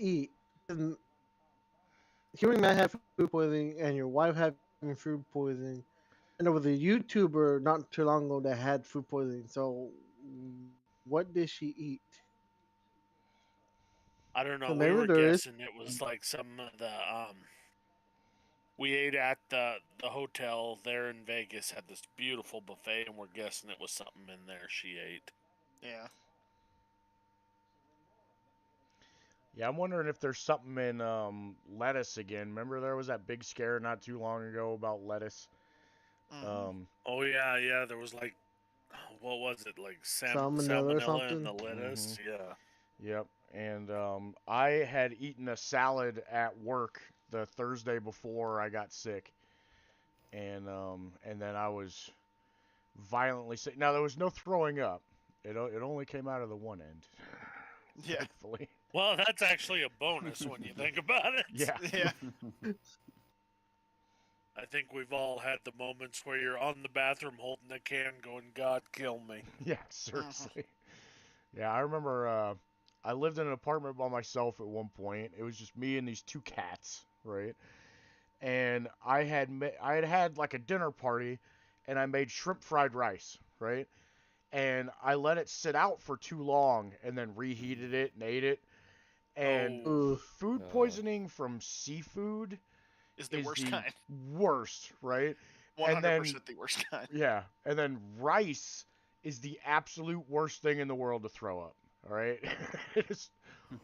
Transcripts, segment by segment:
eat? 'Cause hearing Matt had food poisoning and your wife having food poisoning, and there was a YouTuber not too long ago that had food poisoning. So, what did she eat? I don't know. So We maybe were there is. guessing it was like some of the we ate at the hotel there in Vegas, had this beautiful buffet, and we're guessing it was something in there she ate. Yeah. Yeah, I'm wondering if there's something in lettuce again. Remember there was that big scare not too long ago about lettuce. Mm-hmm. Um, Oh yeah, there was like, what was it, like Salmonella or salmonella in something. the hmm lettuce? Yeah. Yep. And I had eaten a salad at work the Thursday before I got sick, and then I was violently sick. Now there was no throwing up. It only came out of the one end, Yeah. thankfully. Well, that's actually a bonus when you think about it. Yeah. Yeah. I think we've all had the moments where you're on the bathroom holding a can going, God, kill me. Yeah. Mm-hmm. Seriously. Yeah, I remember. I lived in an apartment by myself at one point. It was just me and these two cats, right? And I had like a dinner party, and I made shrimp fried rice, right? And I let it sit out for too long, and then reheated it and ate it. And Oh, Ooh, food poisoning from seafood Is the is worst the kind. worst, right? And then 100% the worst kind. yeah, and then rice is the absolute worst thing in the world to throw up. All right, it is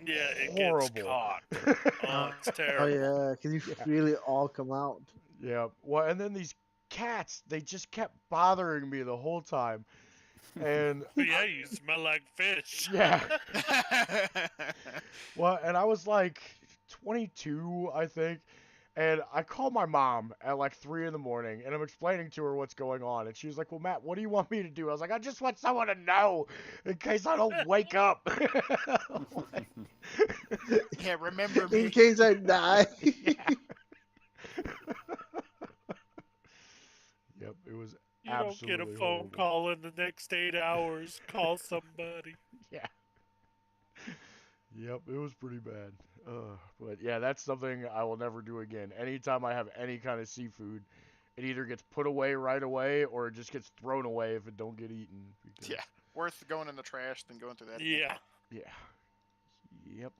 yeah, it gets horrible. caught. Oh, it's oh terrible. yeah, because you Yeah, feel it all come out. yeah. Well, and then these cats, they just kept bothering me the whole time, and Yeah, you smell like fish. yeah. Well, and I was like 22, I think, and I called my mom at like 3 in the morning, and I'm explaining to her what's going on, and she was like, "Well, Matt, what do you want me to do?" I was like, "I just want someone to know, in case I don't wake up." Like, Yeah, remember In me. case I die. yeah. Yep, it was You don't get a absolutely phone horrible. call in the next 8 hours. Call somebody. Yeah. Yep, it was pretty bad. But yeah, that's something I will never do again. Anytime I have any kind of seafood, it either gets put away right away or it just gets thrown away if it don't get eaten. Because Yeah. Worth going in the trash than going through that again. Yeah. yeah, yep.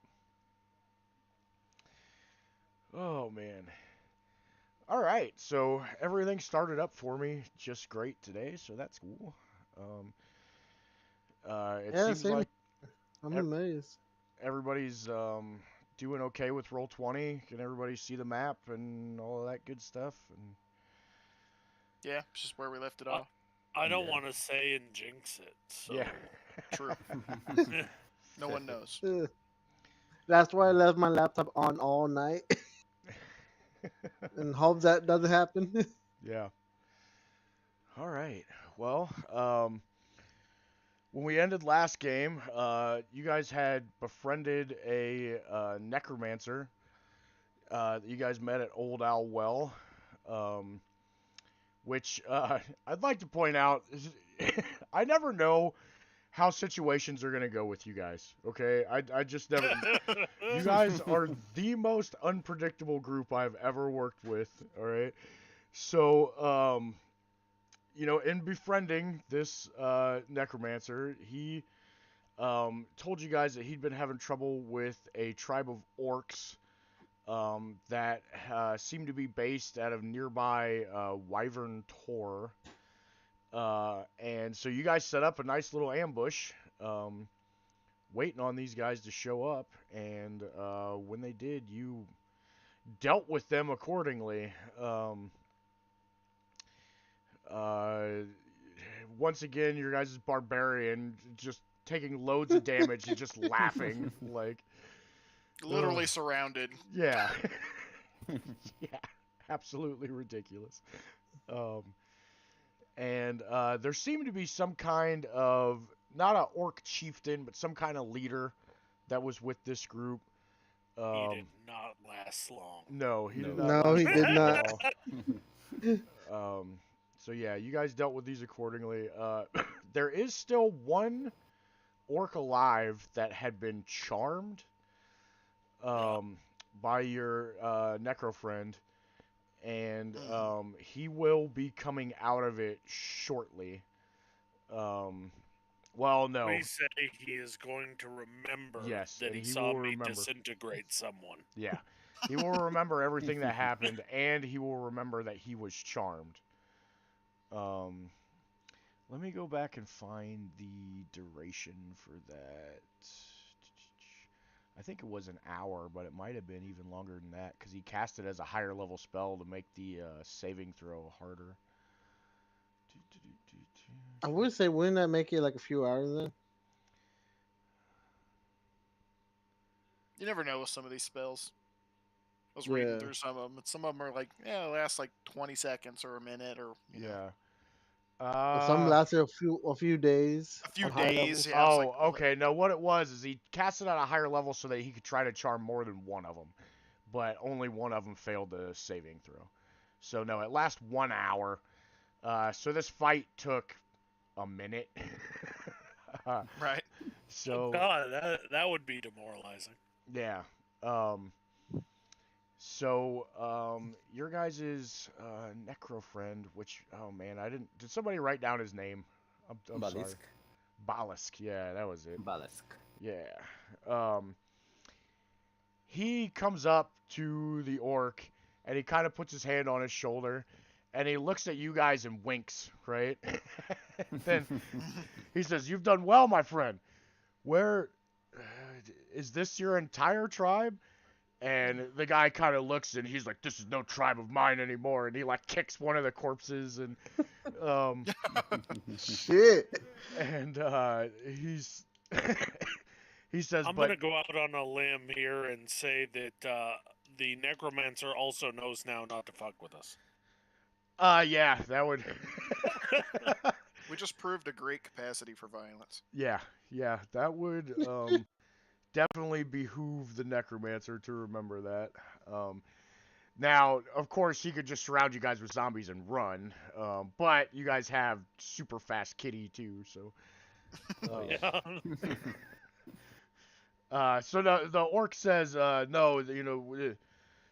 Oh man. All right, so everything started up for me just great today, so that's cool. Um, it Yeah, seems same. like I'm ev- amazed. everybody's doing okay with roll 20. Can everybody see the map and all of that good stuff? And Yeah, it's just where we left it I, off. I don't yeah, want to say and jinx it, yeah. so. True. No one knows. Ugh. That's why I left my laptop on all night and hope that doesn't happen. Yeah. All right. Well, when we ended last game, you guys had befriended a necromancer. You guys met at Old Owl Well, um, which I'd like to point out. I never know how situations are gonna go with you guys. Okay, I just never. You guys are the most unpredictable group I've ever worked with. All right, so in befriending this necromancer, he told you guys that he'd been having trouble with a tribe of orcs that seemed to be based out of nearby Wyvern Tor. And so you guys set up a nice little ambush, waiting on these guys to show up. And when they did, you dealt with them accordingly. Uh, Once again, your guys' barbarian just taking loads of damage and just laughing like, Literally surrounded. yeah, yeah, absolutely ridiculous. Um, and there seemed to be some kind of not a orc chieftain, but some kind of leader that was with this group. He did Um, not last long. no, he did No. not No, last he did long at not. all. So yeah, you guys dealt with these accordingly. There is still one orc alive that had been charmed. Yeah. by your necro friend, and Mhm. he will be coming out of it shortly. Um, well, We no, say he is going to remember yes, that and he he saw will me remember. disintegrate someone. Yeah, he will remember everything that happened, and he will remember that he was charmed. Um, Let me go back and find the duration for that. I think it was an hour, but it might have been even longer than that because he cast it as a higher level spell to make the saving throw harder. I would say, wouldn't that make it like a few hours then? You never know with some of these spells. I was reading Yeah. through some of them, and some of them are like, yeah, it lasts like 20 seconds or a minute, or Yeah. Some lasted a few days a few on high days. levels. Yeah, I was like, Okay. No, what it was is he cast it at a higher level so that he could try to charm more than one of them, but only one of them failed the saving throw. So no, it lasts 1 hour. So this fight took a minute. right. Oh so God, that would be demoralizing. yeah. Um, your guys' necro friend, which oh man, I didn't. Did somebody write down his name? I'm sorry. Balisk. Balisk. Yeah, that was it. Balisk. Yeah. Um, he comes up to the orc and he kind of puts his hand on his shoulder and he looks at you guys and winks, right? Then he says, "You've done well, my friend. Where is this your entire tribe?" And the guy kind of looks and he's like, "This is no tribe of mine anymore." And he like kicks one of the corpses and um Shit. and he's he says, I'm "But gonna go out on a limb here and say that the necromancer also knows now not to fuck with us. yeah, that would We just proved a great capacity for violence. yeah, that would definitely behoove the necromancer to remember that. Um Now, of course, he could just surround you guys with zombies and run, but you guys have super fast kitty too, so. Oh yeah. Yeah. So the orc says, no,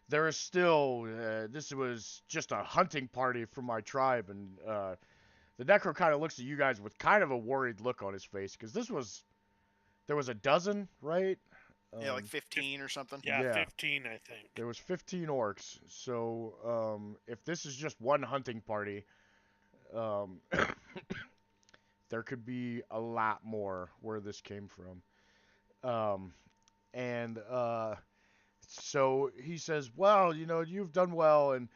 there is still. This was just a hunting party from my tribe, and the necro kind of looks at you guys with kind of a worried look on his face because there was a dozen, right? Yeah, like Um, 15 or something. Yeah, Yeah. 15, I think. there was 15 orcs, so if this is just one hunting party, um, there could be a lot more where this came from. And so he says, "Well, you've done well, and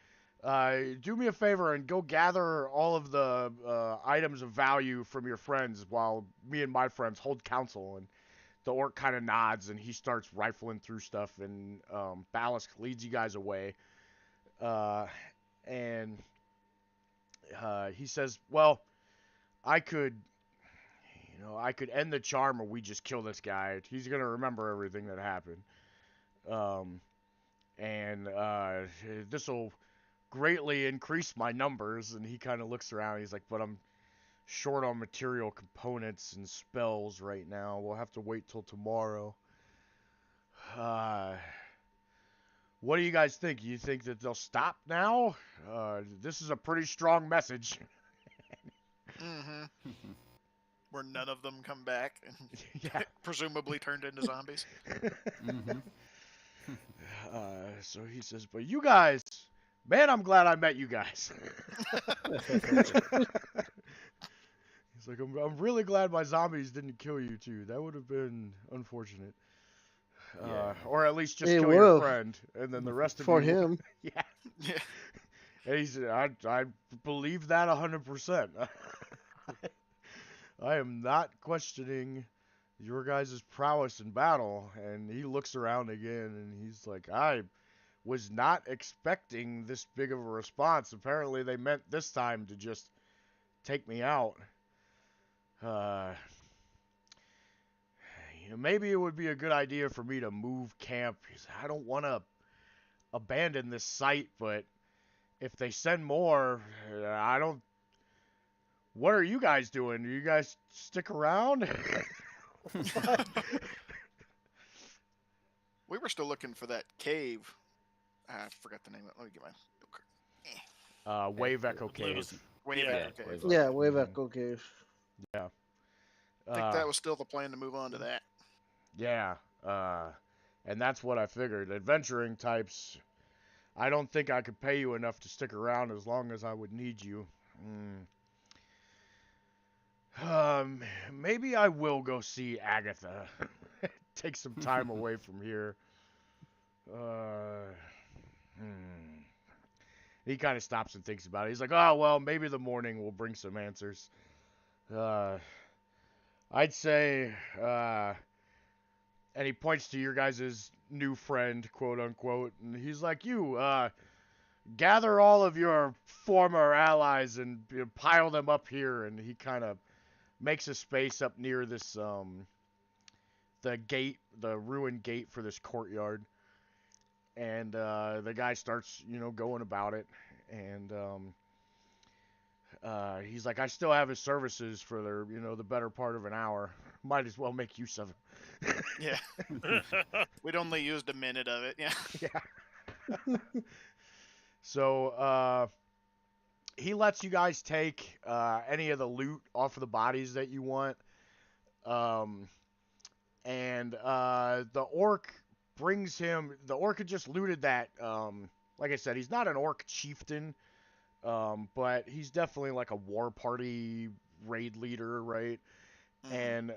do me a favor and go gather all of the items of value from your friends while me and my friends hold council." And the orc kind of nods, and he starts rifling through stuff, and Balisk leads you guys away. Uh, and he says, "Well, I could." I could end the charm or we just kill this guy. He's gonna remember everything that happened. Um, and this will greatly increase my numbers. And he kind of looks around. He's like, but I'm short on material components and spells right now. We'll have to wait till tomorrow. Uh, what do you guys think? You think that they'll stop now? This is a pretty strong message. Mm-hmm. Where none of them come back and Yeah. presumably turned into zombies. Mm-hmm. So he says, but you guys, man, I'm glad I met you guys. He's like, I'm really glad my zombies didn't kill you too. That would have been unfortunate. Yeah. Or at least just It kill your would've. friend, and then the rest of For you. him. Yeah. Yeah. And he said, I believe that 100%. I am not questioning your guys' prowess in battle. And he looks around again, and he's like, I was not expecting this big of a response. Apparently, they meant this time to just take me out. Uh, maybe it would be a good idea for me to move camp. I don't want to abandon this site, but if they send more, I don't. What are you guys doing? Do you guys stick around? We were still looking for that cave. I forgot the name of it. Let me get my Wave Echo I believe it Cave. was wave Yeah. echo cave. Wave Okay. Yeah, Wave Mhm. Echo Cave. Yeah. I think that was still the plan to move on to that. Yeah. And that's what I figured. Adventuring types, I don't think I could pay you enough to stick around as long as I would need you. Maybe I will go see Agatha. Take some time away from here. Hmm. He kind of stops and thinks about it. He's like, oh, well, maybe the morning will bring some answers. I'd say, and he points to your guys' new friend, quote unquote, and he's like, gather all of your former allies and pile them up here, and he kind of makes a space up near this, the gate, the ruined gate for this courtyard, and, the guy starts, going about it, and, he's like, I still have his services for the better part of an hour. Might as well make use of it. Yeah. We'd only used a minute of it. Yeah. Yeah. So, he lets you guys take any of the loot off of the bodies that you want. And the orc brings him. The orc had just looted that. Like I said, he's not an orc chieftain, but he's definitely like a war party raid leader, right? And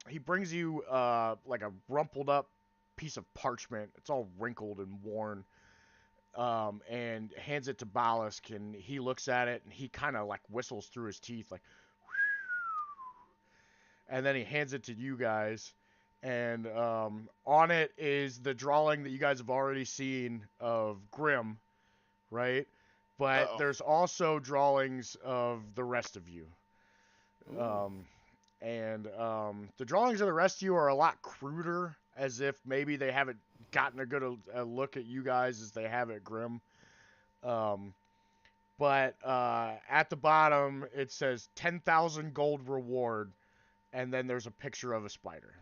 he brings you like a rumpled up piece of parchment. It's all wrinkled and worn. And hands it to Balisk, and he looks at it, and he kind of like whistles through his teeth, like, and then he hands it to you guys, and on it is the drawing that you guys have already seen of Grim, right? But Uh-oh. there's also drawings of the rest of you. And the drawings of the rest of you are a lot cruder, as if maybe they haven't gotten a good a look at you guys as they have at Grim. But at the bottom, it says 10,000 gold reward, and then there's a picture of a spider.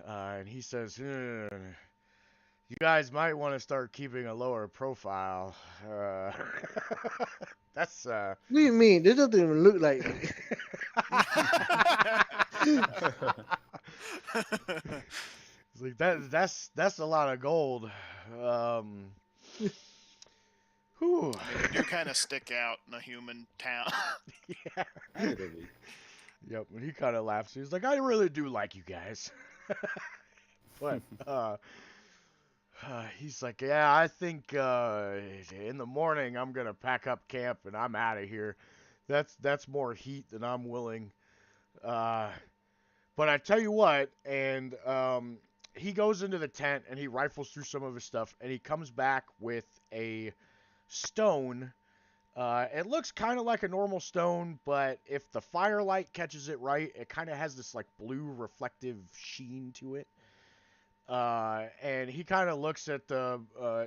And he says, you guys might want to start keeping a lower profile. That's, What do you mean? This doesn't even look like me. It's like that's a lot of gold. Whew. I mean, they do kind of stick out in a human town. Yeah. Really? Yep. And he kind of laughs. He's like, I really do like you guys. But he's like, yeah, I think in the morning I'm gonna pack up camp and I'm out of here. That's more heat than I'm willing. But I tell you what, and he goes into the tent and he rifles through some of his stuff and he comes back with a stone. It looks kind of like a normal stone, but if the firelight catches it right, it kind of has this like blue reflective sheen to it. And he kind of looks at the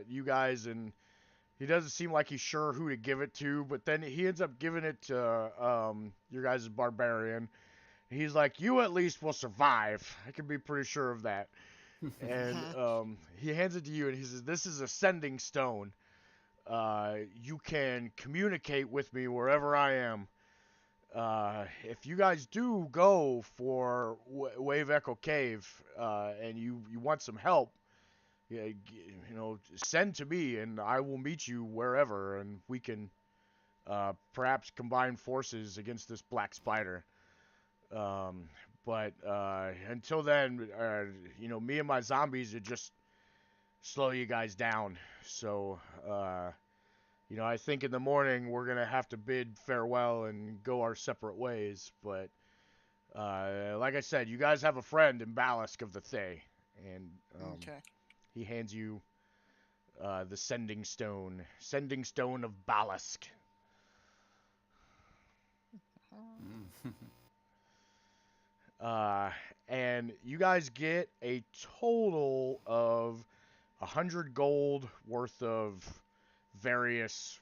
you guys, and he doesn't seem like he's sure who to give it to, but then he ends up giving it to your guys' barbarian. He's like, you at least will survive. I can be pretty sure of that. And he hands it to you, and he says, this is a sending stone. You can communicate with me wherever I am. If you guys do go for Wave Echo Cave, and you want some help, send to me, and I will meet you wherever, and we can perhaps combine forces against this black spider. But until then, me and my zombies would just slow you guys down. So, I think in the morning we're going to have to bid farewell and go our separate ways. But, like I said, you guys have a friend in Balisk of the Thay. And Okay. he hands you the Sending Stone. Sending Stone of Balisk. And you guys get a total of 100 gold worth of various,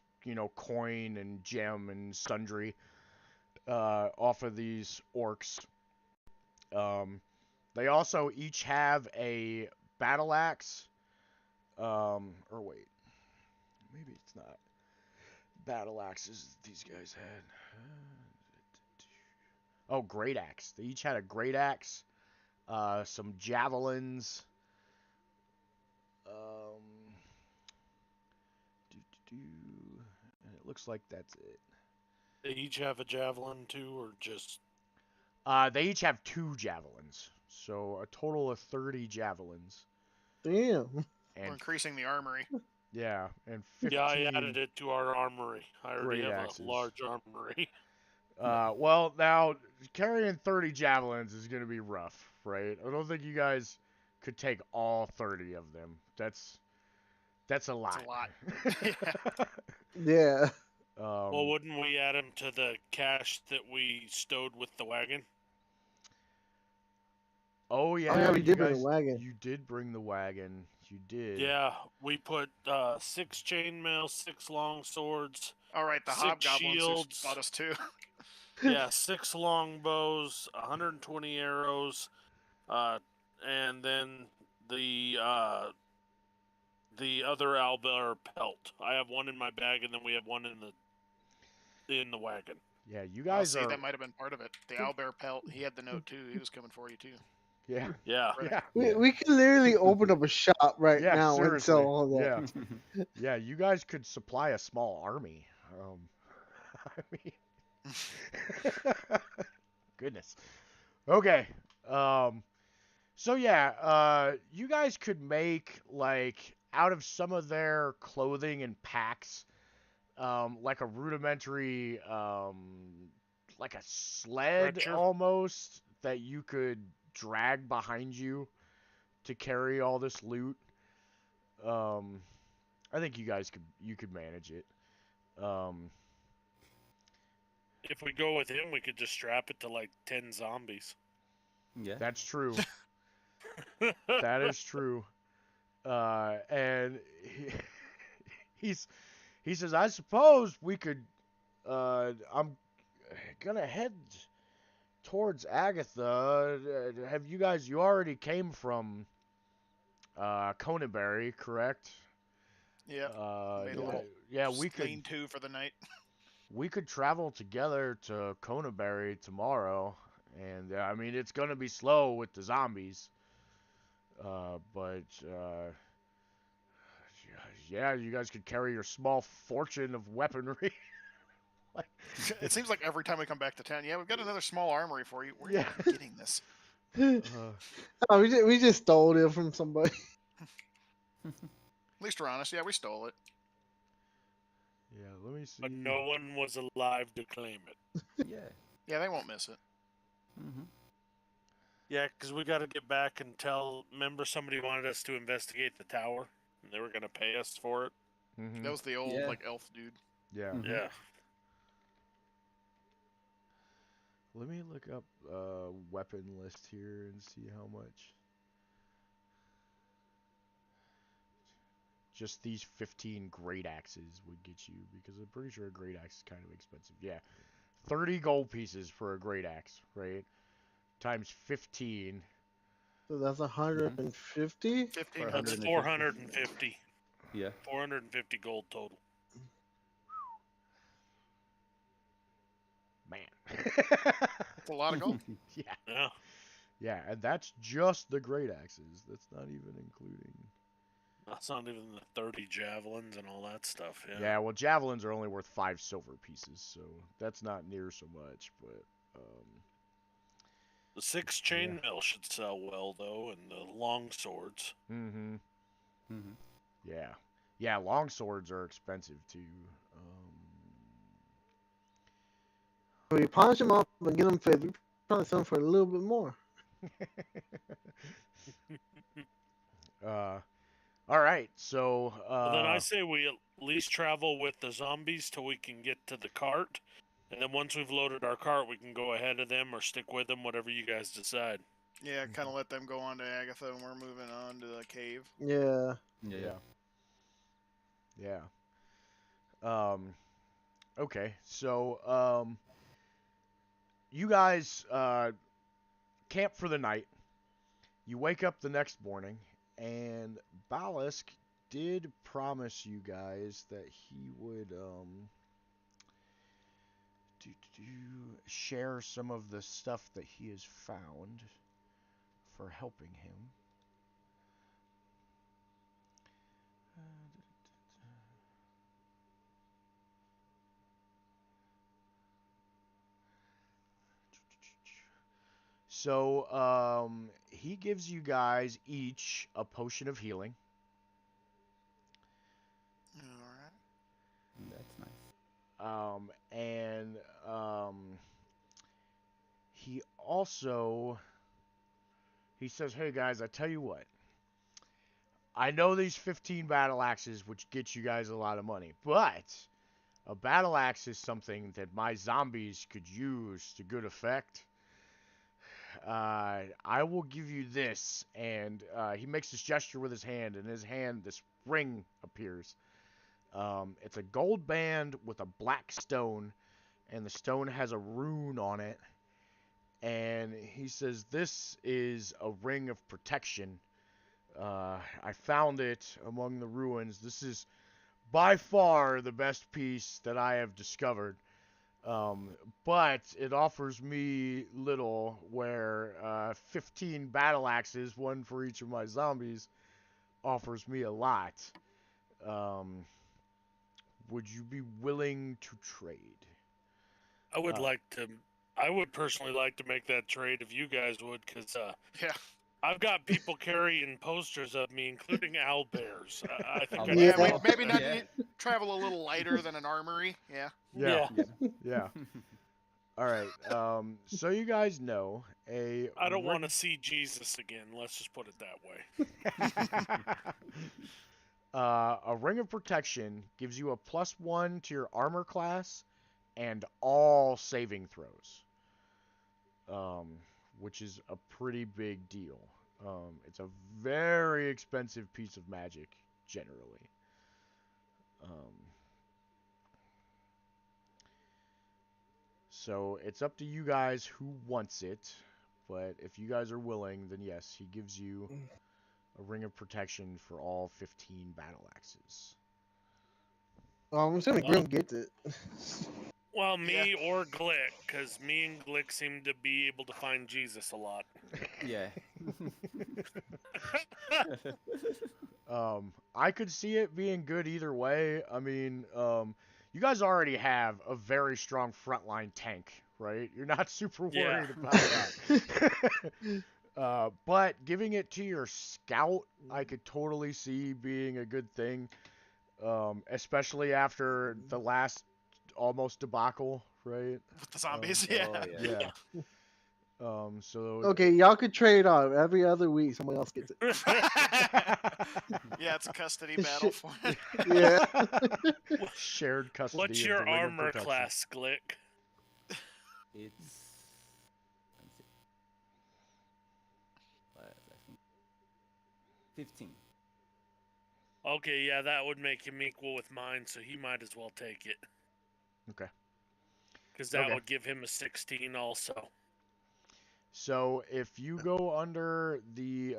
coin and gem and sundry. off of these orcs. They also each have a battle axe. Or wait, maybe it's not battle axes these guys had. Oh, great axe. They each had a great axe, some javelins. Um, and it looks like that's it. They each have a javelin too, or just They each have 2 javelins, so a total of 30 javelins. Damn. We're And increasing the armory. yeah, and yeah. I 15 added it to our armory. I already great have axes. a large armory. Well, now carrying 30 javelins is gonna be rough, right? I don't think you guys could take all 30 of them. That's a lot. It's a lot. Yeah. Well, wouldn't we add them to the cache that we stowed with the wagon? Oh yeah, yeah, we you did bring guys, the wagon. you did bring the wagon. You did. Yeah, we put 6 chainmail, 6 long swords, All right, the 6 hobgoblins who shields. fought us too. Yeah, 6 longbows, 120 arrows, and then the other owlbear pelt. I have one in my bag, and then we have one in the wagon. Yeah, you I'll guys see, are. that might have been part of it. The owlbear pelt, he had the note too. He was coming for you too. Yeah. Yeah. Yeah. We could literally open up a shop right Yeah, now and seriously. sell all that. Yeah. Yeah, you guys could supply a small army. I mean, goodness. Okay. So yeah, you guys could make like out of some of their clothing and packs, like a rudimentary, like a sled Stretcher. almost that you could drag behind you to carry all this loot. Um, I think you could manage it. Um, If we go with him, we could just strap it to like 10 zombies. Yeah. that's true. That is true. And he's he says, I suppose we could. I'm gonna head towards Agatha. Have you guys? You already came from Conanberry, correct? Yep. Made a Yeah, little yeah. We could lean-to for the night. travel together to Conanberry tomorrow, and I mean it's gonna be slow with the zombies. But yeah, you guys could carry your small fortune of weaponry. Like, It seems like every time we come back to town, yeah, we've got another small armory for you. Where Yeah. are you getting this? Oh, we just stole it from somebody. At least we're honest. Yeah, we stole it. Yeah, let me see. But no one was alive to claim it. Yeah. Yeah, they won't miss it. Mm-hmm. Yeah, because we got to get back and tell. Remember, somebody wanted us to investigate the tower, and they were going to pay us for it. Mm-hmm. That was the old Yeah. like elf dude. Yeah. Mhm. Yeah. Let me look up weapon list here and see how much. Just these 15 great axes would get you, because I'm pretty sure a great axe is kind of expensive. Yeah. 30 gold pieces for a great axe, right? Times 15. So that's 150. 1500. That's 150. 450. Yeah. 450 gold total. Man. It's a lot of gold. Yeah. Yeah. Yeah, and that's just the great axes. That's not even including. That's not even the 30 javelins and all that stuff. Yeah. Yeah, well, javelins are only worth 5 silver pieces, so that's not near so much, but The 6 chainmail should sell well, though, and the long swords. mm-hmm. Mm-hmm. Yeah. Yeah, long swords are expensive too. We polish them off and get them fed. We probably sell them for a little bit more. All right, so Well, then I say we at least travel with the zombies till we can get to the cart. And then once we've loaded our cart, we can go ahead of them or stick with them, whatever you guys decide. Yeah, kind of let them go on to Agatha, and we're moving on to the cave. Yeah. Yeah. Yeah. Okay, so you guys camp for the night. You wake up the next morning, and Balisk did promise you guys that he would share some of the stuff that he has found for helping him. So, he gives you guys each a potion of healing. All right. That's nice. And he also he says, "Hey guys, I tell you what. I know these 15 battle axes, which get you guys a lot of money, but a battle axe is something that my zombies could use to good effect. I will give you this," and he makes this gesture with his hand. In his hand, this ring appears. It's a gold band with a black stone, and the stone has a rune on it. And he says, "This is a ring of protection. I found it among the ruins. This is by far the best piece that I have discovered. But it offers me little, where 15 battle axes, one for each of my zombies, offers me a lot. Um, would you be willing to trade?" I would Uh, like to. I would personally like to make that trade if you guys would, because Yeah. I've got people carrying posters of me, including owlbears. I think I'd Owlbears. Yeah, be we Yeah. more maybe not Yeah. travel a little lighter than an armory. Yeah. yeah, Yeah, yeah. All right. So you guys know I don't want to see Jesus again. Let's just put it that way. a ring of protection gives you a +1 to your armor class and all saving throws, um, which is a pretty big deal. It's a very expensive piece of magic, generally. Um, so it's up to you guys who wants it, but if you guys are willing, then yes, he gives you a ring of protection for all 15 battle axes. I'm assuming Well, Grim gets it. well, Yeah. me or Glick, because me and Glick seem to be able to find Jesus a lot. Yeah. I could see it being good either way. I mean, you guys already have a very strong frontline tank, right? You're not super Yeah. worried about that. But giving it to your scout, I could totally see being a good thing, especially after the last almost debacle, right? With the zombies. Yeah. Oh yeah. Yeah. So Okay, y'all could trade off. Every other week, someone else gets it. Yeah, it's a custody This battle shit- for it. Yeah. shared custody What's of your the ring of armor protection. class, Glick? It's let me see. I think 15. Okay, yeah, that would make him equal with mine, so he might as well take it. Okay. Because that Okay. would give him a 16 also. So if you go under the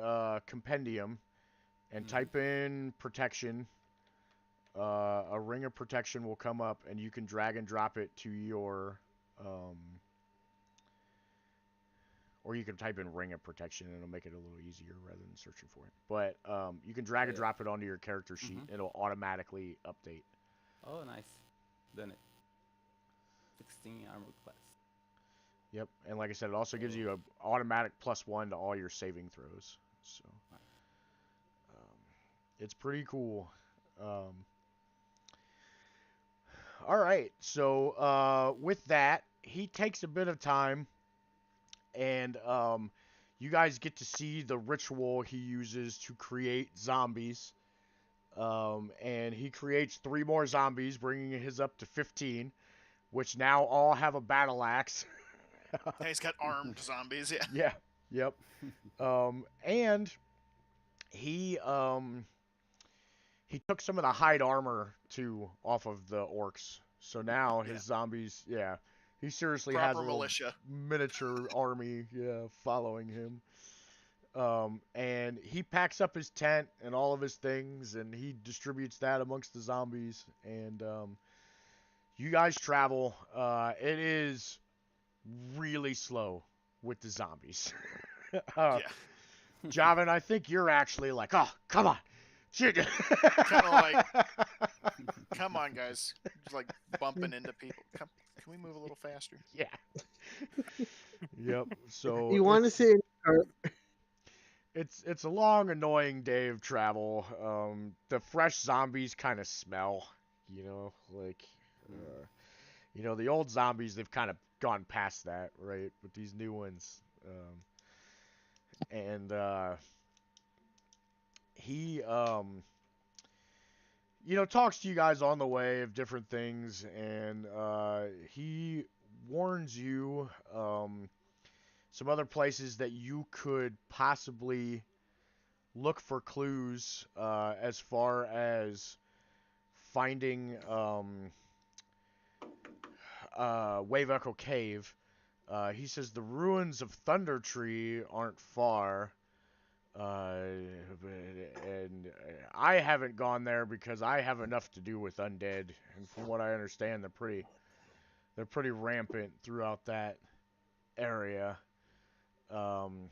compendium and type in protection, a ring of protection will come up, and you can drag and drop it to your, or you can type in ring of protection, and it'll make it a little easier rather than searching for it. But you can drag and Yeah. drop it onto your character sheet, and it'll automatically update. Oh, nice. Done it. 16 armor class. Yep, and like I said, it also gives you an automatic +1 to all your saving throws. So it's pretty cool. All right, so with that, he takes a bit of time, and you guys get to see the ritual he uses to create zombies. And he creates 3 more zombies, bringing his up to 15, which now all have a battle axe. Yeah, he's got armed zombies. Yeah. Yeah, yep. And he took some of the hide armor too off of the orcs. So now his zombies, yeah, He seriously has Proper a little militia. miniature army, yeah, following him. And he packs up his tent and all of his things, and he distributes that amongst the zombies. And you guys travel. It is really slow with the zombies. uh, Yeah. Javin, I think you're actually like, oh, come on. Shit. Kind of like, come on, guys. Just like bumping into people. Come, can we move a little faster? Yeah. Yep. So You want to say it's a long, annoying day of travel. The fresh zombies kind of smell, like, uh, the old zombies, they've kind of gone past that, right? But these new ones, and he, talks to you guys on the way of different things, and he warns you, some other places that you could possibly look for clues, as far as finding Wave Echo Cave. He says the ruins of Thunder Tree aren't far, and I haven't gone there because I have enough to do with undead, and from what I understand, they're pretty rampant throughout that area. Um,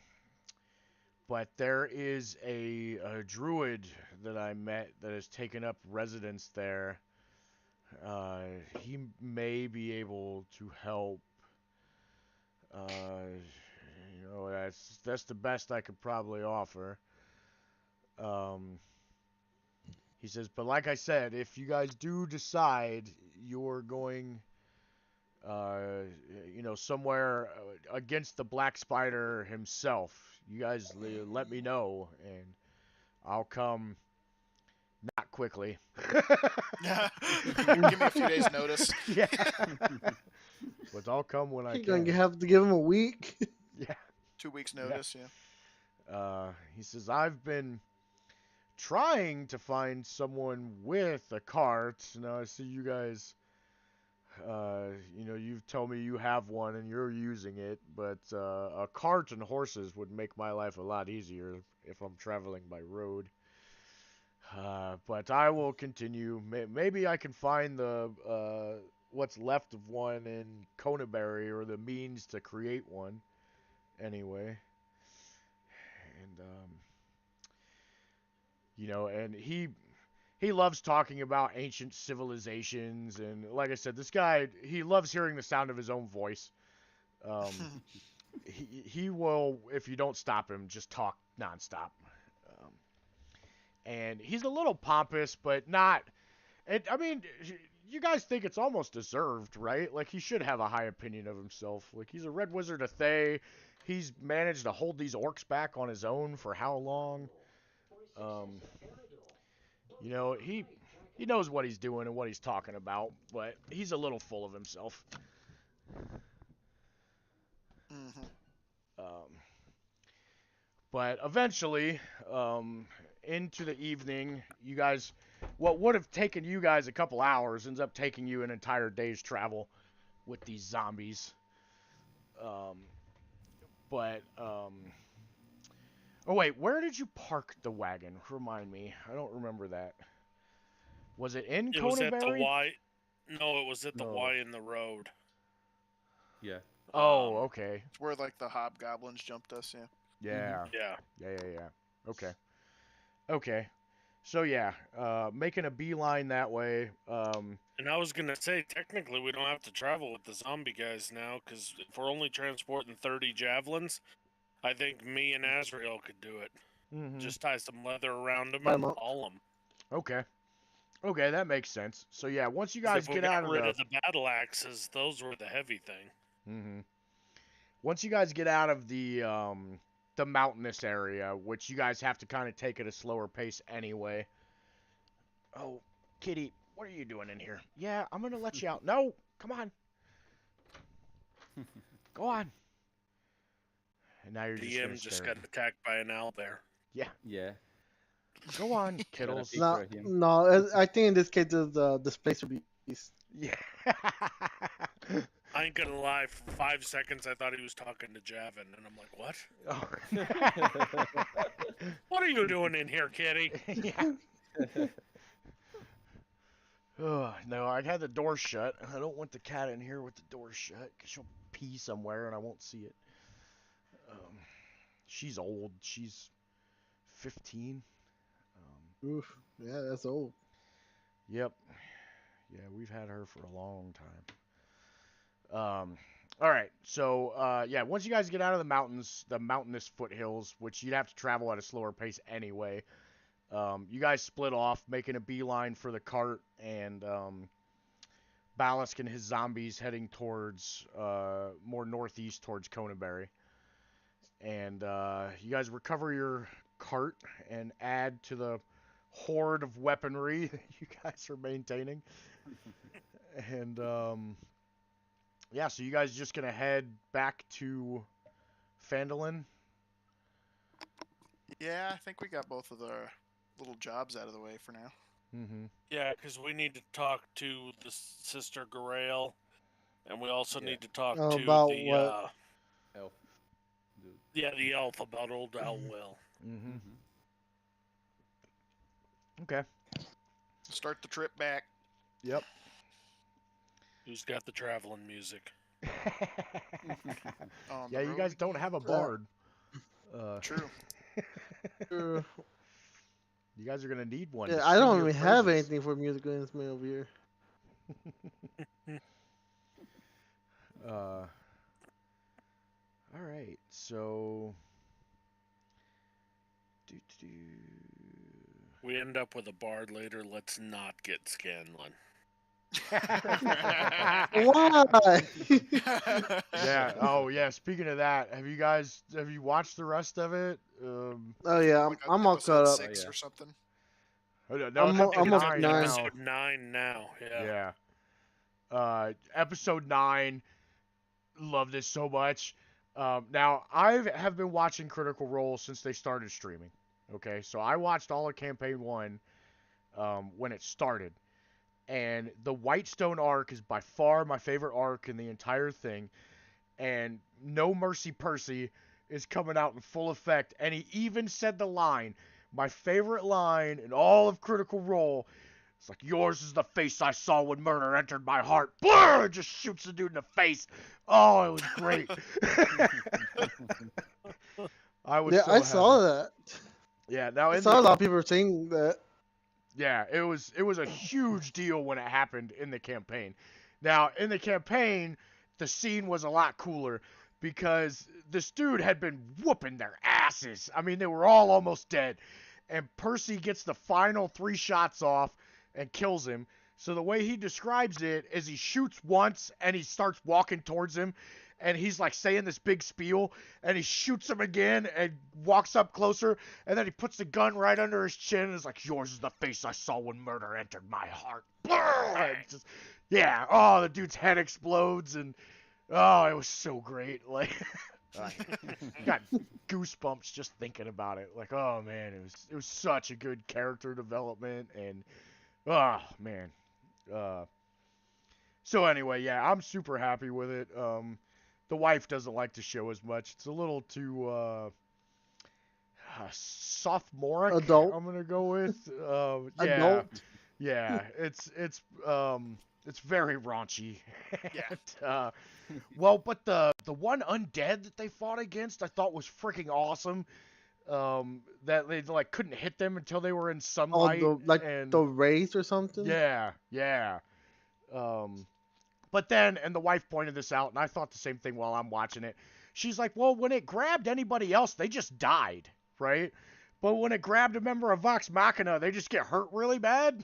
but there is a druid that I met that has taken up residence there. He may be able to help. Uh, that's the best I could probably offer. Um, he says, but like I said, if you guys do decide you're going, uh, somewhere against the Black Spider himself, you guys let me know, and I'll come. Not quickly. Give me a few days' notice. Yeah. But I'll come when I you're can. gonna have to give him a week? Yeah. 2 weeks' notice, yeah. He says, I've been trying to find someone with a cart. Now, I see you guys, you've told me you have one and you're using it, but a cart and horses would make my life a lot easier if I'm traveling by road. But I will continue. Maybe I can find the what's left of one in Conaberry, or the means to create one. Anyway, and and he loves talking about ancient civilizations, and like I said, this guy, he loves hearing the sound of his own voice. Um, he will, if you don't stop him, just talk nonstop. Um, and he's a little pompous, but not. I mean, you guys think it's almost deserved, right? Like, he should have a high opinion of himself. Like, he's a Red Wizard of Thay. He's managed to hold these orcs back on his own for how long? Um, he knows what he's doing and what he's talking about, but he's a little full of himself. Hmm. Um, but eventually, into the evening, you guys, what would have taken you guys a couple hours ends up taking you an entire day's travel with these zombies. Um, but oh wait, where did you park the wagon? Remind me, I don't remember that. Was it in It was at the Conaberry? Y. No, it was at the No. Y in the road. Yeah. Oh, okay. It's where like the hobgoblins jumped us, yeah. Yeah. Yeah. Yeah. Okay. Okay. So yeah, making a beeline that way. And I was gonna say, technically, we don't have to travel with the zombie guys now, because if we're only transporting 30 javelins, I think me and Azrael could do it. Mhm. Just tie some leather around them Tie 'em and up. haul them. Okay. Okay, that makes sense. So yeah, once you 'Cause guys if we get got out of rid of the battle axes, those were the heavy thing. Mhm. Once you guys get out of the mountainous area, which you guys have to kind of take at a slower pace anyway. Oh, Kitty, what are you doing in here? Yeah, I'm gonna let you out. No, come on. Go on. And now you're just DM gonna just stare. got attacked by an owl bear. Yeah. Go on, Got a Kittles. picture No, of him. no. I think in this case, the displacer beast. Yeah. I ain't gonna lie. For 5 seconds, I thought he was talking to Javin, and I'm like, "What? What are you doing in here, kitty?" Yeah. No, I had the door shut. I don't want the cat in here with the door shut because she'll pee somewhere and I won't see it. She's old. She's 15. Oof. Yeah, that's old. Yep. Yeah, we've had her for a long time. All right. So, yeah, once you guys get out of the mountains, the mountainous foothills, which you'd have to travel at a slower pace anyway, you guys split off, making a beeline for the cart, and Balisk and his zombies heading towards more northeast towards Conanberry. And you guys recover your cart and add to the horde of weaponry that you guys are maintaining. And yeah, so you guys just gonna head back to Phandalin? Yeah, I think we got both of the little jobs out of the way for now. Mm-hmm. Yeah, because we need to talk to the Sister Grail, and we also Yeah. need to talk Oh, to about the what? Elf. Dude. the elf about old Elwell. Mm-hmm. Mm-hmm. Okay. Start the trip back. Yep. Who's got the traveling music? On Yeah, the you road. guys don't have a bard. True. Uh, You guys are gonna need one. yeah, to I sing don't your even have praises. anything for musical instrument over here. All right. So. Doo-doo-doo. We end up with a bard later. Let's not get Scanlan. Why? Yeah. Oh, yeah. Speaking of that, have you watched the rest of it? Oh yeah, Like I'm all episode caught up. 6 yeah. or something. No, it's I'm episode up 9 9. now. Episode 9 now. Yeah. Yeah. Episode 9. Love this so much. Now I have been watching Critical Role since they started streaming. Okay, so I watched all of Campaign 1 when it started. And the Whitestone arc is by far my favorite arc in the entire thing. And No Mercy Percy is coming out in full effect. And he even said the line, my favorite line in all of Critical Role. It's like, yours is the face I saw when murder entered my heart. Blur! Just shoots the dude in the face. Oh, it was great. I was Yeah, so I happy. saw that. Yeah, now I in saw the, a lot of people saying that. yeah, it was a huge deal when it happened in the campaign. Now, in the campaign, the scene was a lot cooler because this dude had been whooping their asses. I mean, they were all almost dead. And Percy gets the final 3 shots off and kills him. So the way he describes it is he shoots once and he starts walking towards him. And he's like saying this big spiel, and he shoots him again and walks up closer, and then he puts the gun right under his chin and is like, yours is the face I saw when murder entered my heart. Just, yeah, oh, the dude's head explodes, and oh, it was so great. Like, I got goosebumps just thinking about it. Like, oh man, it was such a good character development, and oh man. So anyway, yeah, I'm super happy with it. The wife doesn't like the show as much. It's a little too sophomoric. Adult. I'm gonna go with. Yeah, Adult. yeah. It's very raunchy. Yeah. And, well, but the one undead that they fought against, I thought was freaking awesome. That they like couldn't hit them until they were in Oh, sunlight. and the race or something. yeah, yeah. But then, and the wife pointed this out, and I thought the same thing while I'm watching it. She's like, well, when it grabbed anybody else, they just died, right? But when it grabbed a member of Vox Machina, they just get hurt really bad.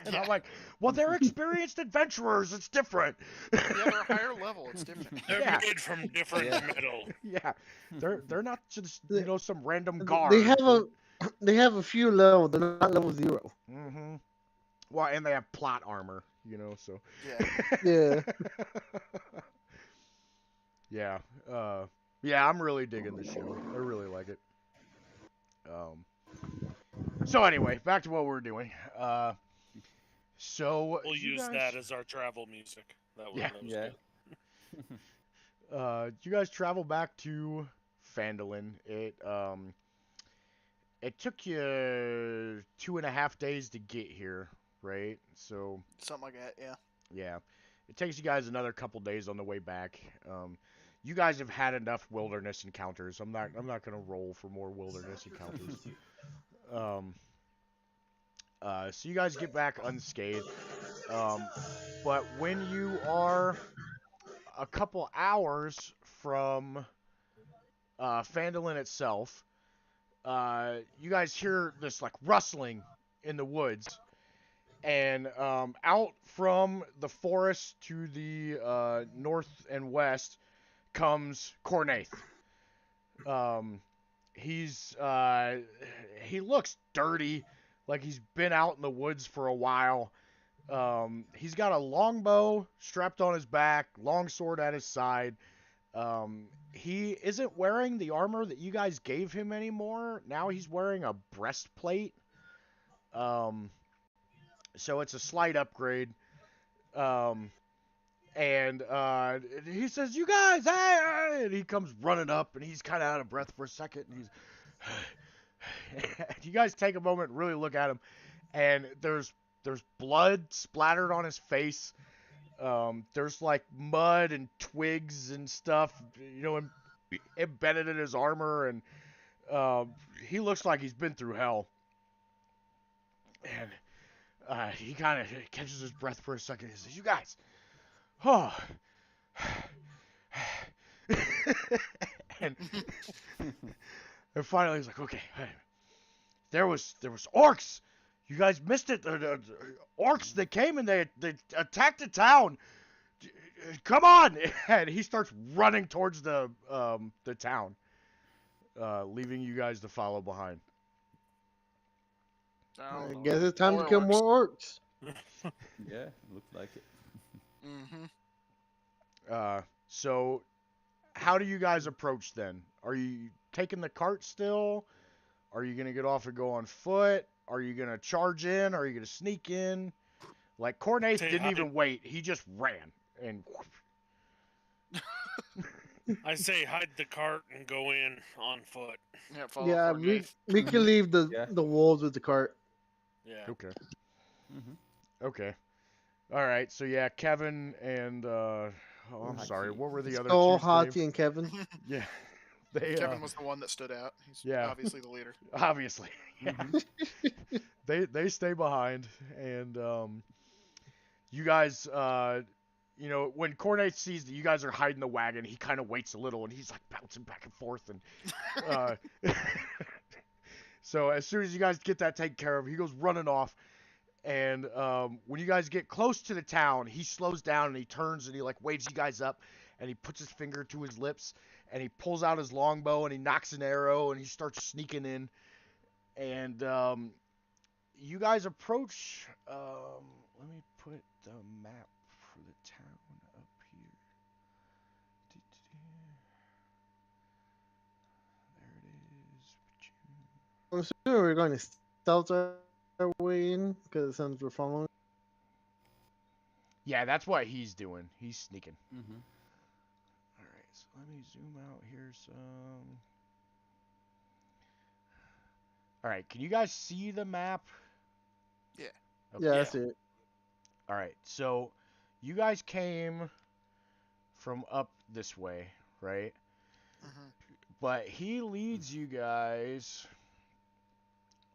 And I'm like, well, they're experienced adventurers. It's different. Yeah, they're higher level. It's different. They're Yeah. made from different Yeah. metal. Yeah, they're not just some random They guard. they have a few levels. They're not level 0. Mm-hmm. Well, and they have plot armor, so. Yeah. Yeah. Yeah. Yeah, I'm really digging the show. I really like it. So anyway, back to what we're doing. So We'll you use guys- that as our travel music. That was, Yeah. that was Yeah. good. You guys travel back to Fandolin. It took you 2.5 days to get here, right? So Something like that. Yeah. yeah, it takes you guys another couple days on the way back. You guys have had enough wilderness encounters. I'm not gonna roll for more wilderness encounters. Um, so you guys get back unscathed. Um, but when you are a couple hours from Fandolin itself, you guys hear this like rustling in the woods, and out from the forest to the north and west comes Cornaith. Um, he looks dirty, like he's been out in the woods for a while. He's got a longbow strapped on his back, long sword at his side. He isn't wearing the armor that you guys gave him anymore. Now he's wearing a breastplate. Um, so it's a slight upgrade. Um, and he says, "You guys, hey!" And he comes running up, and he's kind of out of breath for a second, and he's. You guys take a moment and really look at him, and there's blood splattered on his face. There's like mud and twigs and stuff, embedded in his armor, and he looks like he's been through hell. And he kind of catches his breath for a second. He says, "You guys, oh." and, and finally he's like, "Okay, hey, there was orcs. You guys missed it. Orcs, they came and they attacked the town. Come on!" And he starts running towards the town, leaving you guys to follow behind. I Oh, guess it's time to more kill orcs. more orcs. Yeah, looks like it. So how do you guys approach then? Are you taking the cart still? Are you gonna get off and go on foot? Are you gonna charge in? Are you gonna sneak in? Like Cornace didn't even wait; he just ran and. I say hide the cart and go in on foot. Yeah, follow Yeah, Cornaith. we can leave Yeah. the wolves with the cart. Yeah. Okay. Mm-hmm. Okay. All right. So yeah, Kevin and I'm sorry. Hachi. What were the other So two Hati names? and Kevin. Yeah. They Kevin was the one that stood out. He's yeah. obviously the leader. obviously. Yeah. Mm-hmm. They stay behind, and you guys when Cornate sees that you guys are hiding the wagon, he kind of waits a little, and he's like bouncing back and forth, and so as soon as you guys get that taken care of, he goes running off. And when you guys get close to the town, he slows down and he turns and he like waves you guys up, and he puts his finger to his lips and he pulls out his longbow and he knocks an arrow and he starts sneaking in. And you guys approach. Let me put the map for the town up here. There it is. I'm assuming we're going to stealth our way in because since we're following. Yeah, that's what he's doing. He's sneaking. Mm-hmm. All right, so let me zoom out here some. All right, can you guys see the map? Yeah. Okay. Yeah, that's it. All right, so you guys came from up this way, right? Mm-hmm. But he leads you guys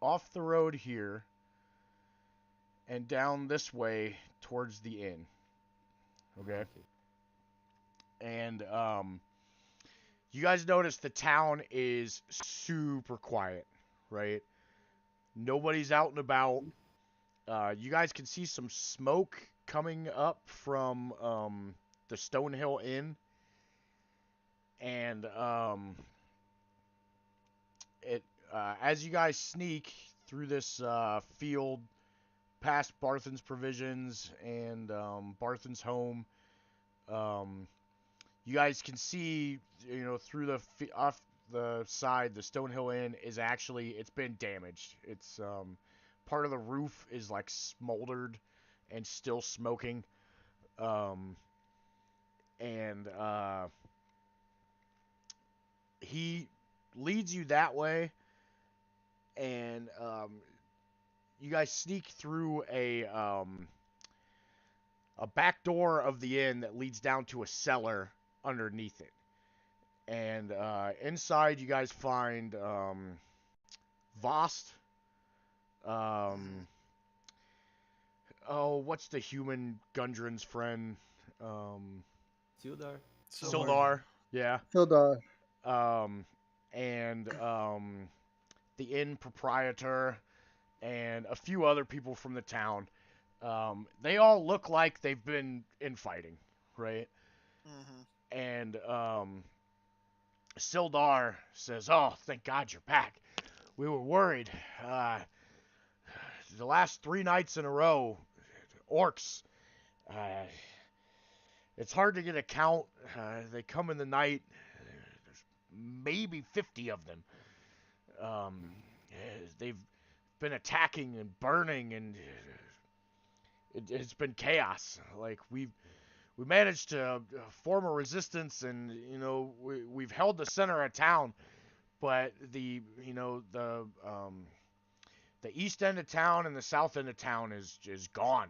off the road here and down this way towards the inn. Okay? And you guys notice the town is super quiet, right? Nobody's out and about. You guys can see some smoke coming up from the Stonehill Inn, and as you guys sneak through this field, past Barthen's Provisions and Barthen's home, you guys can see, through off the side, the Stonehill Inn is actually, it's been damaged. It's part of the roof is like smoldered and still smoking. and he leads you that way, and you guys sneak through a back door of the inn that leads down to a cellar underneath it. And inside, you guys find Vost. Um, oh, what's the human Gundren's friend? Sildar. Sildar. Yeah. Sildar. Um, and the inn proprietor and a few other people from the town. They all look like they've been infighting, right? Mm-hmm. And Sildar says, "Oh, thank God you're back. We were worried. The last 3 nights in a row, orcs. Uh, it's hard to get a count. They come in the night. There's maybe 50 of them. Um, they've been attacking and burning, and it's been chaos. Like we managed to form a resistance, and we've held the center of town, but the east end of town and the south end of town is gone.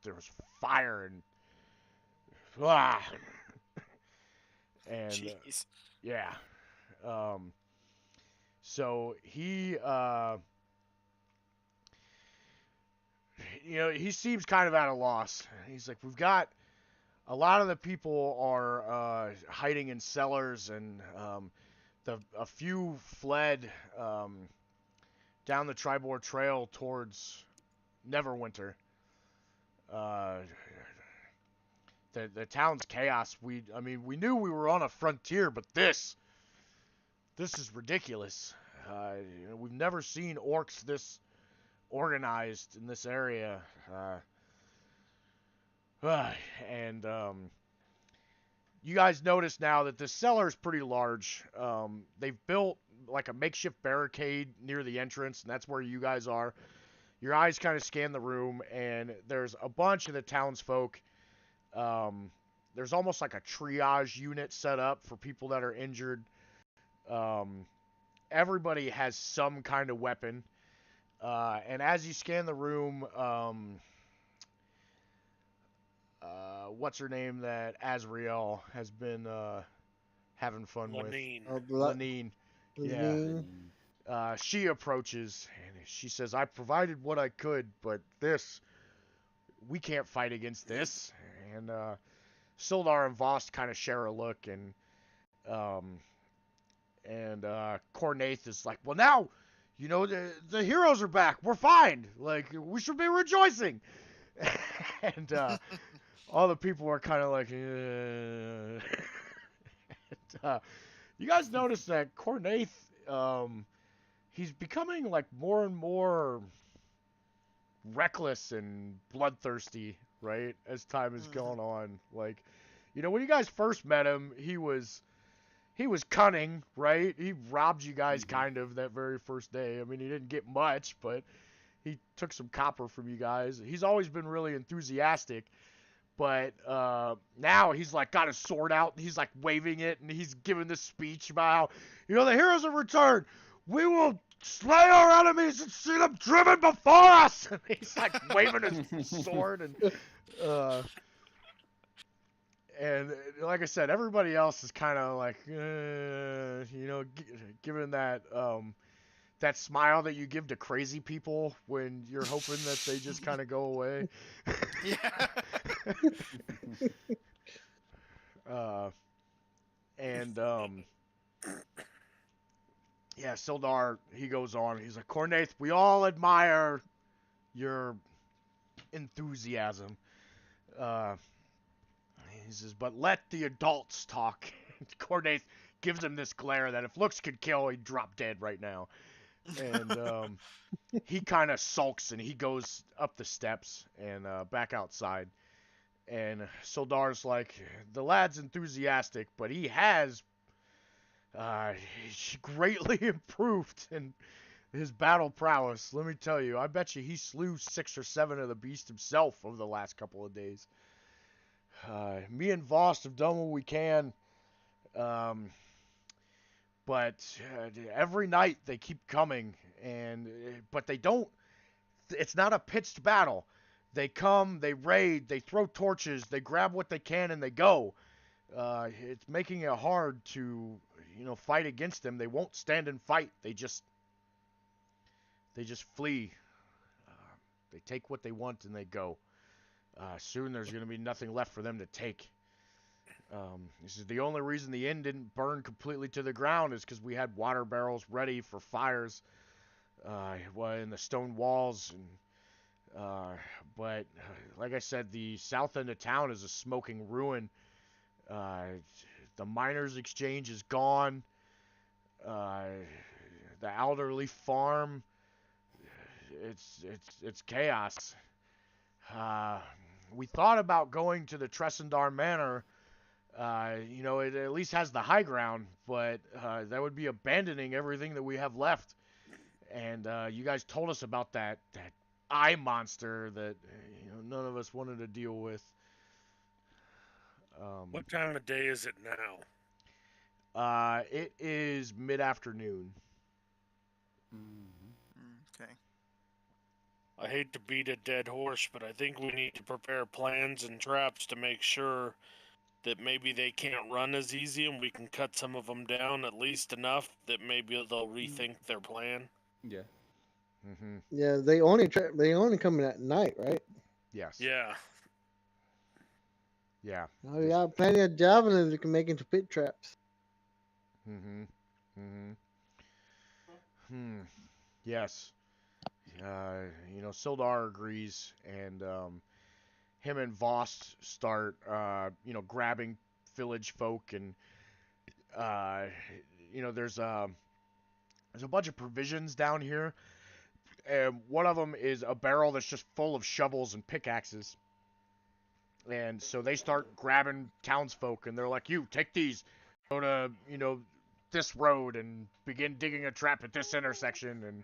There's fire and ah, and Jeez. yeah. So he seems kind of at a loss. He's like, we've got a lot of the people are hiding in cellars, and a few fled down the Tribor Trail towards Neverwinter. The town's chaos. We knew we were on a frontier, but this is ridiculous. We've never seen orcs this organized in this area. And you guys notice now that the cellar is pretty large. They've built like a makeshift barricade near the entrance, and that's where you guys are. Your eyes kind of scan the room, and there's a bunch of the townsfolk. There's almost like a triage unit set up for people that are injured. Everybody has some kind of weapon. And as you scan the room, what's her name that Azrael has been having fun Lenine. with? Lenine. Yeah. Lenin. She approaches and she says, "I provided what I could, but we can't fight against this." And Sildar and Vost kind of share a look, and Cornaith is like, "Well, now, the heroes are back. We're fine. Like, we should be rejoicing." And all the people are kind of like, and, you guys notice that Cornaith, he's becoming like more and more reckless and bloodthirsty, right? As time is going on. Like, when you guys first met him, he was cunning, right? He robbed you guys kind of that very first day. I mean, he didn't get much, but he took some copper from you guys. He's always been really enthusiastic, but now he's like got his sword out and he's like waving it, and he's giving this speech about how, the heroes have returned. We will slay our enemies and see them driven before us. And he's like waving his sword, and like I said, everybody else is kind of like, giving that smile that you give to crazy people when you're hoping that they just kind of go away. Yeah. Yeah, Sildar, he goes on. He's like, "Cornaith, we all admire your enthusiasm." He says, "But let the adults talk." Cornaith gives him this glare that if looks could kill, he'd drop dead right now. And he kind of sulks and he goes up the steps and back outside. And Sildar's like, "The lad's enthusiastic, but he has greatly improved in his battle prowess. Let me tell you, I bet you he slew 6 or 7 of the beasts himself over the last couple of days." Me and Voss have done what we can, um, but every night they keep coming, and but they don't. It's not a pitched battle. They come, they raid, they throw torches, they grab what they can, and they go. It's making it hard to, fight against them. They won't stand and fight. They just flee. Uh, they take what they want and they go. Soon there's going to be nothing left for them to take. This is the only reason the inn didn't burn completely to the ground is because we had water barrels ready for fires, in the stone walls. But like I said, the south end of town is a smoking ruin. Uh, the miners' exchange is gone. Uh, the elderly farm, it's chaos. Uh, we thought about going to the Tressendar Manor. It at least has the high ground, but that would be abandoning everything that we have left. And you guys told us about that eye monster that none of us wanted to deal with. Um, What time of day is it now? it is mid-afternoon. Mm-hmm. Okay. I hate to beat a dead horse, but I think we need to prepare plans and traps to make sure that maybe they can't run as easy and we can cut some of them down at least enough that maybe they'll rethink their plan. Yeah. Mm-hmm. Yeah, they only come in at night, right? Yes. Yeah. Yeah. Oh, we got plenty of javelins we can make into pit traps. Mm-hmm. Mm-hmm. Hmm. Yes. Sildar agrees, and him and Voss start, grabbing village folk, and uh, there's a bunch of provisions down here, and one of them is a barrel that's just full of shovels and pickaxes, and so they start grabbing townsfolk, and they're like, "You take these, go to this road, and begin digging a trap at this intersection," and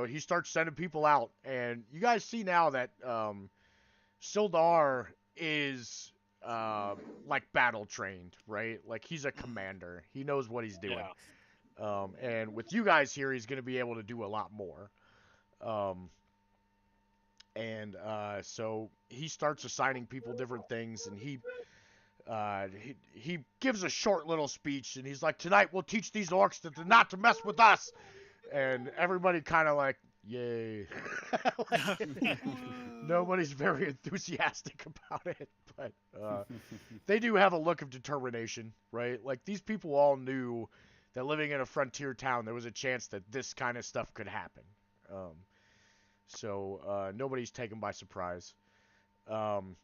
he starts sending people out, and you guys see now that Sildar is like battle trained, right? Like he's a commander. He knows what he's doing. Yeah. And with you guys here, he's going to be able to do a lot more. Um, so he starts assigning people different things, and he gives a short little speech, and he's like, "Tonight we'll teach these orcs not to mess with us." And everybody kind of like, yay. Like, nobody's very enthusiastic about it, but they do have a look of determination, right? Like these people all knew that living in a frontier town, there was a chance that this kind of stuff could happen. Um, so nobody's taken by surprise. Um,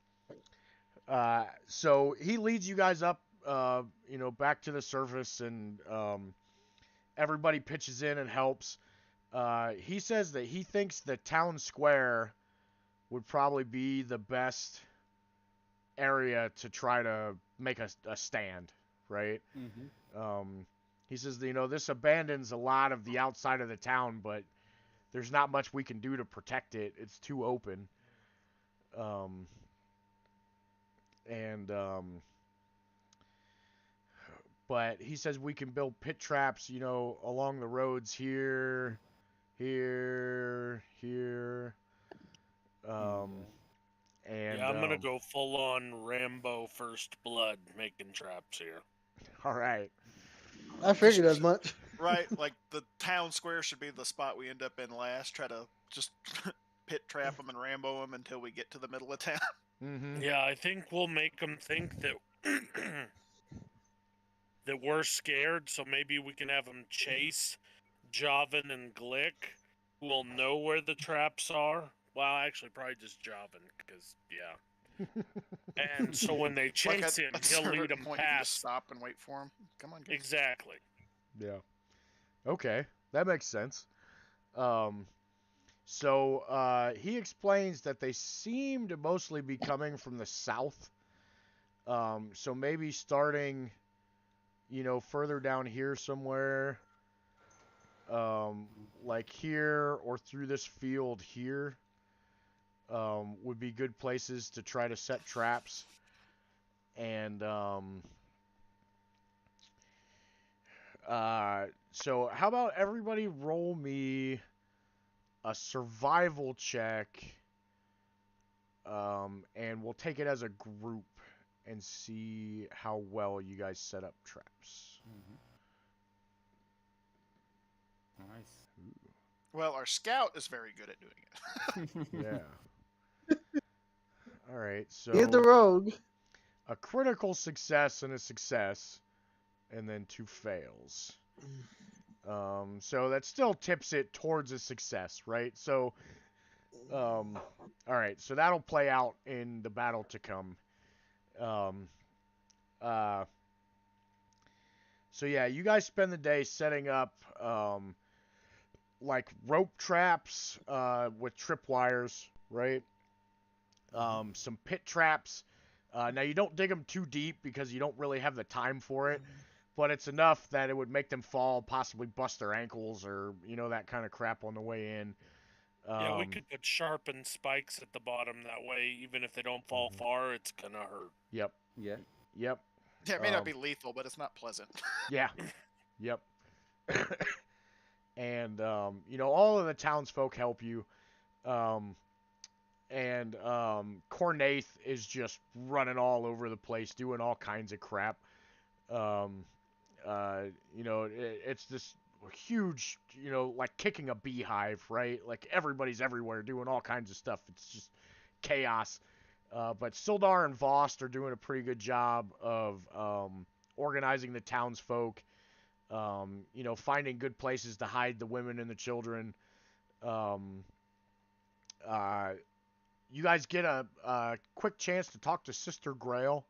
so he leads you guys up, back to the surface, and everybody pitches in and helps. He says that he thinks the town square would probably be the best area to try to make a stand, right? Mm-hmm. Um, he says, this abandons a lot of the outside of the town, but there's not much we can do to protect it. It's too open. Um, and But he says we can build pit traps, along the roads here, here. Um, and Yeah, I'm gonna go full on Rambo First Blood making traps here. all right. I figured as much. Right, like the town square should be the spot we end up in last. Try to just pit trap them and Rambo them until we get to the middle of town. Mm-hmm. Yeah, I think we'll make them think that that we're scared, so maybe we can have them chase Javin and Glick, who will know where the traps are. Well, actually, probably just Javin, because, yeah. And so when they Like chase him, at a he'll lead certain them point, you can just past. stop and wait for him. Come on, guys. Exactly. Yeah. Okay, that makes sense. Um, so he explains that they seem to mostly be coming from the south. So maybe starting, further down here somewhere, um, like here or through this field here. would be good places to try to set traps. And so how about everybody roll me a survival check, and we'll take it as a group and see how well you guys set up traps. Nice. Well, our scout is very good at doing it. Yeah. All right. He's the So rogue. a critical success and a success, and then 2 fails. So that still tips it towards a success, right? So, all right. So that'll play out in the battle to come. Um, uh, so yeah, you guys spend the day setting up, like rope traps, with tripwires, right? Some pit traps. Now you don't dig them too deep because you don't really have the time for it, but it's enough that it would make them fall, possibly bust their ankles, or that kind of crap on the way in. Yeah, we could put sharpened spikes at the bottom. That way, even if they don't fall far, it's gonna hurt. Yep. Yeah. Yep. Yeah, it may not be lethal, but it's not pleasant. Yeah. Yep. And all of the townsfolk help you. And Cornaith is just running all over the place, doing all kinds of crap. Um, it's this huge, like kicking a beehive, right? Like everybody's everywhere doing all kinds of stuff. It's just chaos. But Sildar and Vost are doing a pretty good job of organizing the townsfolk. Finding good places to hide the women and the children. Um, uh, you guys get a quick chance to talk to Sister Grail.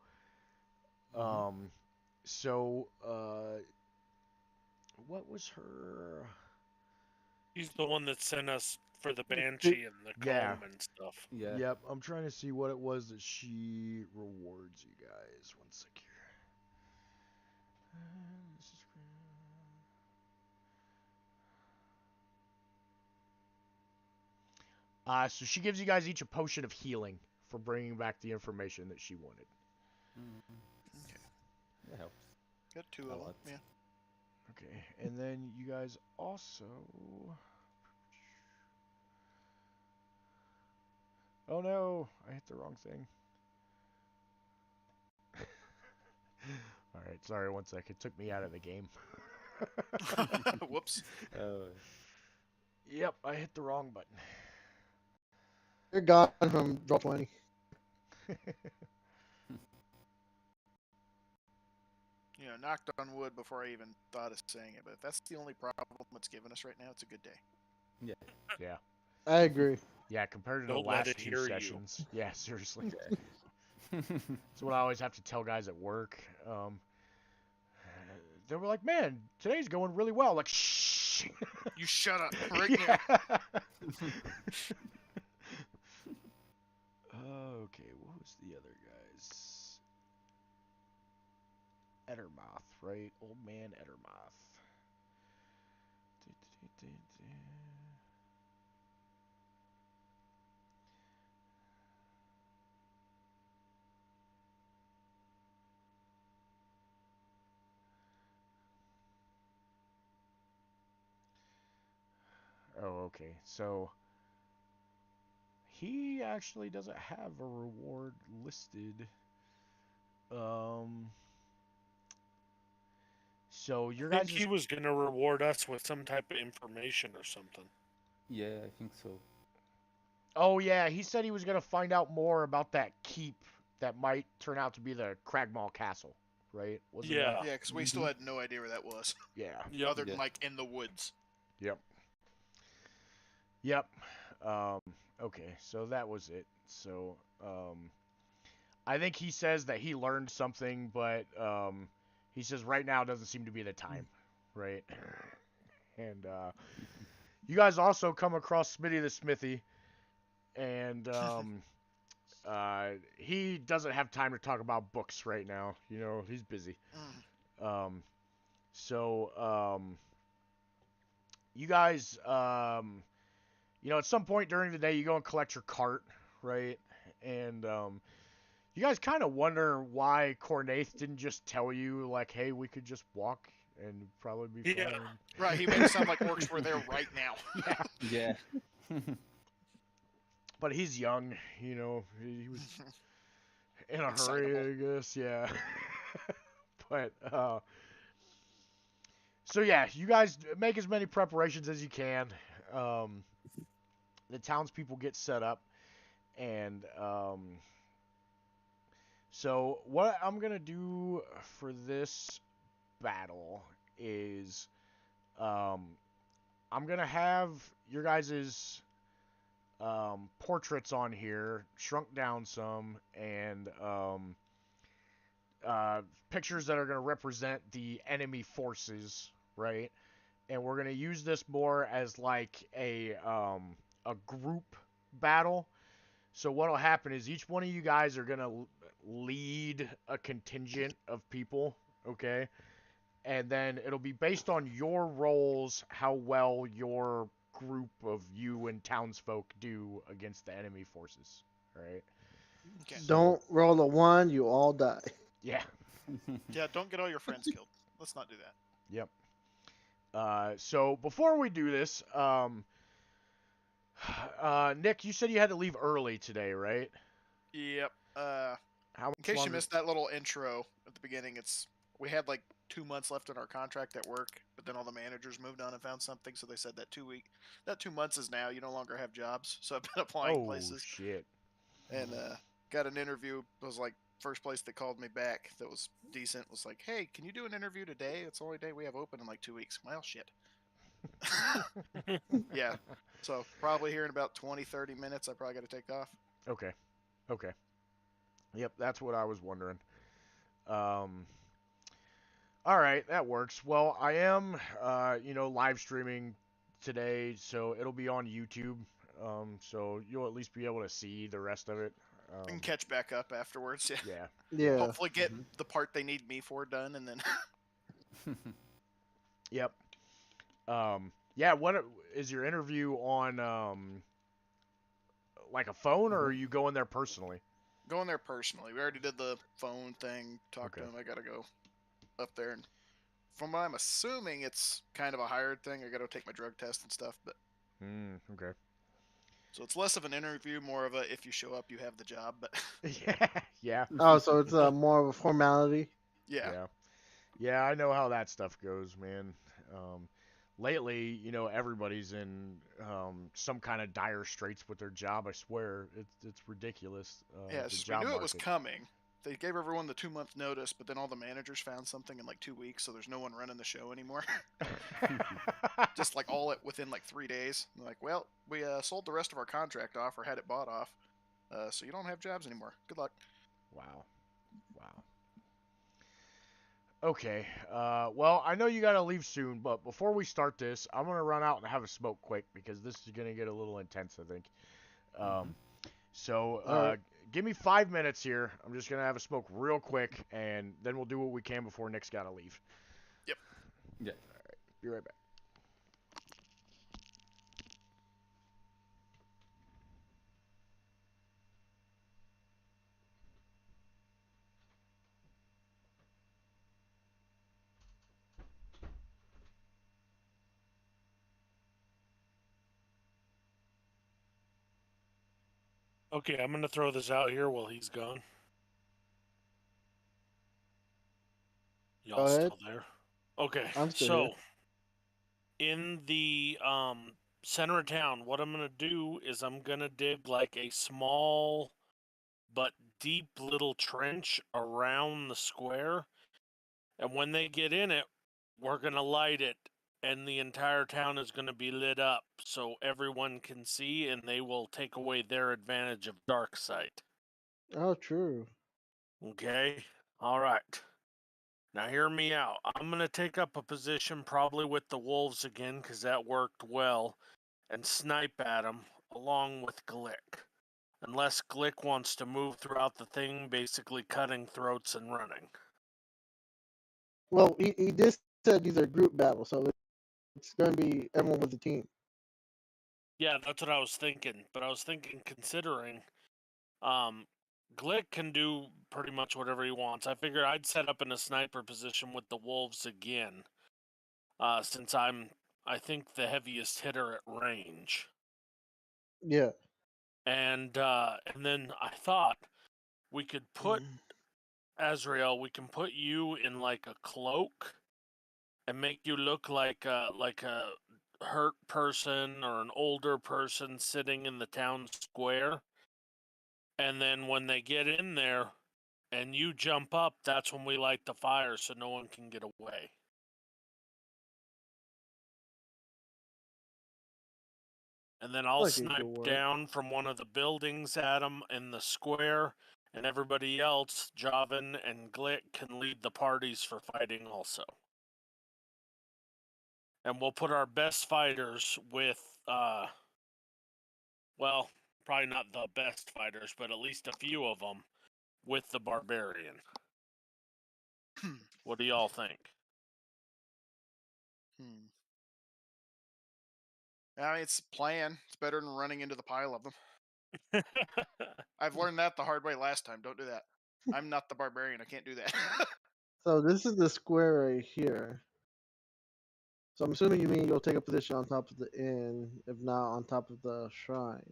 So, what was her? He's the one that sent us for the banshee and the Yeah. comb and stuff. Yeah. Yep, I'm trying to see what it was that she rewards you guys. One sec here. So she gives you guys each a potion of healing for bringing back the information that she wanted. Okay. That helps. Got 2 A of them. lot. Yeah. Okay, and then you guys also... Oh no, I hit the wrong thing. Alright, sorry, one sec. It took me out of the game. Whoops. Yep, I hit the wrong button. You're gone from draw 20. Knocked on wood before I even thought of saying it. But if that's the only problem it's given us right now, it's a good day. Yeah. I agree. Yeah, compared to Don't the let last it 2 hear you. sessions. Yeah, seriously. That's what I always have to tell guys at work. They were like, "Man, today's going really well." Like, shh. You shut up right Yeah. now. Okay, what was the other guys? Ettermoth, right? Old man Ettermoth. Oh, okay. So he actually doesn't have a reward listed. So your I think guys' he was gonna reward us with some type of information or something. Yeah, I think so. Oh yeah, he said he was gonna find out more about that keep that might turn out to be the Cragmaw Castle, right? Wasn't Yeah. that? Yeah, because we still had no idea where that was. Yeah. Yep. Other than Yeah. like in the woods. Yep. Yep. Okay, so that was it. So, I think he says that he learned something, but he says right now doesn't seem to be the time, right? And you guys also come across Smitty the Smithy, and he doesn't have time to talk about books right now. He's busy. So you guys, at some point during the day, you go and collect your cart, right? And you guys kind of wonder why Cornaith didn't just tell you, like, hey, we could just walk and probably be Yeah. fine. Right, he made it sound like orcs were there right now. Yeah, Yeah. but he's young, he was in a Excitable. hurry, I guess, yeah. But, so yeah, you guys make as many preparations as you can. Um, the townspeople get set up, and so what I'm gonna do for this battle is um, I'm gonna have your guys' portraits on here, shrunk down some, and pictures that are gonna represent the enemy forces, right? And we're gonna use this more as like a group battle. So what'll happen is each one of you guys are gonna lead a contingent of people, okay? And then it'll be based on your roles how well your group of you and townsfolk do against the enemy forces, right? Okay. So Don't roll a one, you all die. yeah, Yeah, don't get all your friends killed. Let's not do that. yep. So before we do this, Nick, you said you had to leave early today, right? Yep. How In much case you longer? missed that little intro at the beginning, we had like 2 months left in our contract at work, but then all the managers moved on and found something, so they said that 2 months is now. You no longer have jobs, so I've been applying Oh places shit. and got an interview. It was like first place that called me back that was decent was like, hey, can you do an interview today? It's the only day we have open in like 2 weeks. Well, shit. Yeah. So probably here in about 20, 30 minutes, I probably got to take off. Okay. Okay. Yep, that's what I was wondering. Um, all right, that works. Well, I am, live streaming today, so it'll be on YouTube. So you'll at least be able to see the rest of it. I can catch back up afterwards. Yeah. Yeah. Yeah. Hopefully get Mhm. the part they need me for done, and then Yep. Yeah. What is your interview on? Like a phone, or are Mhm. you going there personally? go in there personally. We already did the phone thing. Talk to Okay. him. I gotta go up there, and from what I'm assuming, it's kind of a hired thing. I gotta take my drug test and stuff, but Okay. so it's less of an interview, more of a if you show up, you have the job. But Yeah. Yeah. Oh, so it's more of a formality. yeah, Yeah. Yeah, I know how that stuff goes, man. Um, lately, everybody's in some kind of dire straits with their job. I swear, it's ridiculous. The yes, we job knew it was market. coming. They gave everyone the 2 month notice, but then all the managers found something in like 2 weeks, so there's no one running the show anymore. Just like within like 3 days. They're like, well, we sold the rest of our contract off or had it bought off, so you don't have jobs anymore. Good luck. Wow. Wow. Okay. Well, I know you gotta leave soon, but before we start this, I'm gonna run out and have a smoke quick because this is gonna get a little intense, I think. Mhm. Um, so All right. give me 5 minutes here. I'm just gonna have a smoke real quick, and then we'll do what we can before Nick's gotta leave. Yep. Yeah. Be right back. Okay, I'm gonna throw this out here while he's gone. Go Y'all ahead. still there? Okay, I'm still so here. in the center of town, what I'm gonna do is I'm gonna dig like a small but deep little trench around the square, and when they get in it, we're gonna light it, and the entire town is gonna be lit up so everyone can see, and they will take away their advantage of dark sight. Oh, true. Okay? All right. Now hear me out. I'm going to take up a position probably with the wolves again because that worked well and snipe at them along with Glick. Unless Glick wants to move throughout the thing, basically cutting throats and running. Well, he did said these are group battles, so it's going to be everyone with the team. Yeah, that's what I was thinking. But I was thinking, considering Um, Glick can do pretty much whatever he wants. I figure I'd set up in a sniper position with the wolves again, since I think, the heaviest hitter at range. Yeah. And then I thought we could put Azrael. We can put you in like a cloak and make you look like a hurt person or an older person sitting in the town square. And then when they get in there and you jump up, that's when we light the fire so no one can get away. And then I'll Like it could snipe work. down from one of the buildings at them in the square, and everybody else, Javin and Glick, can lead the parties for fighting also. And we'll put our best fighters with, well, probably not the best fighters, but at least a few of them with the barbarian. What do y'all think? I mean, it's plan. It's better than running into the pile of them. I've learned that the hard way last time. Don't do that. I'm not the barbarian. I can't do that. So this is the square right here. So I'm assuming you mean you'll take a position on top of the inn, if not on top of the shrine,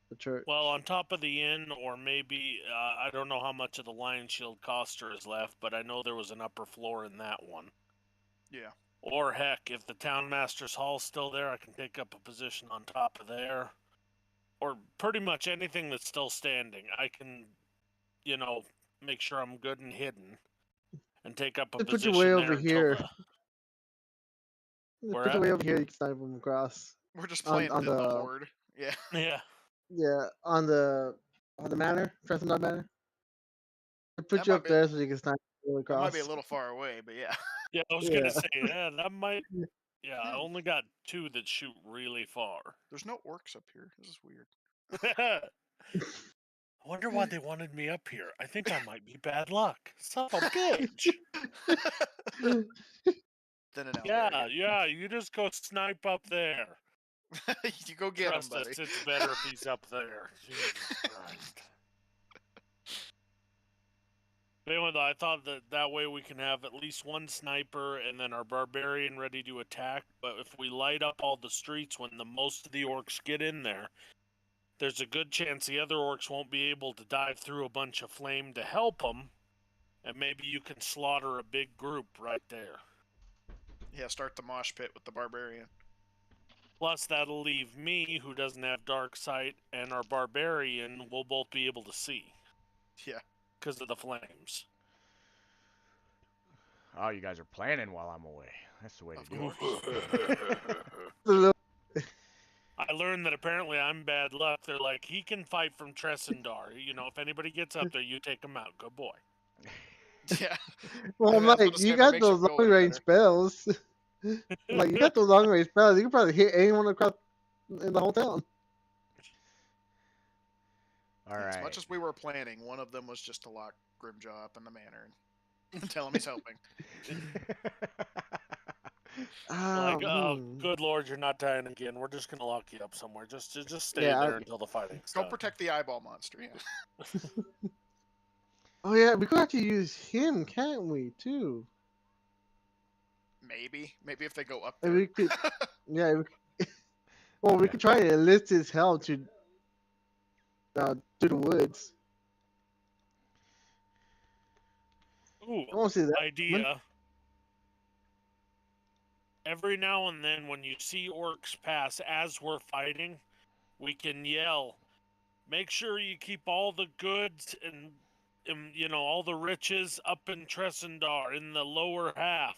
the church. Well, on top of the inn, or maybe, I don't know how much of the Lion Shield coster is left, but I know there was an upper floor in that one. Yeah. Or heck, if the Townmaster's Hall's still there, I can take up a position on top of there. Or pretty much anything that's still standing. I can, make sure I'm good and hidden. And take up a Just put your way position over there until here. the... Just Where put your at? way over here. You can snipe them across. We're just On planted in the the horde. Yeah. Yeah. yeah on the manor, Tresendar Manor. Put That you might up be there so you can snipe that might be a across. little far away, but yeah. Yeah, I was Yeah. gonna say, yeah, that might... Yeah, I only got 2 that shoot really far. There's no orcs up here. This is weird. I wonder why they wanted me up here. I think I might be bad luck. Son of a bitch. Thinning out Yeah, there yeah, you just go snipe up there. again. You go get him, Trust buddy. us, it's better if he's up there. Jesus Christ. But anyway, though, I thought that way we can have at least one sniper and then our barbarian ready to attack. But if we light up all the streets when most of the orcs get in there, there's a good chance the other orcs won't be able to dive through a bunch of flame to help them. And maybe you can slaughter a big group right there. Yeah, start the mosh pit with the barbarian. Plus, that'll leave me, who doesn't have dark sight, and our barbarian will both be able to see. Yeah. Because of the flames. Oh, you guys are planning while I'm away. That's the way to Of do course. I learned that apparently I'm bad luck. They're like, he can fight from Tresendar. If anybody gets up there, you take him out. Good boy. Yeah. Well, I was Mike, gonna say, you if it got makes you those feel long any range better. spells. Like you got those long range spells. You can probably hit anyone across in the whole town. All As right. much as we were planning, one of them was just to lock Grimjaw up in the manor and tell him he's helping. Like, oh, Hmm. good lord, you're not dying again. We're just gonna lock you up somewhere. Just stay Yeah, there until the fighting's Go done. protect the eyeball monster. Yeah. Oh yeah, we could actually use him, can't we? Too. Maybe if they go up And there. we could. Yeah. Well, we Yeah. could try to enlist his help to through the woods. Ooh, I won't see that. idea. Every now and then, when you see orcs pass as we're fighting, we can yell, make sure you keep all the goods and all the riches up in Tresendar in the lower half.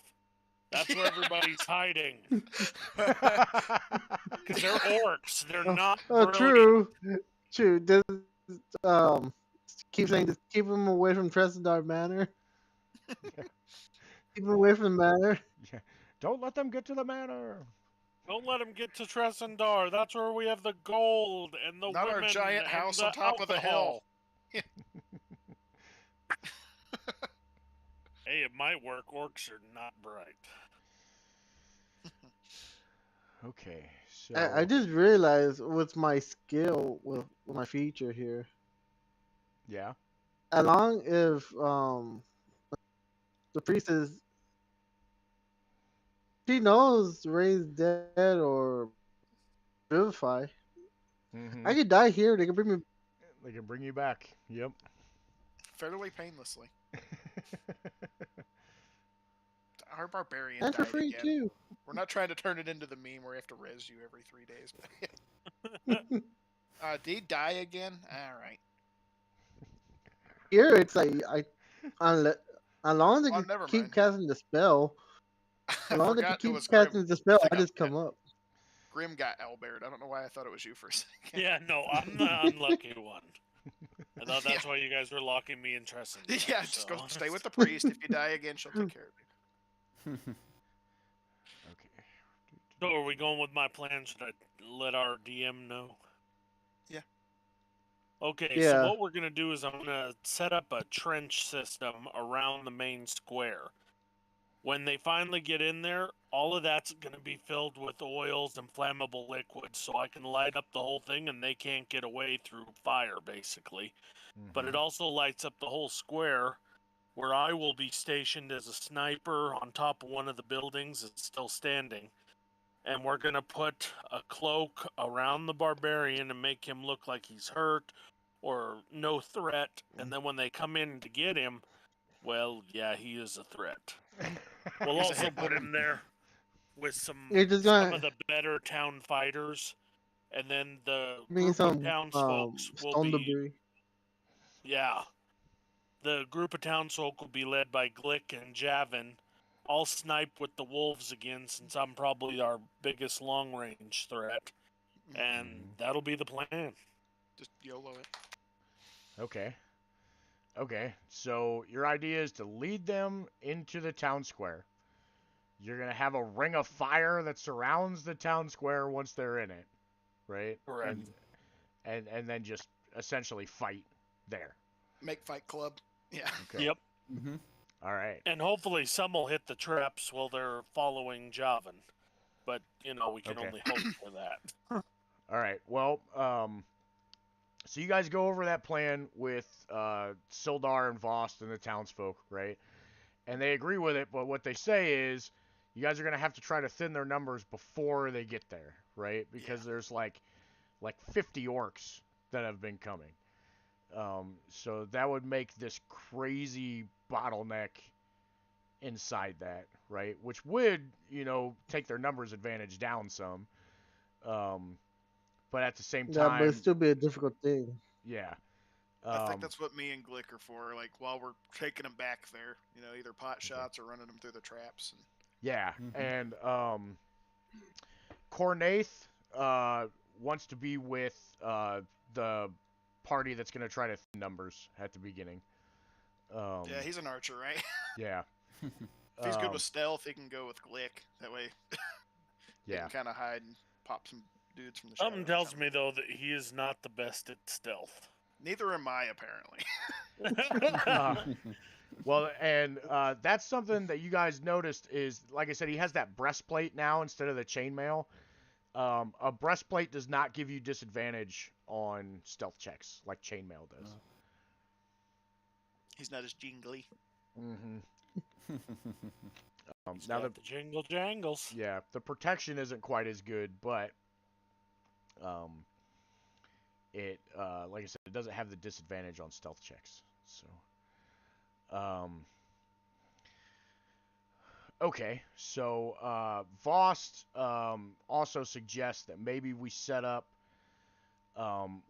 That's where everybody's hiding. Because they're orcs. They're not brilliant. True. Does um keep saying just keep him away from Tresendar Manor. Keep him away from the manor. Yeah. Don't let them get to the manor. Don't let them get to Tresendar. That's where we have the gold and the Not women our giant and house the on top of the alcohol. hill. Hey, it might work. Orcs are not bright. Okay, so I just realized what's my skill with my feature here. Yeah. As long if the priest is she knows raise dead or vivify. I Mm-hmm. could die here. They could bring me They can bring you back. Yep. Fairly painlessly. Our barbarian and for died free again. too. We're not trying to turn it into the meme where we have to res you every 3 days. Did he die again? All right. Here it's like unless as long as they Oh, can never keep mind. casting the spell, I as long as they can forgot it keep was Grim. casting the I spell, think I just come up. Grim got Albert. I don't know why I thought it was you for a second. Yeah, no, I'm the unlucky one. I thought Yeah. that's why you guys were locking me in Tresson. Yeah, just go stay with the priest. If you die again, she'll take care of you. Okay. So are we going with my plan? Should I let our DM know? Yeah. Okay, so Yeah, what we're gonna do is I'm gonna set up a trench system around the main square. When they finally get in there, all of that's gonna be filled with oils and flammable liquids, so I can light up the whole thing and they can't get away through fire, basically. But it Mm-hmm. also lights up the whole square, where I will be stationed as a sniper on top of one of the buildings that's still standing. And we're going to put a cloak around the barbarian and make him look like he's hurt or no threat. And then when they come in to get him, well, yeah, he is a threat. We'll He's a also hit put button. him there with you're just some of gonna the better town fighters, and then the bring group of some townsfolks will stone be, debris. yeah, the group of townsfolk will be led by Glick and Javin. I'll snipe with the wolves again since I'm probably our biggest long range threat. And Mhm. that'll be the plan. Just YOLO it. Okay. Okay. So your idea is to lead them into the town square. You're gonna have a ring of fire that surrounds the town square once they're in it, right? Correct. And then just essentially fight there. Make Fight Club. Yeah. Okay. Yep. Mm-hmm. All right. And hopefully some will hit the traps while they're following Javan. But, we can Okay. only hope for that. All right. Well, so you guys go over that plan with Sildar and Vost and the townsfolk, right? And they agree with it, but what they say is you guys are gonna have to try to thin their numbers before they get there, right? Because Yeah. there's like 50 orcs that have been coming. So that would make this crazy bottleneck inside that, right? Which would, take their numbers advantage down some. Um, but at the same Yeah, but it'd time, still be a difficult thing. yeah. I think Um, that's what me and Glick are for. Like while we're taking them back there, either pot okay. shots or running them through the traps. And Yeah, Mm-hmm. and Cornaith wants to be with the party that's gonna try to thin numbers at the beginning. yeah, he's an archer, right? Yeah. If he's good with Um, stealth, he can go with Glick. That way, he yeah. can kind of hide and pop some dudes from the Something shadows. tells me, though, that he is not the best at stealth. Neither am I, apparently. Uh, well, and that's something that you guys noticed is, like I said, he has that breastplate now instead of the chainmail. A breastplate does not give you disadvantage on stealth checks like chainmail does. He's not as jingly. Mm-hmm. He's Now got the jingle jangles. the protection isn't quite as good, but um, it like I said, it doesn't have the disadvantage on stealth checks. So, okay, so Vost also suggests that maybe we set up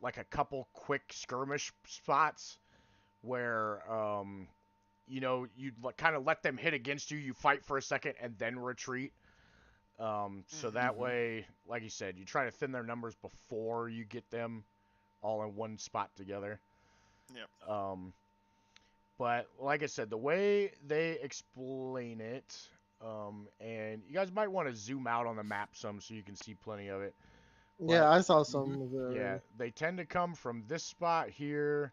like a couple quick skirmish spots where you kind of let them hit against you, you fight for a second, and then retreat. So that Mm-hmm. way, like you said, you try to thin their numbers before you get them all in one spot together. Yep. But like I said, the way they explain it, and you guys might want to zoom out on the map some so you can see plenty of it. Yeah, But I saw Mm-hmm. some of it yeah, already. they tend to come from this spot here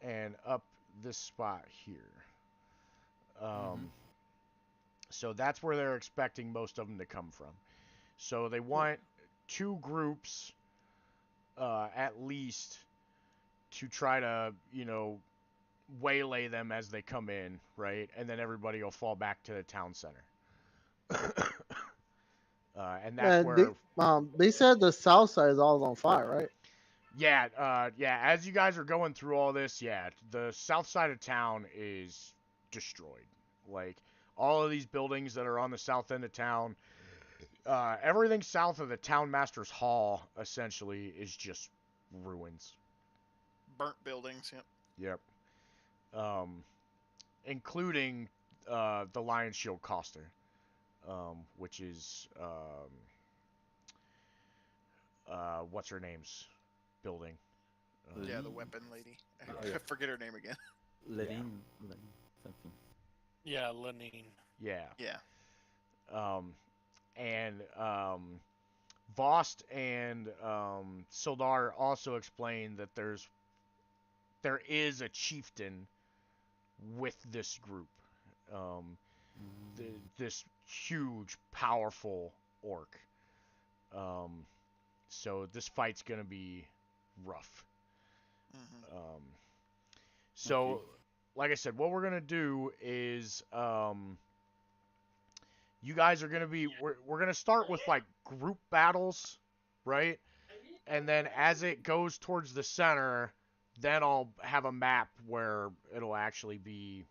and up this spot here. Mm-hmm. So that's where they're expecting most of them to come from. So they Yeah. want two groups at least to try to, waylay them as they come in, right? And then everybody will fall back to the town center. And that's And where, they said the south side is all on fire, right? yeah. As you guys are going through all this, yeah, the south side of town is destroyed. Like all of these buildings that are on the south end of town, everything south of the town master's hall essentially is just ruins. Burnt buildings. Yep. Yep. Um, including the Lion Shield Coster, which is what's her name's building. Yeah, the weapon lady. Oh, yeah. I forget her name again. Lenin, something. Yeah, Lenine. Yeah. Yeah. And Vost and Sildar also explained that there is a chieftain with this group. This huge, powerful orc. So this fight's gonna be rough. Mm-hmm. So, Okay. like I said, what we're gonna do is, you guys are gonna be, we're gonna start with like group battles, right? And then as it goes towards the center, then I'll have a map where it'll actually be,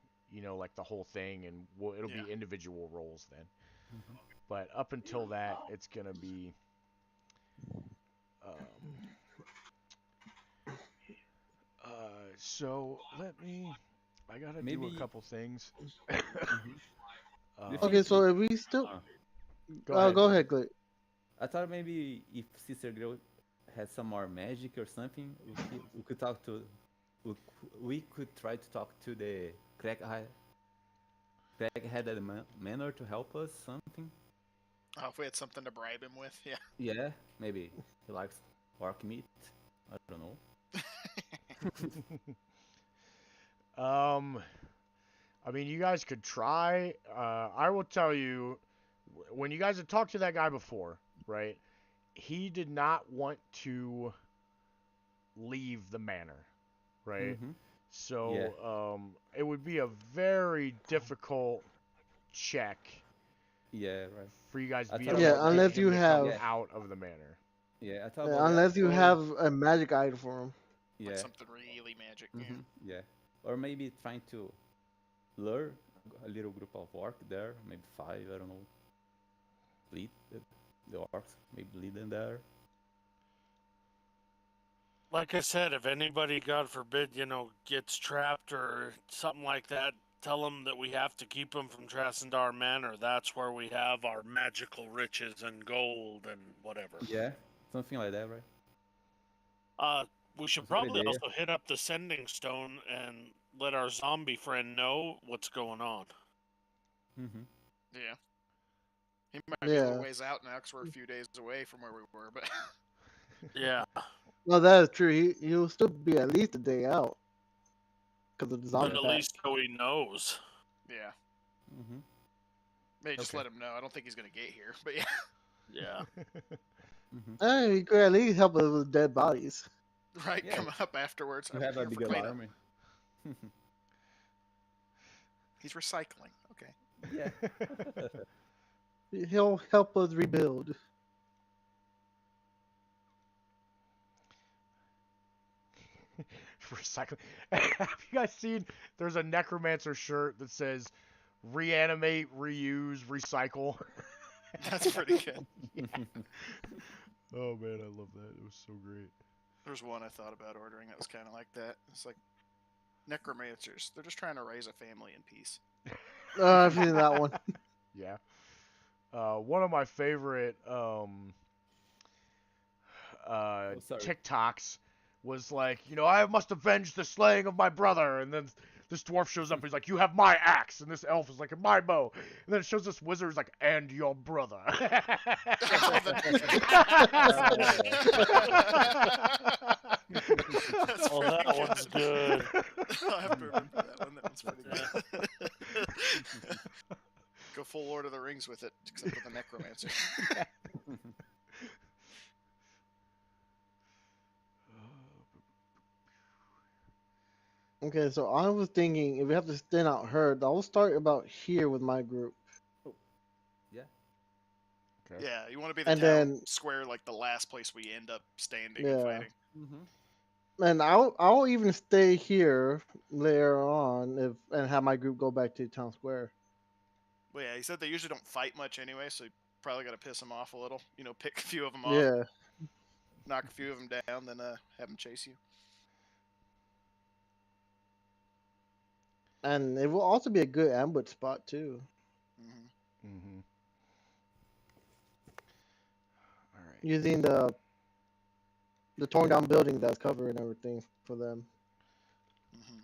like the whole thing, and it'll be individual roles then. Mhm. But up until that, it's gonna be. So let me. I gotta do a Maybe. couple things. Mhm. Do you Okay, think? so if we still Uh, Go ahead. go ahead, Clay. I thought maybe if Sister Girl had some more magic or something, we could talk to. We could try to talk to the crack-headed manor to help us. Something. Oh, if we had something to bribe him with, yeah. Yeah, maybe he likes pork meat. I don't know. I mean, you guys could try. I will tell you, when you guys had talked to that guy before, right? He did not want to leave the manor, right? Mm-hmm. Yeah. So, it would be a very difficult check Yeah. Right. for you guys to I be thought able Yeah, to about get that. unless him you to come have Yeah. out of the manor. Yeah. I thought about that. unless you Or have a magic item for him. Like yeah. something really magic. Mm-hmm. Yeah. Or maybe trying to lure a little group of orc there, maybe 5. I don't know. Lead the orcs, maybe lead them there. Like I said, if anybody, God forbid, gets trapped or something like that, tell them that we have to keep them from Trasendar Manor. That's where we have our magical riches and gold and whatever. Yeah, something like that, right? We should That's a good probably idea. also hit up the Sending Stone and let our zombie friend know what's going on. Mm-hmm. Yeah. He might be a Yeah. little ways out now because we're a few days away from where we were, but Yeah, No, that is true. He'll still be at least a day out because of the but zombie at attack. least so he knows. yeah. Mm-hmm. Maybe just Okay. let him know. I don't think he's going to get here, but yeah. Yeah. Mm-hmm. He could at least help us with dead bodies. Right, Yeah. come up afterwards. You I'm have a here for big cleanup. army. He's recycling. Okay. Yeah. He'll help us rebuild. Recycling. Have you guys seen? There's a necromancer shirt that says "reanimate, reuse, recycle." That's pretty good. Oh man, I love that. It was so great. There's one I thought about ordering that was kind of like that. It's like necromancers. They're just trying to raise a family in peace. I've seen that one. Yeah. One of my favorite sorry. TikToks was like, I must avenge the slaying of my brother, and then this dwarf shows up. He's like, you have my axe, and this elf is like, my bow, and then it shows this wizard who's like, and your brother. That's Oh, pretty that good. one's good. I'll have to remember that one. That one's pretty good. Go full Lord of the Rings with it, except with the necromancer. Okay, so I was thinking if we have to stand out herd, I'll start about here with my group, Oh, yeah. Okay. Yeah, you want to be the and town then square, like the last place we end up standing and yeah, fighting. Mm-hmm. and I'll even stay here later on if and have my group go back to town square. Well, yeah, he said they usually don't fight much anyway, so you probably got to piss them off a little. You know, pick a few of them off, Yeah, knock a few of them down, then have them chase you. and it will also be a good ambush spot too, Hmm. Mm-hmm. All right. using the torn down building that's cover and everything for them, Hmm.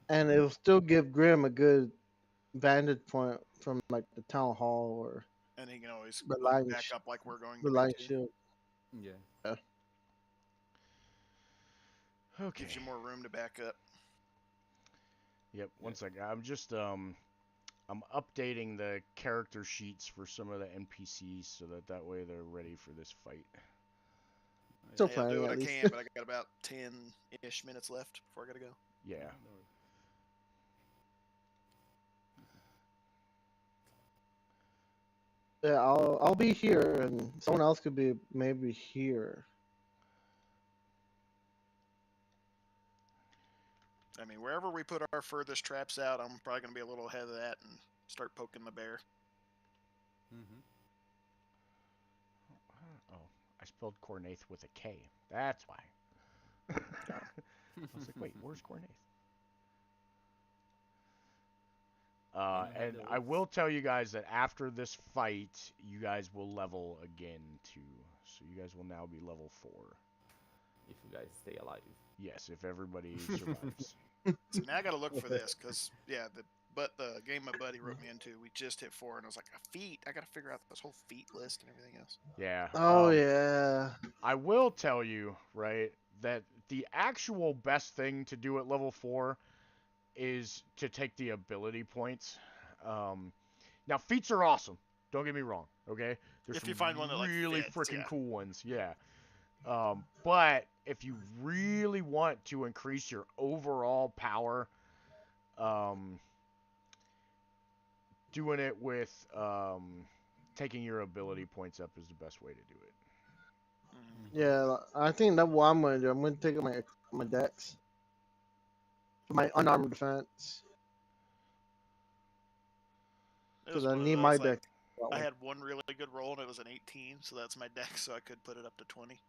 and it will still give Grim a good vantage point from like the town hall or And he can always the like line back up like we're going the to be line too. shield. Yeah. Yeah. Okay. Gives you more room to back up. Yep. One second. I'm updating the character sheets for some of the NPCs so that way they're ready for this fight. Still Hey, I'll do planning what at I least. can, but I got about 10-ish minutes left before I gotta go. Yeah. No worries. Yeah, I'll be here, and someone else could be maybe here. I mean, wherever we put our furthest traps out, I'm probably gonna be a little ahead of that and start poking the bear. Mm-hmm. Oh, I spelled Cornaith with a K. That's why. I was like, wait, where's Cornaith? And you have And the I wolves will tell you guys that after this fight, you guys will level again too. So you guys will now be level 4. if you guys stay alive. Yes, if everybody survives. See, now I gotta look for this because yeah, the game my buddy wrote me into, we just hit 4, and I was like, a feat. I gotta figure out this whole feat list and everything else. Yeah. Oh yeah. I will tell you, right, that the actual best thing to do at level 4 is to take the ability points. Now, feats are awesome. Don't get me wrong, okay? There's If some you find one that like really fits, freaking yeah. cool ones, yeah. But if you really want to increase your overall power, um, doing it with taking your ability points up is the best way to do it. Mhm. Mm-hmm. Yeah, I think that's what I'm gonna do. I'm gonna take my dex, my unarmed defense, It because was I one of need my those like dex. for that I one. had one really good roll and it was an 18, so that's my dex, so I could put it up to 20.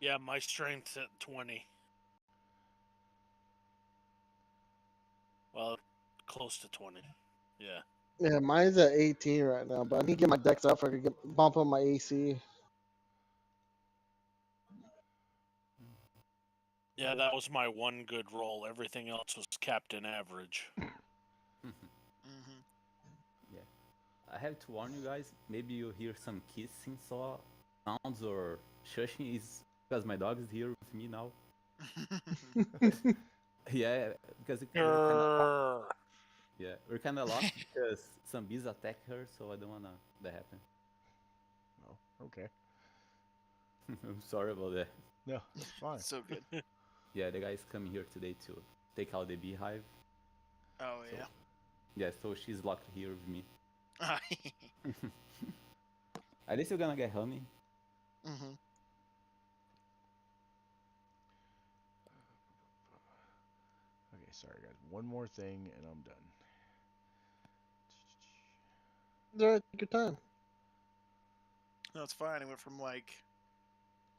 Yeah, my strength's at 20. Well, close to 20. Yeah. Yeah, mine's at 18 right now, but I need to get my dex up so I can bump up my AC. Yeah, that was my one good roll. Everything else was captain average. Hmm. Yeah. I have to warn you guys, maybe you hear some kissing sounds or shushing is because my dog is here with me now. Yeah, because Grrr. we're kind of lost because some bees attack her, so I don't wanna that happen. Oh, okay. I'm sorry about that. No, that's fine. So good. Yeah, the guy's coming here today to take out the beehive. Oh So, yeah. yeah, so she's locked here with me. Hmm. At least you're gonna get honey. Okay, sorry guys. One more thing and I'm done. Yeah, take your time. No, it's fine. It went from like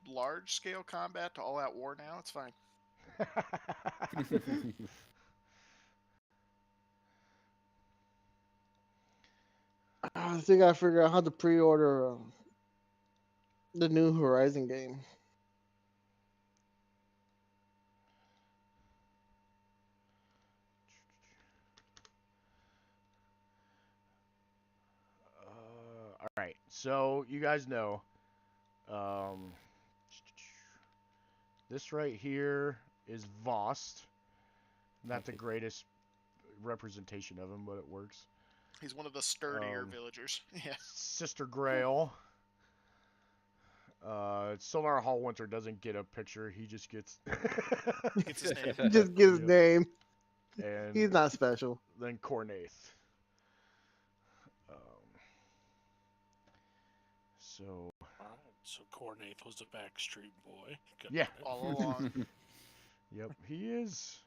large scale combat to all out war now. It's fine. I think I figure out how to pre-order the new Horizon game. All right. So you guys know, um, this right here is Vost. Not the Okay. greatest representation of him, but it works. He's one of the sturdier Um, villagers. Yeah. Sister Grail. Solar Hall Winter doesn't get a picture. He just gets. Gets his name. He just gives his Yep. name. And He's not special. then Cornaith. Um, so Alright, so Cornaith was a Backstreet Boy. Got yeah, it. All along. yep, he is.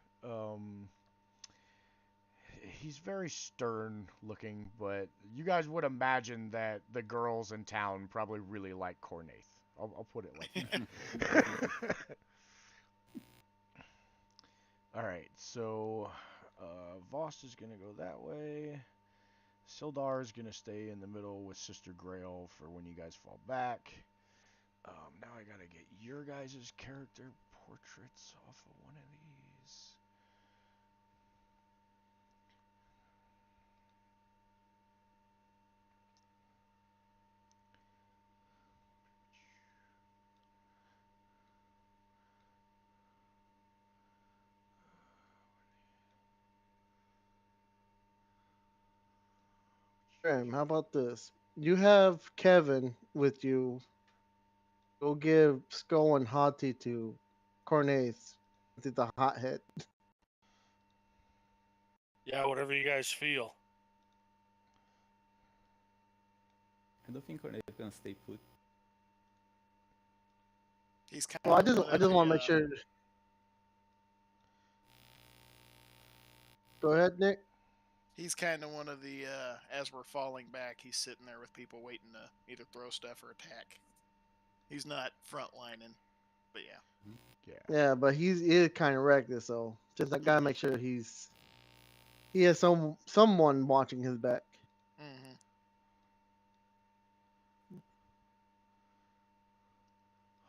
He's very stern looking, but you guys would imagine that the girls in town probably really like Cornaith. I'll put it like that. All right, so Voss is gonna go that way. Sildar is gonna stay in the middle with Sister Grail for when you guys fall back. Now I gotta get your guys' character portraits off of one of these. Graham, how about this? You have Kevin with you. Go give Skull and Hottie to Cornace. He's the hothead. Yeah, whatever you guys feel. I don't think Cornelius can stay put. He's kind Well, I of just one I of just the, want to make sure. Go ahead, Nick. he's kind of one of the as we're falling back, he's sitting there with people waiting to either throw stuff or attack. He's not frontlining, but yeah. Yeah. Yeah, but he is kind of reckless, so just I gotta make sure he has someone watching his back. Mm-hmm.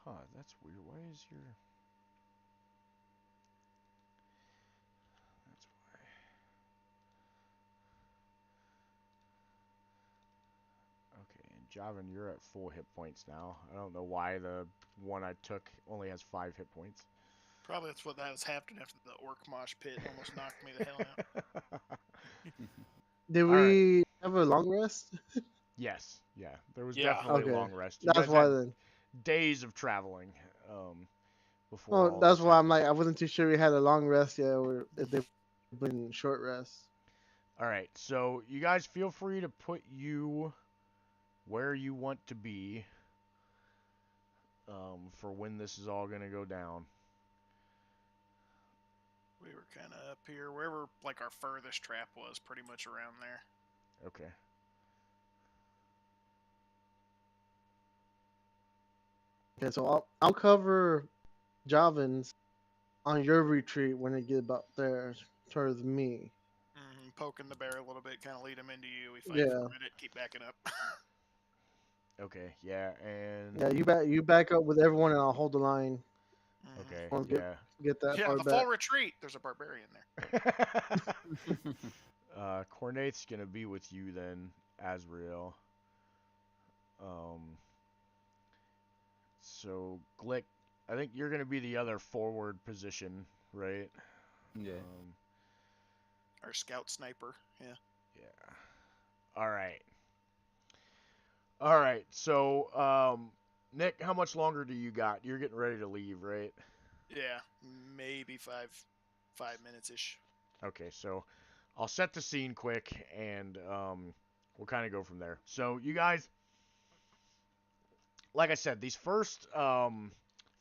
Huh, that's weird. Why is your... That's why. Okay, and Javin, you're at full hit points now. I don't know why the one I took only has 5 hit points. Probably that's what that was happening after the orc mosh pit almost knocked me the hell out. Did All right. we have a long rest? Yes, yeah. There was Yeah. definitely a Okay. long rest. You That's guys why had then. days of traveling before Oh, all that's this why I'm happened. like I wasn't too sure we had a long rest yet, or if they've been short rest. All right, so you guys feel free to put you where you want to be for when this is all gonna go down. We were kind of up here, wherever like our furthest trap was, pretty much around there. Okay. Okay, so I'll cover Javins on your retreat when it get about there towards me. Mm-hmm. Poking the bear a little bit, kind of lead him into you. We fight for Yeah. a minute, keep backing up. Okay, yeah, and Yeah, you back up with everyone, and I'll hold the line. Mhm. okay, Once yeah. get that Yeah, far the back. full retreat. There's a barbarian there. Cornate's gonna be with you then, Asriel. Um, so Glick, I think you're gonna be the other forward position, right? Yeah. Our scout sniper. Yeah. Yeah. All right. All right. So, Nick, how much longer do you got? You're getting ready to leave, right? Yeah. Maybe 5 minutes ish. Okay. So, I'll set the scene quick, and we'll kind of go from there. So, you guys, like I said, these first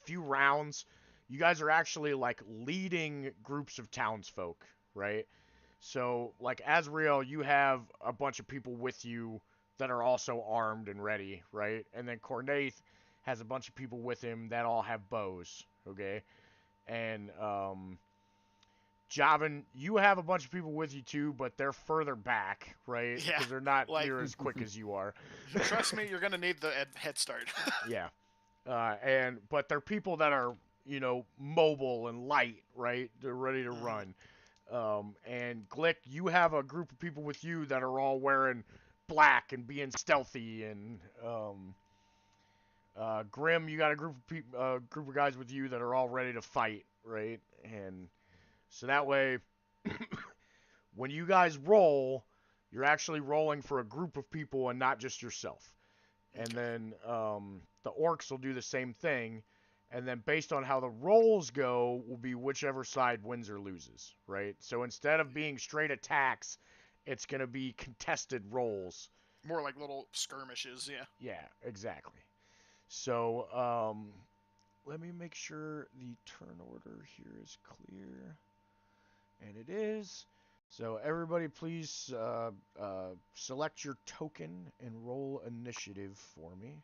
few rounds, you guys are actually like leading groups of townsfolk, right? So, like Asriel, you have a bunch of people with you that are also armed and ready, right? And then Cornaith has a bunch of people with him that all have bows, okay? And Javin, you have a bunch of people with you too, but they're further back, right? Yeah, Because they're not like- near as quick as you are. Trust me, you're gonna need the head start. Yeah. But they're people that are, mobile and light, right? They're ready to run. And Glick, you have a group of people with you that are all wearing black and being stealthy, and Grim, you got a group of guys with you that are all ready to fight, right? And so that way, when you guys roll, You're actually rolling for a group of people and not just yourself. And Okay. then the orcs will do the same thing. And then based on how the rolls go, will be whichever side wins or loses, right? So instead of being straight attacks, it's going to be contested rolls. More like little skirmishes, yeah. Yeah, exactly. So let me make sure the turn order here is clear. And it is. So everybody please select your token and roll initiative for me.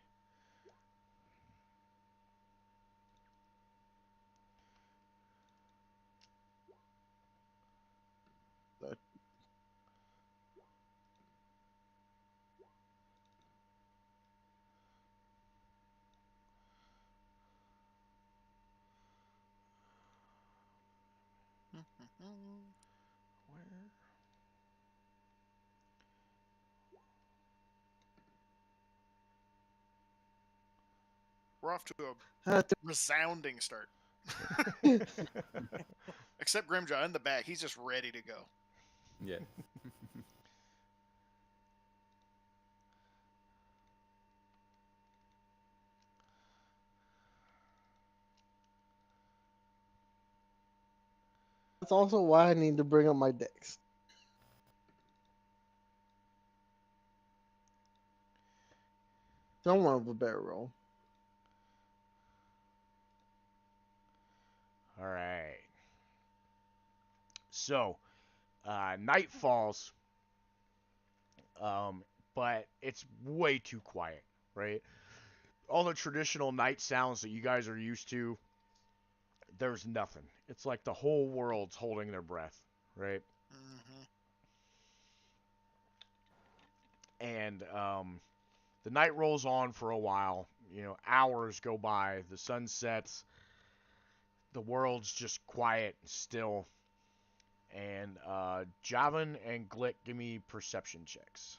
Where? We're off to a Uh, resounding start. th- Except Grimjaw in the back, he's just ready to go. Yeah. That's also why I need to bring up my decks. Someone of a better roll. All right. So, night falls, but it's way too quiet, right? All the traditional night sounds that you guys are used to, there's nothing. It's like the whole world's holding their breath, right? Mm-hmm. And the night rolls on for a while. You know, hours go by. The sun sets. The world's just quiet and still. And Javan and Glick, give me perception checks.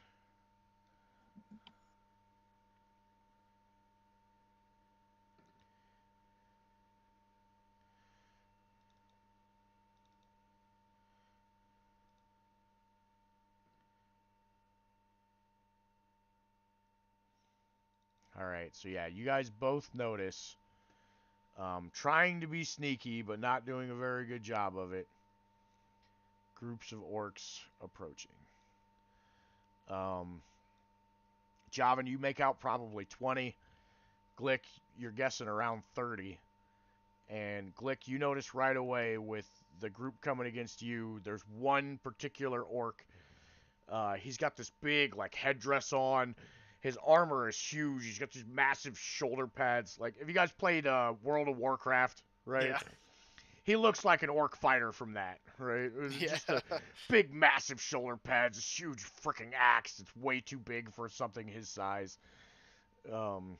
All right, so yeah, you guys both notice, trying to be sneaky but not doing a very good job of it. Groups of orcs approaching. Um, Javan, you make out probably 20. Glick, you're guessing around 30. And Glick, you notice right away with the group coming against you, there's one particular orc. He's got this big like headdress on. His armor is huge. He's got these massive shoulder pads. Like if you guys played World of Warcraft, right? Yeah. He looks like an orc fighter from that, right? It's Yeah. just a big, massive shoulder pads, this huge freaking axe. It's way too big for something his size. Um,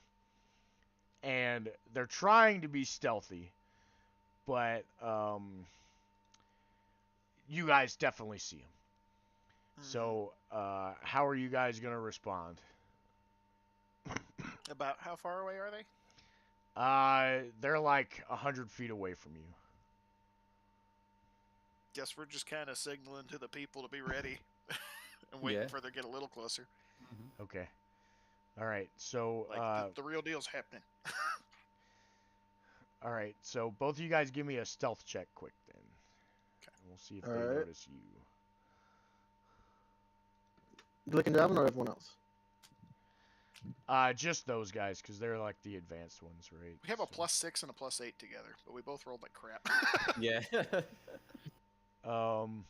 and they're trying to be stealthy, but you guys definitely see him. So, how are you guys gonna respond? About how far away are they? They're like 100 feet away from you. Guess we're just kind of signaling to the people to be ready and waiting Yeah. for them to get a little closer. Okay. All right. So, Like the real deal's happening. all right. So both of you guys give me a stealth check, quick then. Okay. And we'll see if All they right. notice you. Glick and Javin or everyone else? Just those guys, because they're like the advanced ones, right? We have a So, +6 and a +8 together, but we both rolled like crap. Yeah. Um.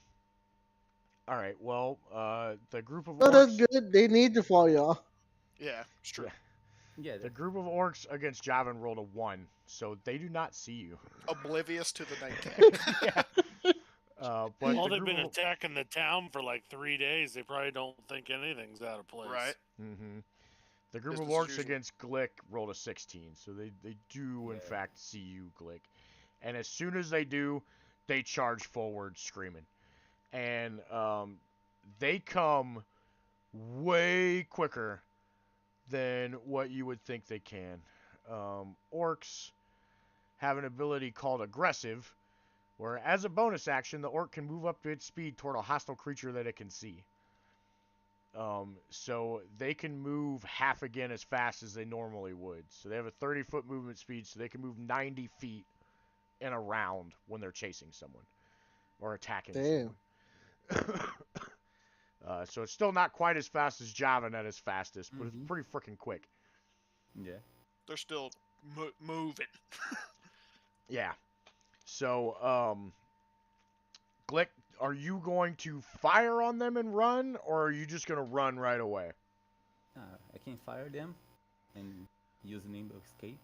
All right. Well, the group of Oh, that's orcs. good. They need to fall, y'all. Yeah, it's true. Yeah. Yeah. The group of orcs against Javan rolled a 1, so they do not see you. Oblivious to the night cap. Yeah. But Well, the they've group been of, attacking the town for like 3 days. They probably don't think anything's out of place. Right. mm-hmm. The group Business of as orcs usual. against Glick rolled a 16, so they do in Yeah. fact see you, Glick. And as soon as they do, they charge forward screaming. And they come way quicker than what you would think they can. Orcs have an ability called aggressive, where as a bonus action, the orc can move up to its speed toward a hostile creature that it can see. So they can move half again as fast as they normally would. So they have a 30-foot movement speed, so they can move 90 feet in a round when they're chasing someone or attacking Damn. someone. So it's still not quite as fast as Javan at its fastest, but it's Mhm. pretty freaking quick. Yeah. They're still moving. Yeah. So, Glick, are you going to fire on them and run, or are you just going to run right away? I can fire them and use nimble escape.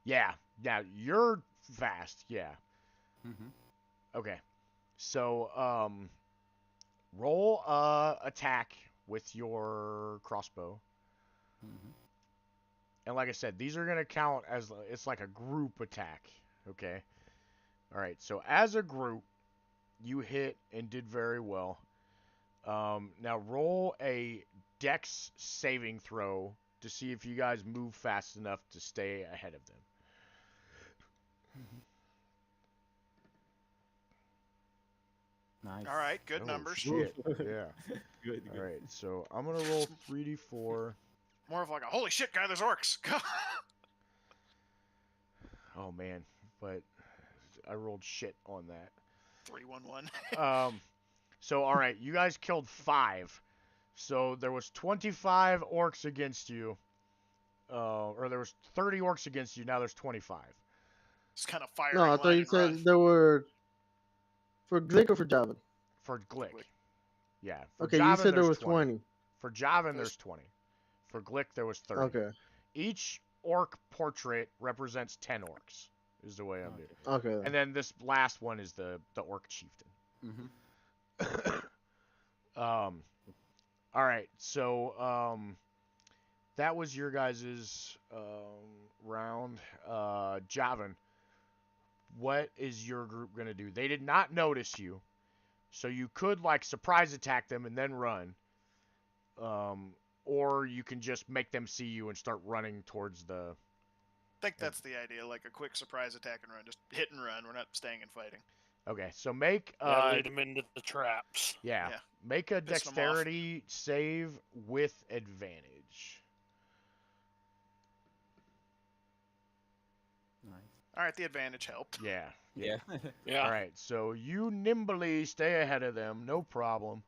Yeah. Yeah, you're fast. Yeah. Mm-hmm. Okay. So, roll attack with your crossbow. Mm-hmm. And like I said, these are going to count as it's like a group attack. Okay. All right. So as a group, you hit and did very well. Now roll a Dex saving throw to see if you guys move fast enough to stay ahead of them. Mm-hmm. Nice. All right, good Oh numbers. shit! Yeah. Good. All right. So I'm gonna roll 3d4. More of like a holy shit, guy. There's orcs. Oh man, but I rolled shit on that. 311. So all right, you guys killed 5. So there was 25 orcs against you. Or there was 30 orcs against you. Now there's 25 Just kind of fire No, in I thought line you and run. said there were for Glick or for Javan. for Glick. Glick. Yeah, for Okay, you Javan said there there's was 20. 20. For Javan There's- there's 20. For Glick there was 30. Okay. Each orc portrait represents 10 orcs. Is the way I'm doing. Okay. And then this last one is the orc chieftain. Mm-hmm. All right, so that was your guys' round. Javan, what is your group gonna do? They did not notice you, so you could like surprise attack them and then run, or you can just make them see you and start running towards the. I think that's the idea, like a quick surprise attack and run. Just hit and run. We're not staying and fighting. Okay, so make Yeah, lead them into the traps. yeah, Yeah. make a Pissing 'em off. dexterity save with advantage. Nice. All right, the advantage helped. Yeah. Yeah. Yeah. All right, so you nimbly stay ahead of them, no problem.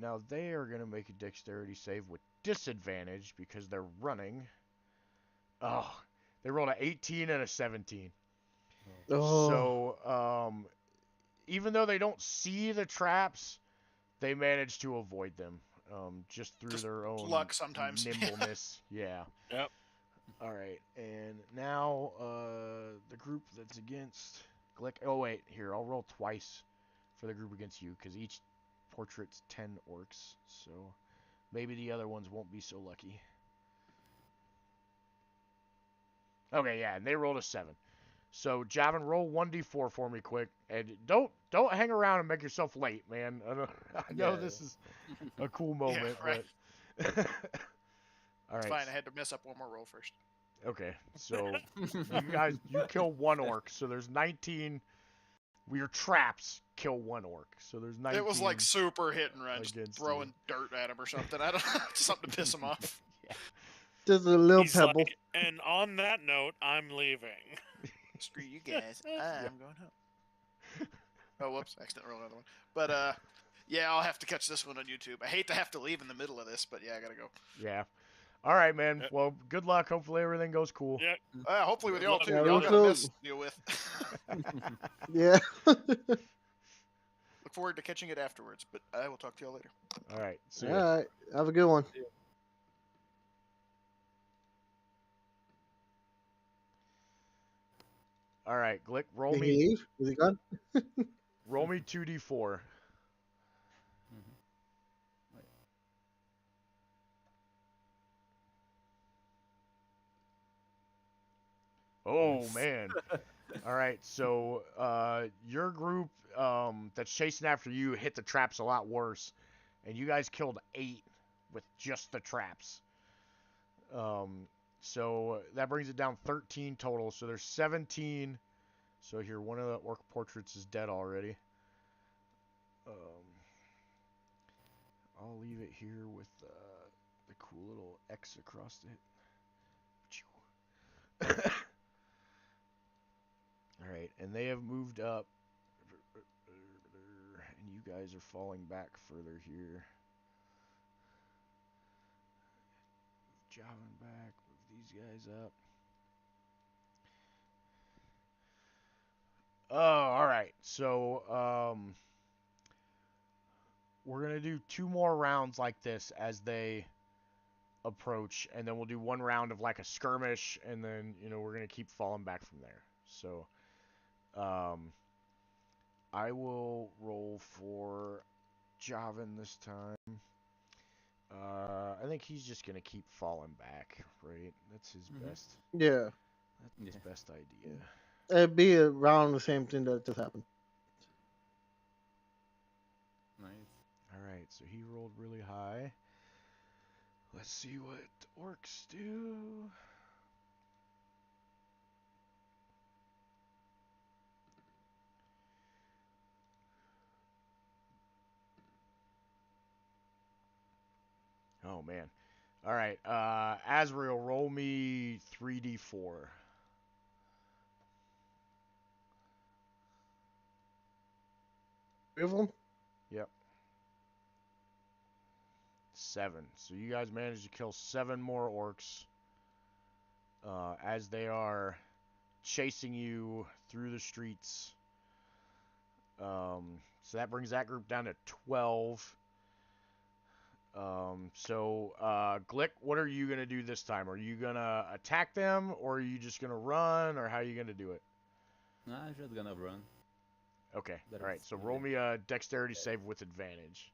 Now they are gonna make a dexterity save with disadvantage because they're running. Oh, they rolled a 18 and a 17. Oh. So, even though they don't see the traps, they manage to avoid them, just through Just their own luck sometimes. nimbleness. Yeah. Yep. All right, and now the group that's against Glick. Oh wait, here I'll roll twice for the group against you because each portrait's 10 orcs, so maybe the other ones won't be so lucky. Okay, yeah, and they rolled a 7. So Javan, roll 1d4 for me quick, and don't hang around and make yourself late, man. I know Yeah. this is a cool moment, right. but all It's right. fine. I had to mess up one more roll first. Okay, so you kill 1 orc, so there's 19. Your traps kill 1 orc, so there's 19. It was like super hit and run, just against throwing dirt at him or something. I don't know, something to piss him off. Just a little He's pebble. like, and on that note, I'm leaving. Screw you guys. I'm going home. Oh, whoops! Accidentally rolled another one. But yeah, I'll have to catch this one on YouTube. I hate to have to leave in the middle of this, but yeah, I gotta go. Yeah. All right, man. Yep. Well, good luck. Hopefully everything goes cool. Yeah. Hopefully with y'all too. Yeah, Y'all we'll got a go- mess to deal with. Yeah. Look forward to catching it afterwards. But I will talk to y'all later. All right. See All ya. right. Have a good one. All right, Glick, roll Did he me leave? Is he gone? 2d4. Oh Nice. man. All right, so your group that's chasing after you hit the traps a lot worse, and you guys killed 8 with just the traps. So that brings it down 13 total. So there's 17. So here, one of the orc portraits is dead already. I'll leave it here with the cool little X across it. All right, and they have moved up, and you guys are falling back further here. Javelin back, move these guys up. Oh, all right. So, we're gonna do 2 more rounds like this as they approach, and then we'll do 1 round of like a skirmish, and then we're gonna keep falling back from there. So, I will roll for Javin this time. I think he's just gonna keep falling back, right? That's his best. Yeah. That's his best idea. It'd be around the same thing that just happened. Nice. All right, so he rolled really high. Let's see what orcs do. Oh man. All right, Azrael, roll me 3d4. Three of them? Yep. 7. So you guys managed to kill 7 more orcs as they are chasing you through the streets. So that brings that group down to 12. Glick, what are you going to do this time? Are you going to attack them, or are you just going to run, or how are you going to do it? Nah, I'm just gonna run. Okay, That alright, is so roll really- me a dexterity save with advantage.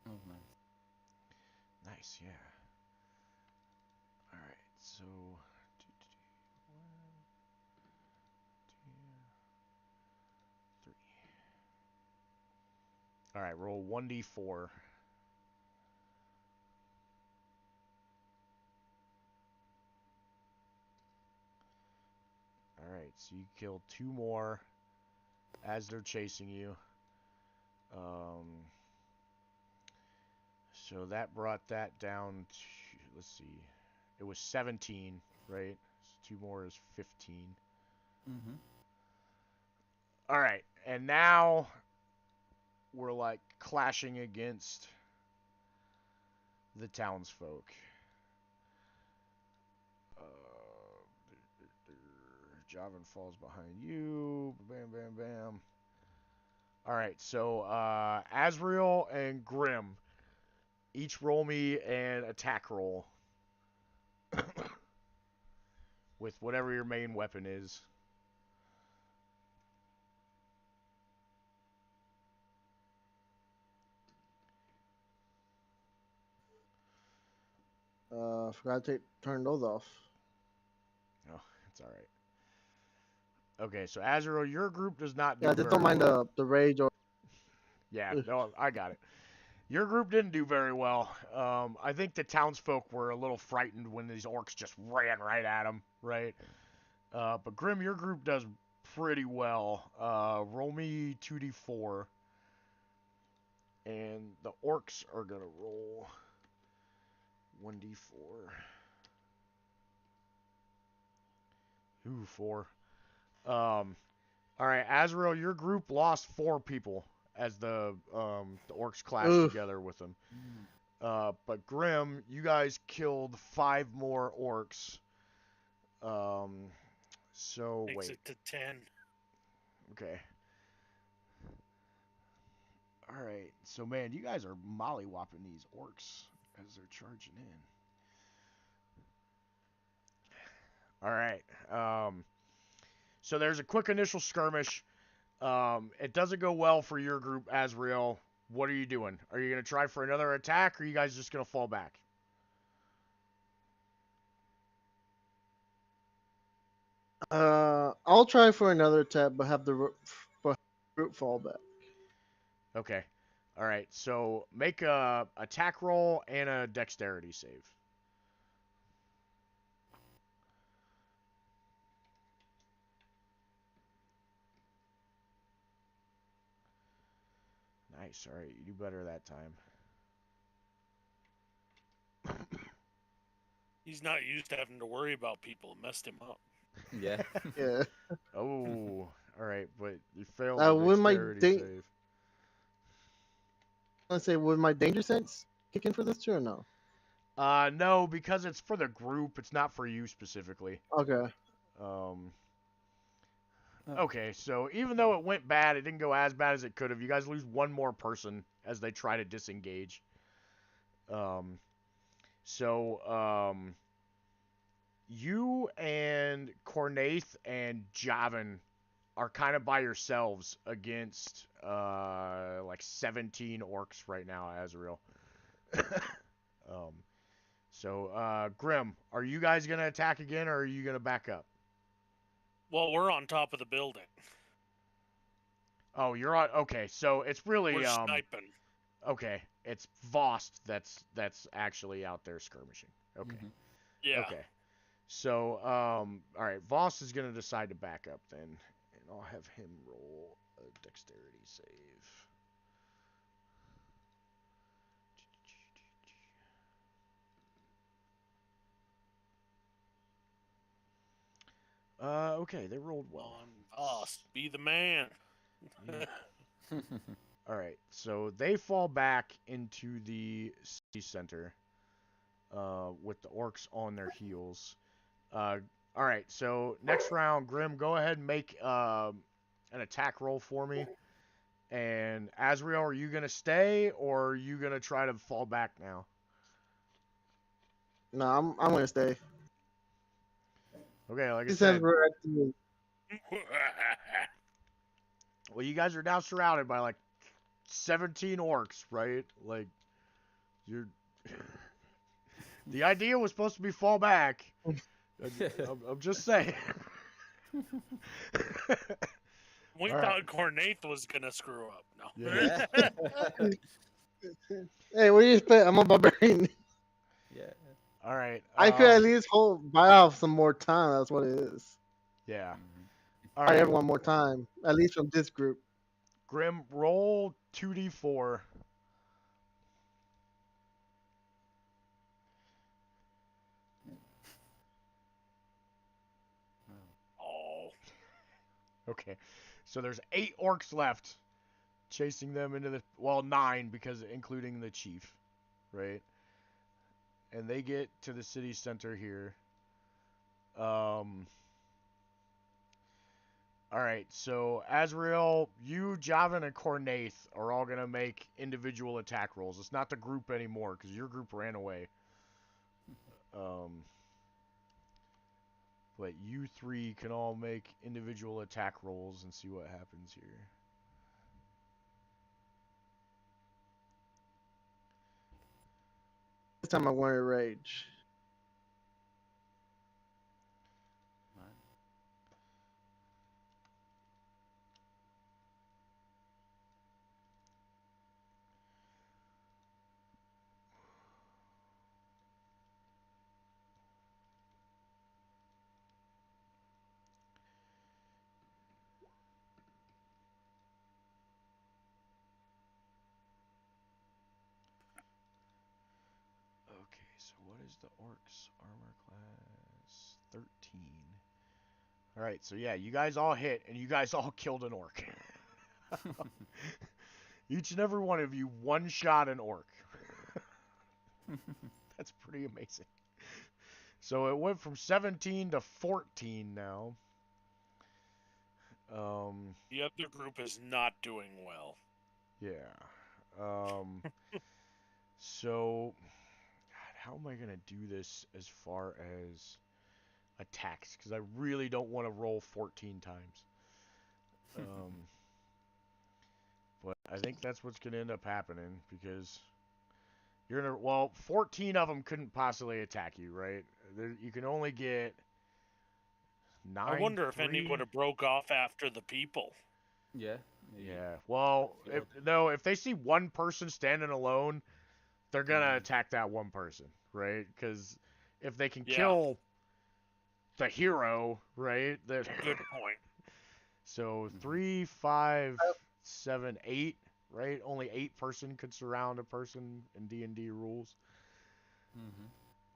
Oh, nice. Nice, yeah. Alright, so... 1, 2, 3. Alright, roll 1d4. Alright, so you killed 2 more as they're chasing you. So that brought that down to, let's see, it was 17, right? So 2 more is 15. Mm-hmm. Alright, and now we're like clashing against the townsfolk. Javin falls behind you. Bam, bam, bam. Alright, so Azrael and Grim, each roll me an attack roll. With whatever your main weapon is. Forgot to turn those off. Oh, it's alright. Okay, so Azrael, your group does not do Yeah, just very don't mind well. the rage or. Yeah, no, I got it. Your group didn't do very well. I think the townsfolk were a little frightened when these orcs just ran right at them, right? But Grim, your group does pretty well. Roll me 2d4. And the orcs are going to roll 1d4. Ooh, 4. All right, Azrael, your group lost 4 people as the orcs clashed Oof. together with them. But Grim, you guys killed 5 more orcs. So Takes wait, it to 10. okay. All right, so man, you guys are mollywopping these orcs as they're charging in. All right. So there's a quick initial skirmish. It doesn't go well for your group, Azrael. What are you doing? Are you going to try for another attack, or are you guys just going to fall back? I'll try for another tab, but have the root fall back. Okay. All right. So make a attack roll and a dexterity save. Nice. All right, you do better that time. He's not used to having to worry about people. It messed him up. Yeah. Yeah. Oh, all right, but you failed the Would my dexterity save. let's say would my danger sense kick in for this too or no? No, because it's for the group. It's not for you specifically. Okay. Um, Oh, okay, so even though it went bad, it didn't go as bad as it could have. You guys lose one more person as they try to disengage. Um, so you and Cornaith and Javin are kind of by yourselves against like 17 orcs right now, Azrael. um, so Grim, are you guys gonna attack again, or are you gonna back up? Well, we're on top of the building. Oh, you're on. Okay, so it's really We're sniping. okay, it's Vost that's actually out there skirmishing. Okay, mhm. Yeah. okay. So all right, Voss is gonna decide to back up then, and I'll have him roll a dexterity save. Okay, they rolled well. On us. Be the man. Yeah. All right, so they fall back into the city center, with the orcs on their heels. Uh, all right, so next round, Grim, go ahead and make an attack roll for me. And Azrael, are you gonna stay or are you gonna try to fall back now? No, I'm gonna stay. Okay, like I He says said, we're at the well, you guys are now surrounded by like 17 orcs, right? Like you're. The idea was supposed to be fall back. I'm just saying. We All right. thought Cornaith was gonna screw up. No. Yeah. Yeah. Hey, what do you expect? I'm a barbarian. Yeah. All right. I could at least buy off some more time. That's what it is. Yeah. Mhm. All Buy right. everyone more time, at least from this group. Grim, roll 2d4. Oh. Okay. So there's 8 orcs left, chasing them into the, well, 9 because including the chief, right? And they get to the city center here. Um All right, so Azrael, you, Javin, and Cornaith are all gonna make individual attack rolls. It's not the group anymore because your group ran away. Um, but you three can all make individual attack rolls and see what happens here. This time I want to rage. Right. Okay, so what is the orcs armor class? 13. All right, so yeah, you guys all hit and you guys all killed an orc. Each and every one of you one shot an orc. That's pretty amazing. So it went from 17 to 14 now. The other group is not doing well. Yeah. So, God, how am I gonna do this as far as attacks? Because I really don't want to roll 14 times. Um, but I think that's what's gonna end up happening because you're gonna. Well, 14 of them couldn't possibly attack you, right? You can only get I 9, wonder if any 3. would have broke off after the people. Yeah. Maybe. Yeah. Well, Killed. if they see one person standing alone, they're gonna attack that one person, right? Because if they can Yeah. kill the hero, right? Good point. So Mhm. 3, 5, 7, 8, right? Only 8 person could surround a person in D&D rules. Mm-hmm.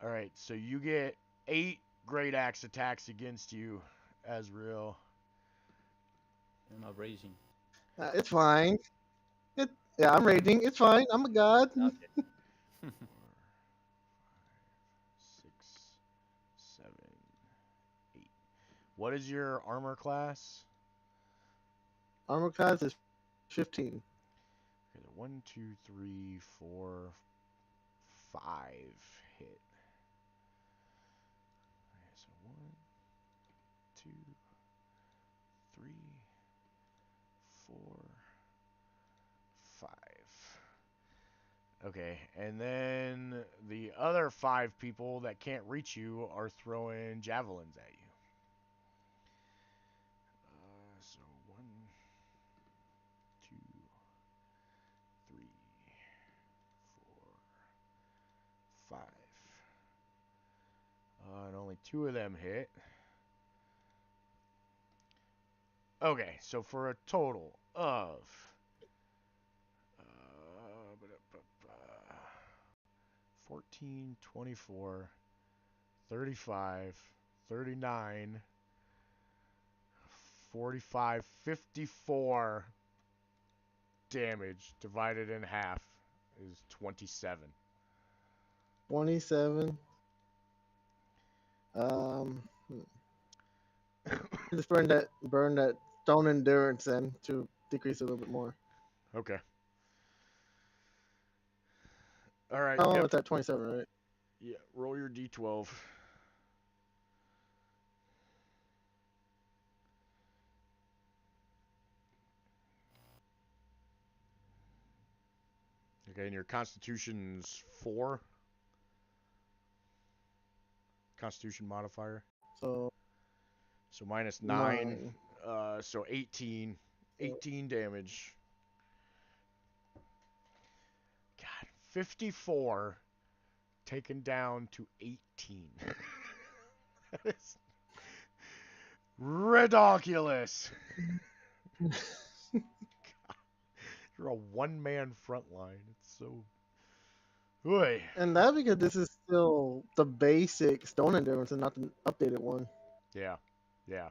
All right, so you get 8 great axe attacks against you, Azrael. I'm not raging. It's fine. Yeah, I'm raging. It's fine. I'm a god. Okay. 6, 7, 8. What is your armor class? Armor class is 15. Okay, 1, 2, 3, 4, 5 hit. Okay, so 1, 2, 3, 4, 5. Okay, and then the other 5 people that can't reach you are throwing javelins at you. So 1, 2, 3, 4, 5. And only 2 of them hit. Okay, so for a total of 14, 24, 35, 39, 45, 54 damage divided in half is 27. 27. Hmm. Just burn that stone endurance then to decrease a little bit more. Okay. All right. Oh, Yep. it's at 27, right? Yeah. Roll your d12. Okay, and your Constitution's 4. Constitution modifier. So So minus 9. 9. So 18. 18 damage. God, 54 taken down to 18. That is ridiculous. You're a one-man front line. It's so... Oy. And that because this is still the basic stone endurance and not the updated one. Yeah. Yeah.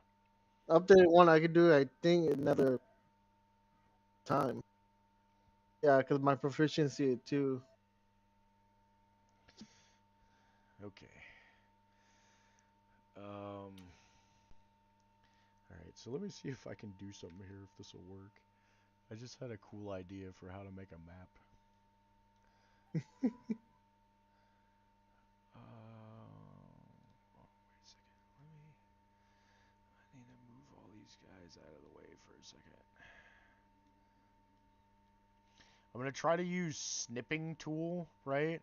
Updated one I could do, I think, another time. Yeah, because my proficiency at 2. Okay. All right, so let me see if I can do something here, if this will work. I just had a cool idea for how to make a map. Oh, wait a second. I need to move all these guys out of the way for a second. I'm gonna try to use snipping tool, right?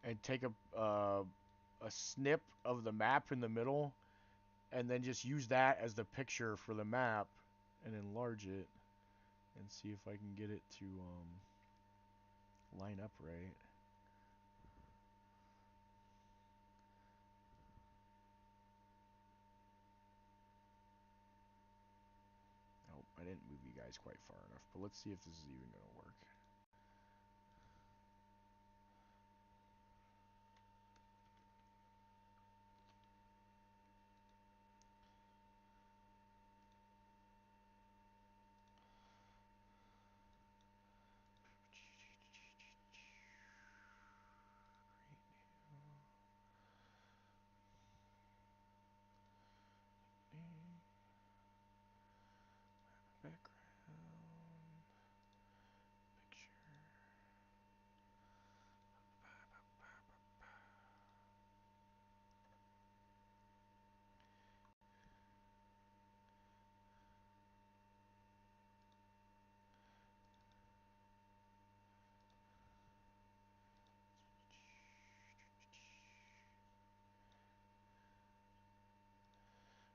And take a snip of the map in the middle, and then just use that as the picture for the map, and enlarge it, and see if I can get it to line up right. Oh, I didn't move you guys quite far enough, but let's see if this is even gonna work. Background picture.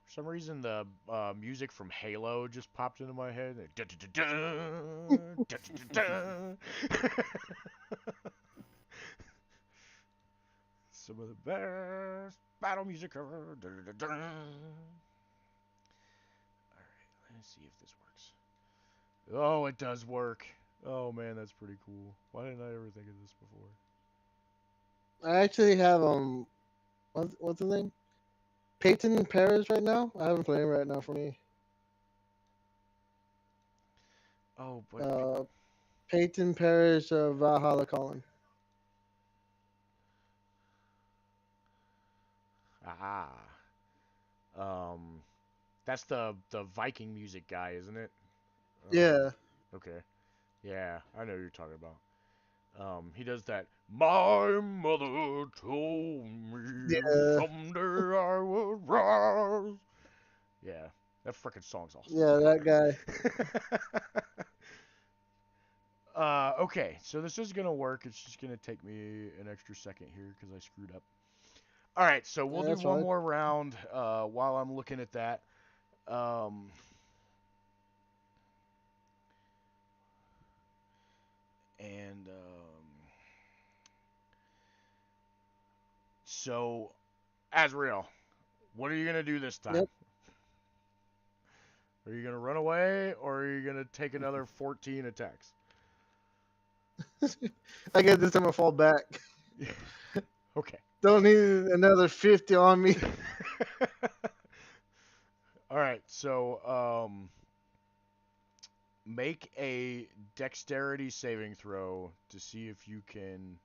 For some reason, the music from Halo just popped into my head. Some of the best battle music ever. Alright, let's see if this works. Oh, it does work. Oh man, that's pretty cool. Why didn't I ever think of this before? I actually have what's his name? Peyton Paris right now. I have him playing right now for me. Oh, but Uh, Peyton Paris of Valhalla Calling. ah, um, that's the Viking music guy, isn't it? Yeah, Okay. Yeah, I know who you're talking about. He does that. My mother told me yeah, someday I would rise. Yeah, that freaking song's awesome. yeah. That guy. Okay, so this is gonna work. It's just gonna take me an extra second here because I screwed up. All right, so we'll Yeah, do that's one fine. more round while I'm looking at that. Um, and so, Azrael, what are you gonna do this time? Yep. Are you gonna run away or are you gonna take another 14 attacks? I guess this time I fall back. Okay. Don't need another 50 on me. All right. So, make a dexterity saving throw to see if you can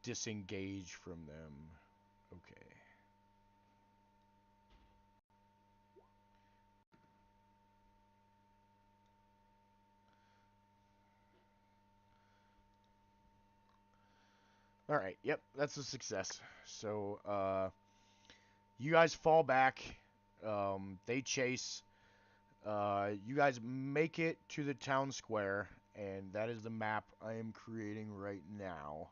disengage from them. Okay. All right. Yep, that's a success. So, you guys fall back. They chase. You guys make it to the town square, and that is the map I am creating right now.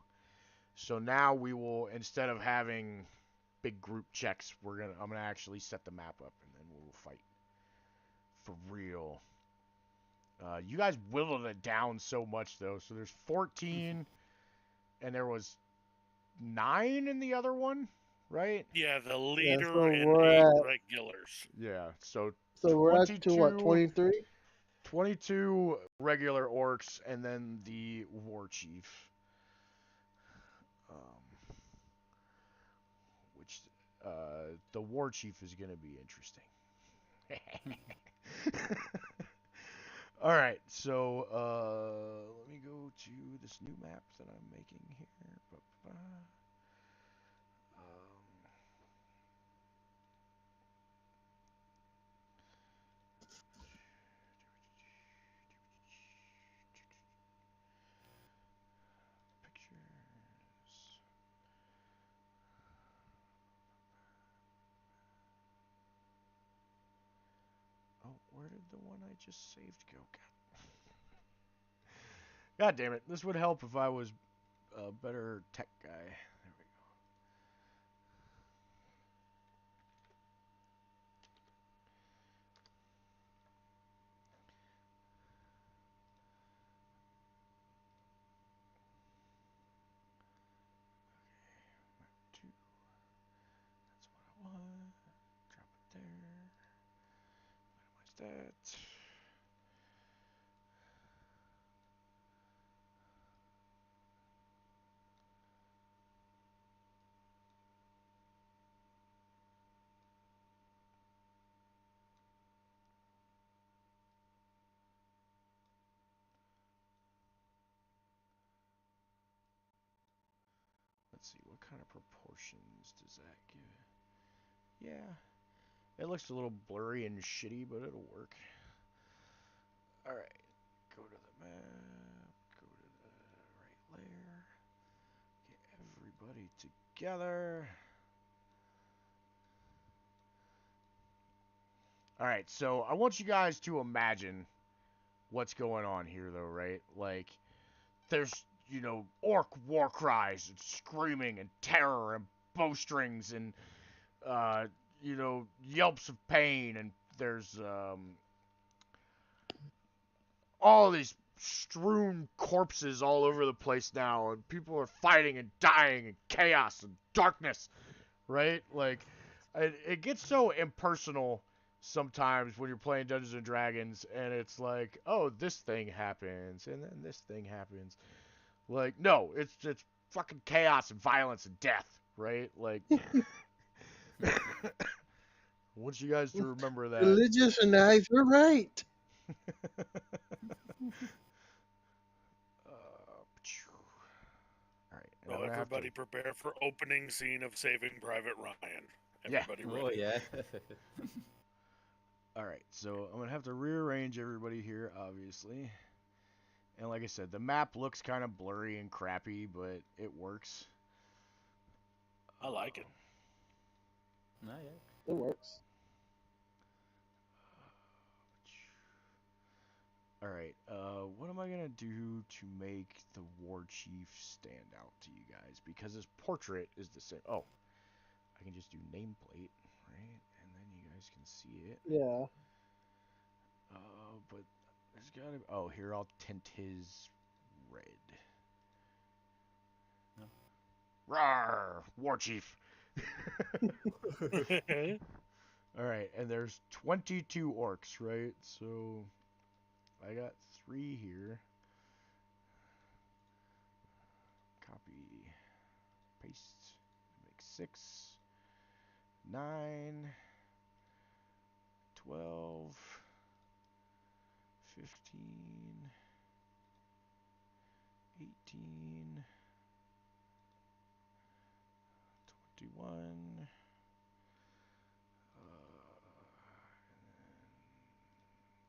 So now we will, instead of having big group checks, I'm gonna actually set the map up, and then we'll fight for real. You guys whittled it down so much though. So there's 14, and there was 9 in the other one, right? Yeah, the Yeah, leader so and we're 8 at regulars. Yeah. So so we're at to what 22, 23? 22 regular orcs, and then the war chief. Um, which the war chief is going to be interesting. All right, so let me go to this new map that I'm making here. Ba-ba. Um, pictures. Oh, where did the one I just saved go? God damn it! This would help if I was a better tech guy. There we go. Map two. That's what I want. Drop it there. Minimize that. Let's see, what kind of proportions does that give? Yeah, it looks a little blurry and shitty, but it'll work. Alright, go to the map, go to the right layer, get everybody together. Alright, so I want you guys to imagine what's going on here, though, right? Like, there's, orc war cries and screaming and terror and bowstrings and, uh, yelps of pain, and there's, all these strewn corpses all over the place now, and people are fighting and dying, and chaos and darkness, right? Like, it gets so impersonal sometimes when you're playing Dungeons and Dragons, and it's like, oh, this thing happens, and then this thing happens. Like, no, it's fucking chaos and violence and death, right? Like, I want you guys to remember that. Religious and eyes were right. All right, and I'm So gonna have to. everybody prepare for opening scene of Saving Private Ryan. Yeah. Everybody Oh ready? yeah. All right, so I'm gonna have to rearrange everybody here, obviously. And like I said, the map looks kind of blurry and crappy, but it works. I like it. Ah, yeah. It works. All right, what am I gonna do to make the war chief stand out to you guys? Because his portrait is the same. Oh, I can just do nameplate, right? And then you guys can see it. Yeah. But there's gotta. Oh, here I'll tint his red. No. Rawr, war chief. All right, and there's 22 orcs, right? So I got 3 here. Copy, paste, make 6, 9, 12, 15, 18, 21.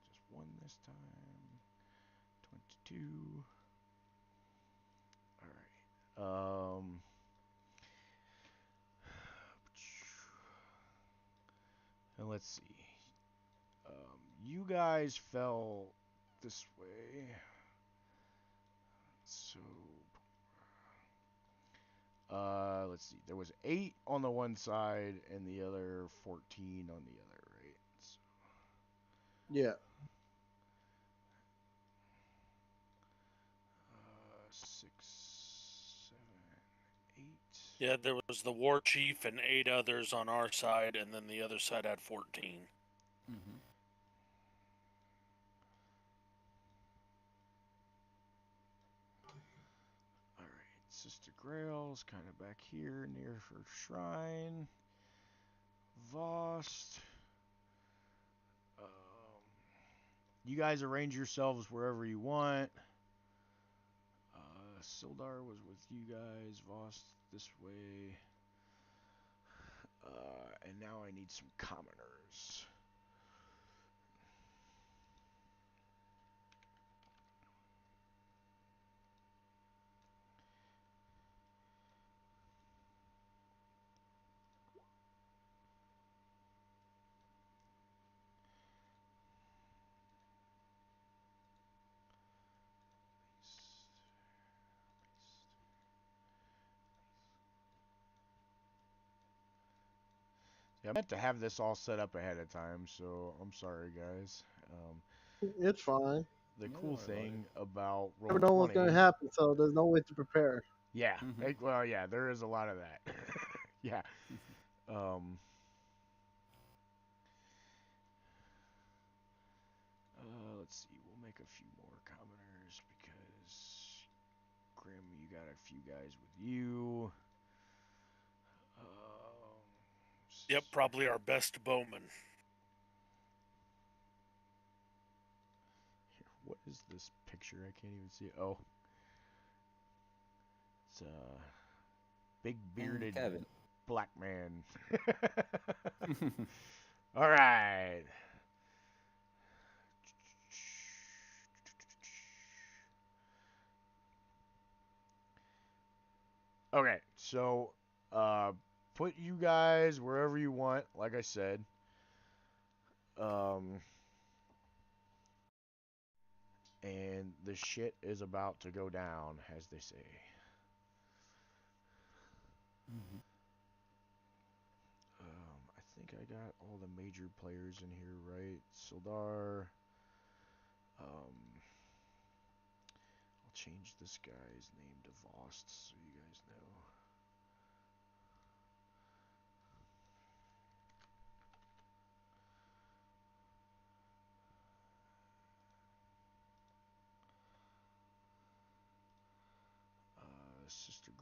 Just 1 this time. 22. All right. And let's see. You guys fell this way. So, let's see. There was 8 on the one side and the other 14 on the other, right? So, Yeah. 6, 7, 8. Yeah, there was the war chief and 8 others on our side, and then the other side had 14. Mm-hmm. All right, Sister Grail's kind of back here near her shrine. Vost. You guys arrange yourselves wherever you want. Sildar was with you guys. Vost this way. And now I need some commoners. Yeah, I meant to have this all set up ahead of time, so I'm sorry, guys. It's fine. The Yeah, cool don't worry about thing about Never know what's Roll20, gonna happen, so there's no way to prepare. yeah, Mhm. well, yeah, there is a lot of that. Yeah. Um, let's see. We'll make a few more commoners because Grim, you got a few guys with you. Yep, probably our best bowman. What is this picture? I can't even see it. Oh, it's a big And bearded Kevin. black man. All right. Okay, so put you guys wherever you want, like I said. Um, and the shit is about to go down, as they say. Mhm. I think I got all the major players in here, right? Sildar. I'll change this guy's name to Vost so you guys know.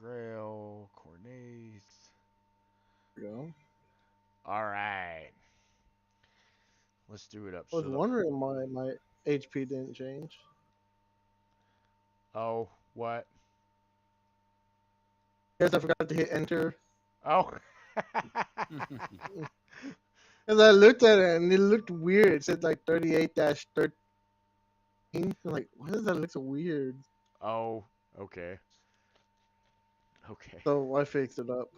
Grail, Cornaith. You know? All right. Let's do it up. I was So, wondering why my HP didn't change. oh, what? Guess I forgot to hit enter. Oh. Because I looked at it and it looked weird. It said like 38-13. I'm like, why does that look so weird? Oh, okay. Okay. So I fixed it up.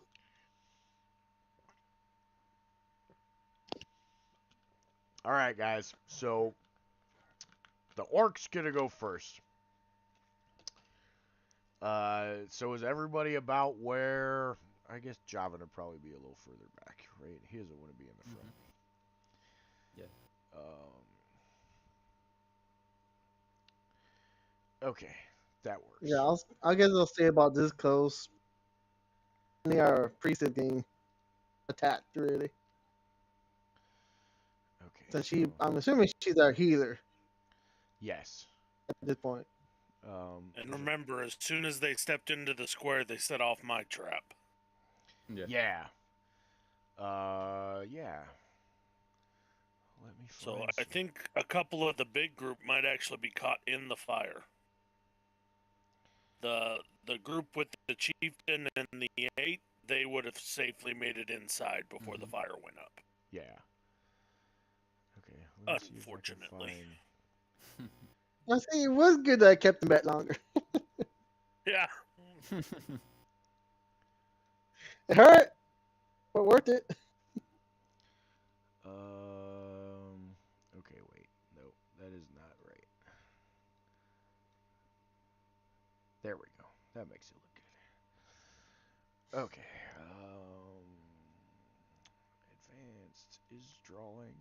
All right, guys. So, the orc's going to go first. So is everybody about where? I guess Java would probably be a little further back, right? He doesn't want to be in the front. Yeah. Okay, that works. Yeah, I guess I'll stay about this close. Only our priestess getting attacked, really. Okay. So she, so- I'm assuming she's our healer yes. at this point. And remember, as soon as they stepped into the square, they set off my trap. Yeah. Yeah. Yeah. Let me So find I some- think a couple of the big group might actually be caught in the fire. The group with the chieftain and the 8, they would have safely made it inside before the fire went up. Yeah. Okay. Let me see if I can Unfortunately. find- I think it was good that I kept them back longer. Yeah. It hurt, but worth it. Okay, wait. No, that is not right. There we go. That makes it look good. Okay. Advanced is drawing.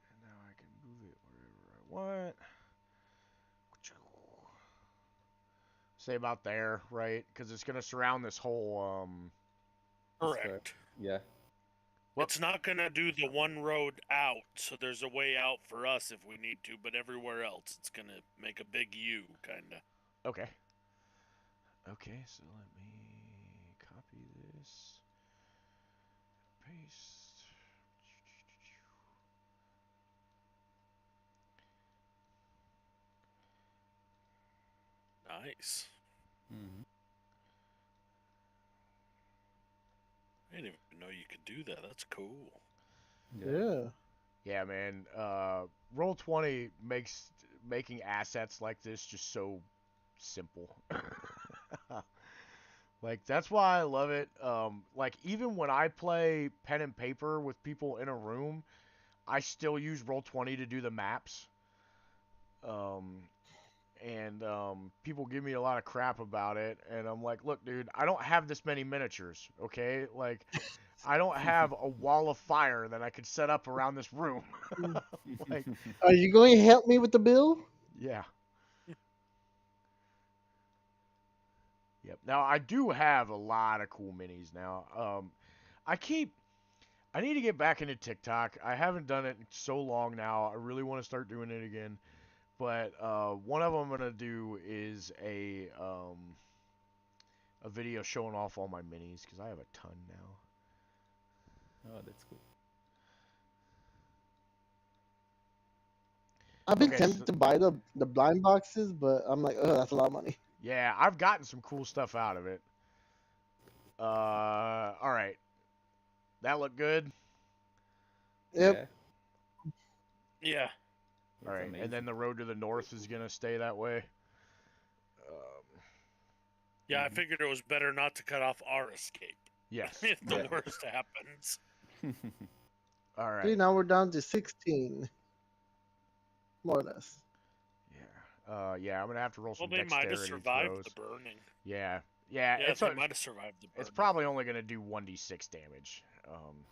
And now I can move it wherever I want. Say about there, right? Because it's going to surround this whole, Correct. Yeah. Well- It's not going to do the one road out, so there's a way out for us if we need to, but everywhere else it's going to make a big U, kind of. Okay. Okay, so let me copy this. Paste. Nice. Mm-hmm. I didn't even know you could do that. That's cool. Yeah. Yeah, man. Roll20 makes making assets like this just so simple. Like that's why I love it. Like even when I play pen and paper with people in a room, I still use Roll20 to do the maps. Um, and people give me a lot of crap about it, and I'm like, look, dude, I don't have this many miniatures, okay? Like, I don't have a wall of fire that I could set up around this room. Like, Are you going to help me with the bill? yeah. Yep. Now I do have a lot of cool minis now. I keep. I need to get back into TikTok. I haven't done it in so long now. I really want to start doing it again. But one of them I'm gonna do is a video showing off all my minis because I have a ton now. Oh, that's cool. I've been Okay, tempted so- to buy the blind boxes, but I'm like, oh, that's a lot of money. Yeah, I've gotten some cool stuff out of it. All right, that looked good. Yep. Yeah. Yeah. That's All right, amazing. and then the road to the north is gonna stay that way. Yeah, I figured it was better not to cut off our escape Yes. if the Yeah. worst happens. All See, right. now we're down to 16. More or less. Yeah. Yeah, I'm gonna have to roll Well, some they might have dexterity survived throws. the burning. Yeah. Yeah. Yeah, they might have survived the burning. It's probably only gonna do 1d6 damage.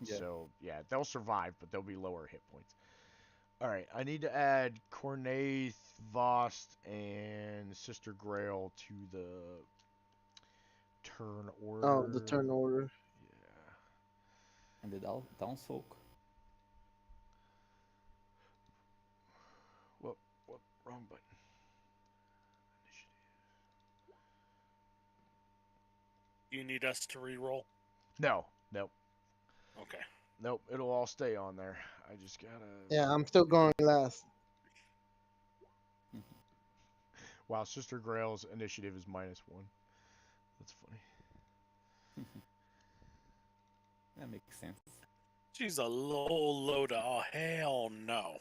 Yeah. So yeah, they'll survive, but they'll be lower hit points. All right, I need to add Cornaith, Vost, and Sister Grail to the turn order. Oh, the turn order. Yeah. And the downspoke. Wrong button. Initiative. You need us to re-roll? No, nope, Okay. nope. It'll all stay on there. I just gotta. Yeah, I'm still going last. Wow, Sister Grail's initiative is -1. That's funny. That makes sense. She's a low load of oh, hell no.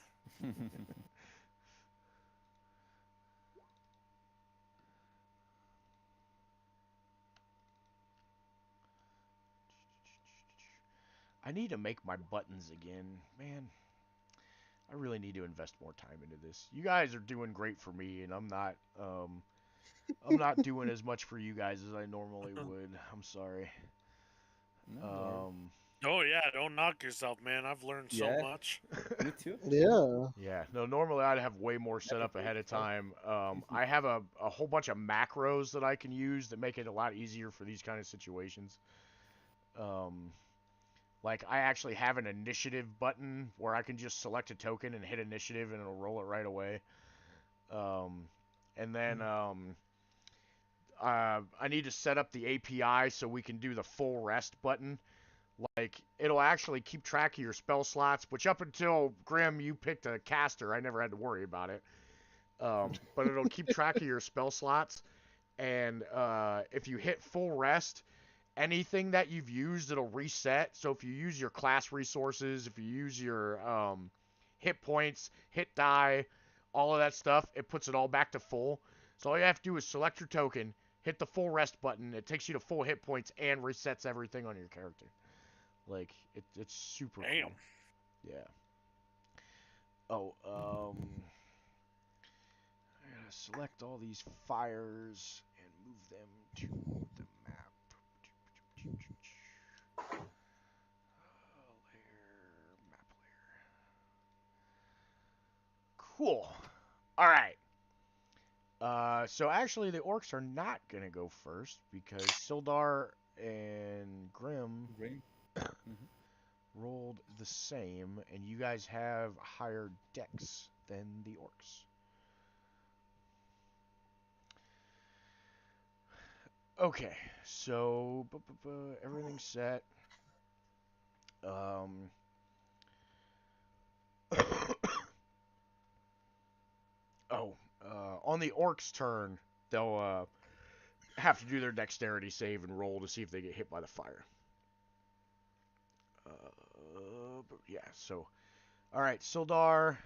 I need to make my buttons again, man. I really need to invest more time into this. You guys are doing great for me, and I'm not doing as much for you guys as I normally would. I'm sorry. No worries. Um, Oh yeah, don't knock yourself, man. I've learned so Yeah, much. me too. Yeah. yeah, no, normally I'd have way more set Never up take ahead of help. time. I have a whole bunch of macros that I can use that make it a lot easier for these kind of situations. Um, like I actually have an initiative button where I can just select a token and hit initiative and it'll roll it right away. Um, and then I need to set up the API so we can do the full rest button. Like it'll actually keep track of your spell slots, which up until Grim you picked a caster, I never had to worry about it. But it'll keep track of your spell slots, and if you hit full rest, anything that you've used it'll reset. So if you use your class resources, if you use your hit points, hit die, all of that stuff, it puts it all back to full. So all you have to do is select your token, hit the full rest button, it takes you to full hit points and resets everything on your character. Like it's super Damn. cool. Yeah. Oh, I gotta select all these fires and move them to the map. Layer, map layer. Cool. All right. So actually, the orcs are not gonna go first because Sildar and Grim Green. Hmm. rolled the same, and you guys have higher dex than the orcs. Okay, so everything's set. Um, oh, on the orcs' turn, they'll have to do their dexterity save and roll to see if they get hit by the fire. But yeah, so all right, Sildar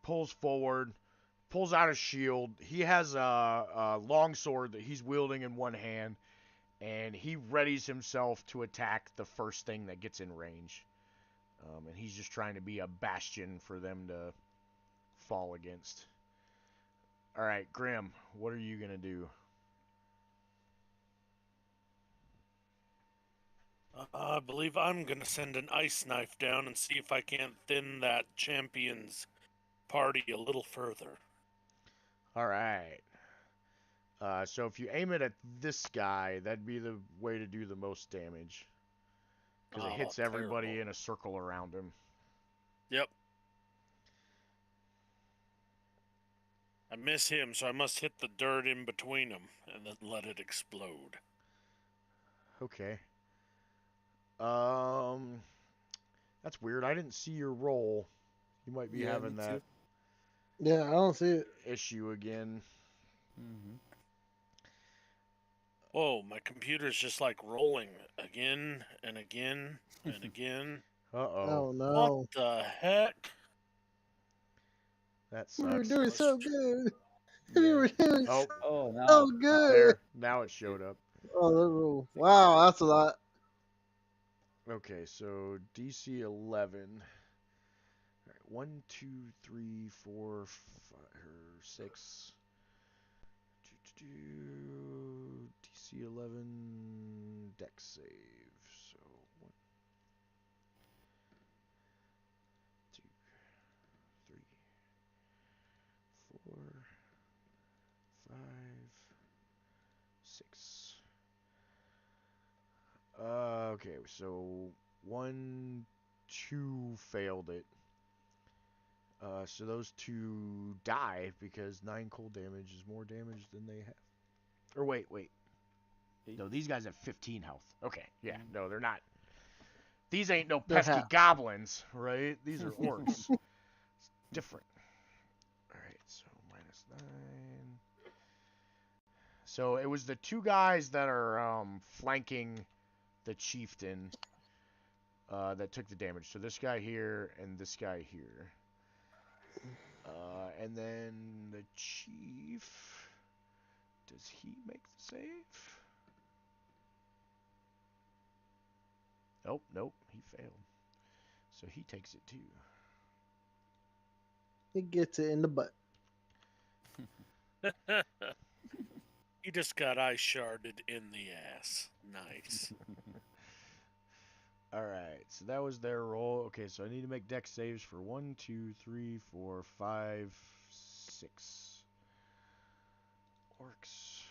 pulls forward, pulls out a shield. He has a long sword that he's wielding in one hand, and he readies himself to attack the first thing that gets in range. And he's just trying to be a bastion for them to fall against. All right, Grim, what are you gonna do? I believe I'm gonna send an ice knife down and see if I can't thin that champion's party a little further. All right. So if you aim it at this guy, that'd be the way to do the most damage. Because it Oh, hits everybody terrible. in a circle around him. Yep. I miss him, so I must hit the dirt in between them and then let it explode. Okay. Um, that's weird. I didn't see your roll. You might be Yeah, me having that too. Yeah, I don't see it. issue again. Hmm. Whoa, my computer's just like rolling again and again and again. Uh-oh. Oh What no. the heck? That We were sucks. doing Let's so good. We Yeah. were doing Oh, Oh, so now. good. there. Now it showed up. Oh, Six wow, seconds. that's a lot. Okay, so DC 11. All right, 1, 2, 3, 4, 5, 6. DC 11 deck save. So 1, 2, 3, 4, 5, 6. Okay, so 1, 2 failed it. So those two die because 9 cold damage is more damage than they have. Or wait. Eight. No, these guys have 15 health. Okay, yeah, Mm. no, they're not. These ain't no They're pesky half. goblins, right? These are orcs. It's different. All right, so -9. So it was the two guys that are flanking the chieftain that took the damage. So this guy here and this guy here. And then the chief. Does he make the save? Nope, he failed. So he takes it too. He gets it in the butt. He just got ice sharded in the ass. Nice. All right, so that was their roll. Okay, so I need to make dex saves for 1, 2, 3, 4, 5, 6 orcs.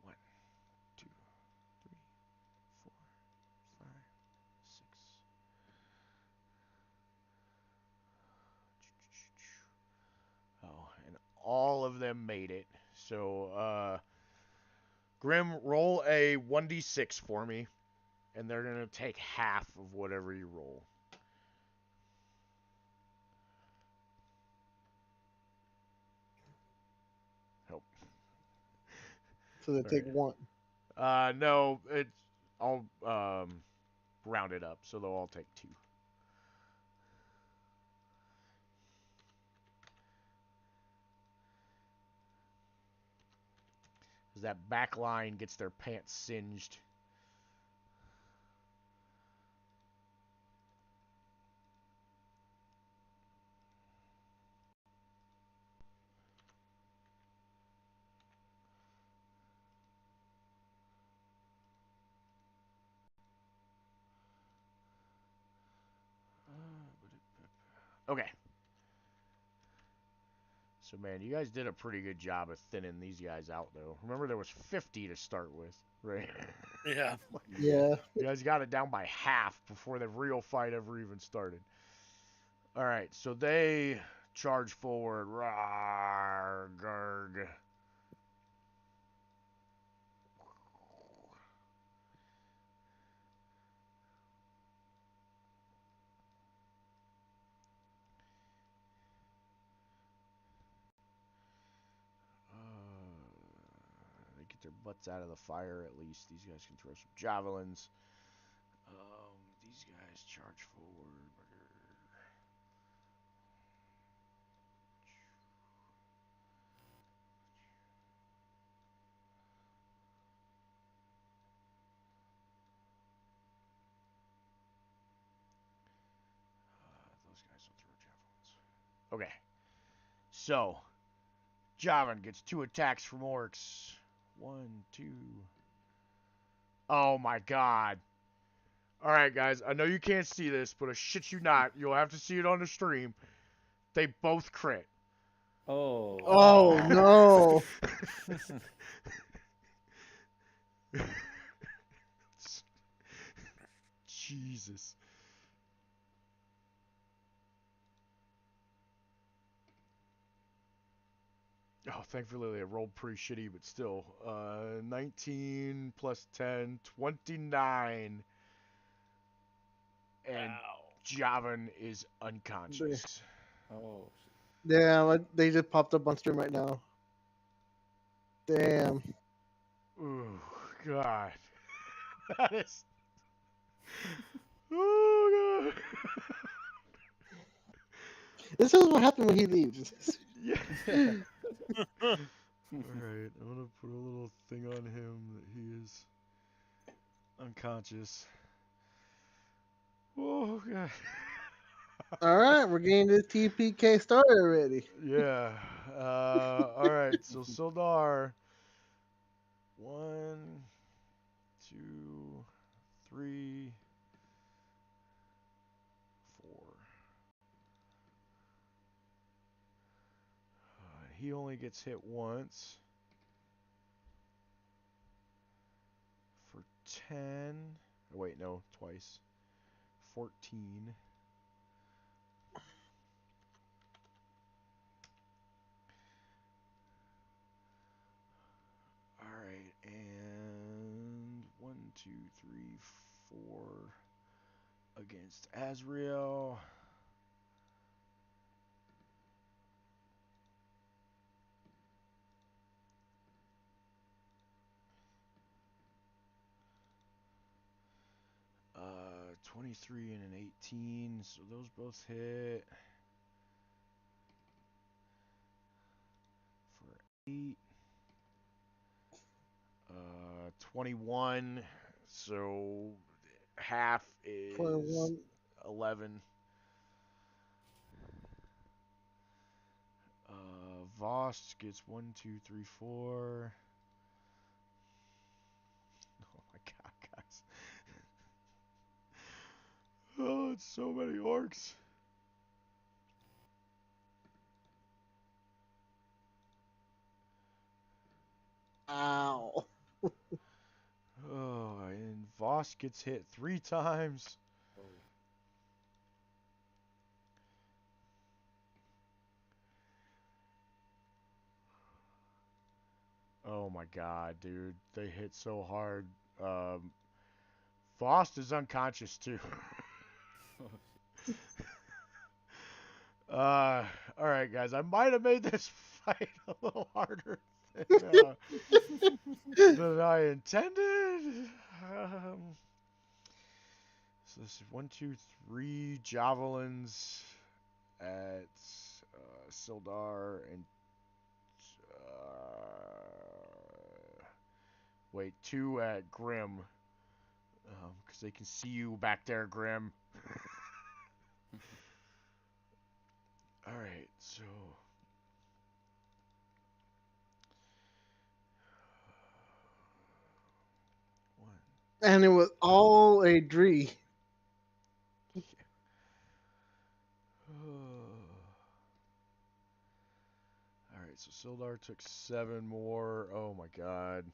1, 2, 3, 4, 5, 6. Oh, and all of them made it. So, Grim, roll a 1d6 for me, and they're going to take half of whatever you roll. Help. So they take one. No, I'll round it up, so they'll all take 2. Because that back line gets their pants singed. Okay. So, man, you guys did a pretty good job of thinning these guys out, though. Remember, there was 50 to start with, right? Yeah. Yeah. You guys got it down by half before the real fight ever even started. All right, so they charge forward. Rawr, garg. They get their butts out of the fire at least. These guys can throw some javelins. These guys charge forward. Those guys don't throw javelins. Okay. So, Javan gets 2 attacks from orcs. 1, 2. Oh my god. Alright, guys. I know you can't see this, but I shit you not. You'll have to see it on the stream. They both crit. Oh. Oh no. Jesus. Oh, thankfully I rolled pretty shitty, but still. 19 plus 10, 29. And Wow. Javan is unconscious. Oh. Yeah, they just popped up on stream right now. Damn. Ooh, God. That is. Oh, God. This is what happened when he leaves. Yeah. Alright, I'm gonna put a little thing on him that he is unconscious. Oh, God. All right, we're getting this TPK started already. Yeah. Alright, so Sildar. 1, 2, 3, 4. He only gets hit once. For 10. Oh, wait, no, twice. 14. 3, 4 against Azrael. Uh, 23 and an 18, so those both hit for 8. 21, so half is 21. 11. Voss gets 1, 2, 3, 4. Oh my god, guys. Oh, it's so many orcs. Ow. Oh, and Voss gets hit 3 times. Oh. Oh my god, dude. They hit so hard. Voss is unconscious too. Alright, guys. I might have made this fight a little harder than I intended. So this is 1, 2, 3 javelins at Sildar and wait, 2 at Grim, because they can see you back there, Grim. All right, so one. And it was all a dream. Alright, so Sildar took 7 more. Oh my god.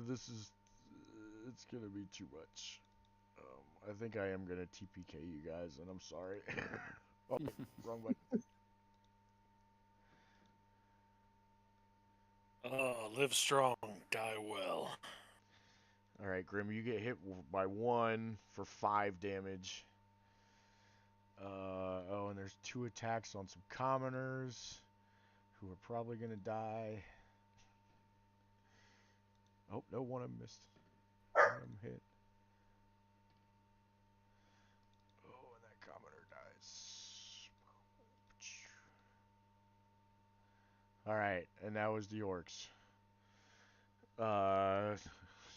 This is... It's gonna be too much. I think I am gonna TPK you guys, and I'm sorry. Oh, wrong button. Live strong, die well. Alright, Grim, you get hit by 1 for 5 damage. Oh, and there's 2 attacks on some commoners who are probably gonna die. Oh, no, one of them missed. One of them hit. Oh, and that commoner dies. Alright, and that was the orcs.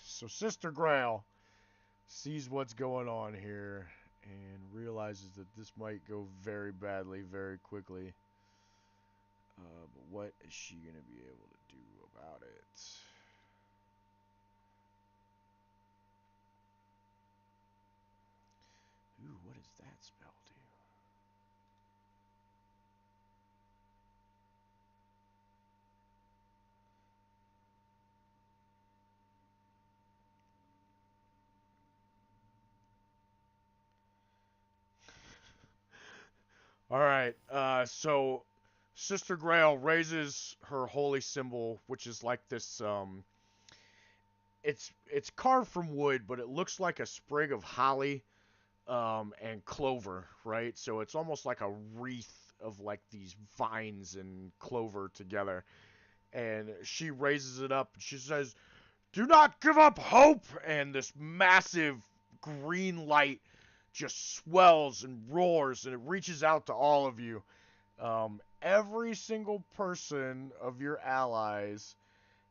So Sister Grail sees what's going on here and realizes that this might go very badly very quickly. But what is she going to be able to do about it? Ooh, what does that spell do? Alright, so Sister Grail raises her holy symbol, which is like this, it's carved from wood, but it looks like a sprig of holly, and clover, right? So it's almost like a wreath of like these vines and clover together. And she raises it up and she says, "Do not give up hope!" And this massive green light just swells and roars and it reaches out to all of you. Every single person of your allies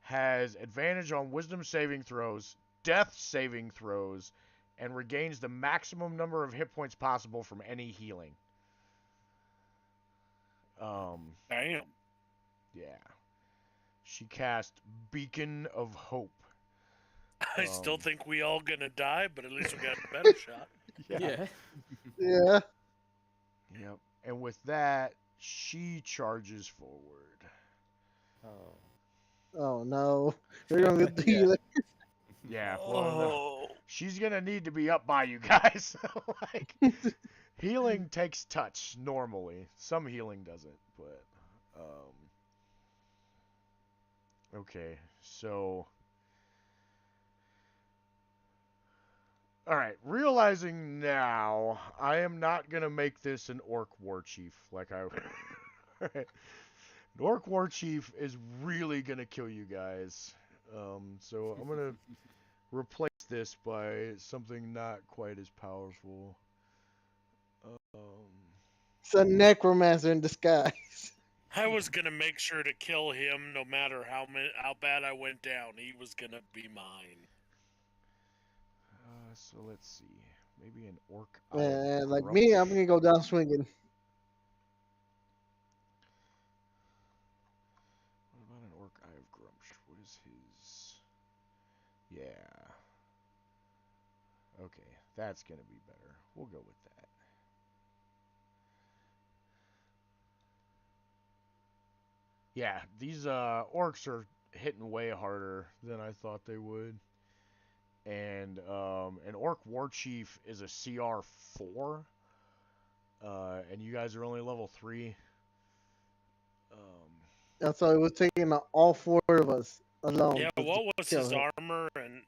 has advantage on wisdom saving throws, death saving throws, and regains the maximum number of hit points possible from any healing. Damn. Yeah. She cast Beacon of Hope. I still think we all gonna die, but at least we got a better shot. Yeah. Yeah. Yep. And with that, she charges forward. Oh. Oh no. We're gonna get the Yeah. healer. Yeah. Well, no. Oh. She's gonna need to be up by you guys. Like, healing takes touch normally. Some healing doesn't, but Okay, so all right, realizing now, I am not gonna make this an orc war chief like I. Alright. An orc war chief is really gonna kill you guys. So I'm gonna replace this by something not quite as powerful. Um, It's a necromancer in disguise. I was gonna make sure to kill him, no matter how bad I went down. He was gonna be mine. so let's see. Maybe an orc eye And of like me, I'm grumsh. gonna go down swinging. What about an orc eye of grumsh? What is his? Yeah. Okay, that's gonna be better. We'll go with that. Yeah, these orcs are hitting way harder than I thought they would. And an orc war chief is a CR4. And you guys are only level 3. Um, And so it was taking all four of us Yeah, alone to what was kill his him. armor and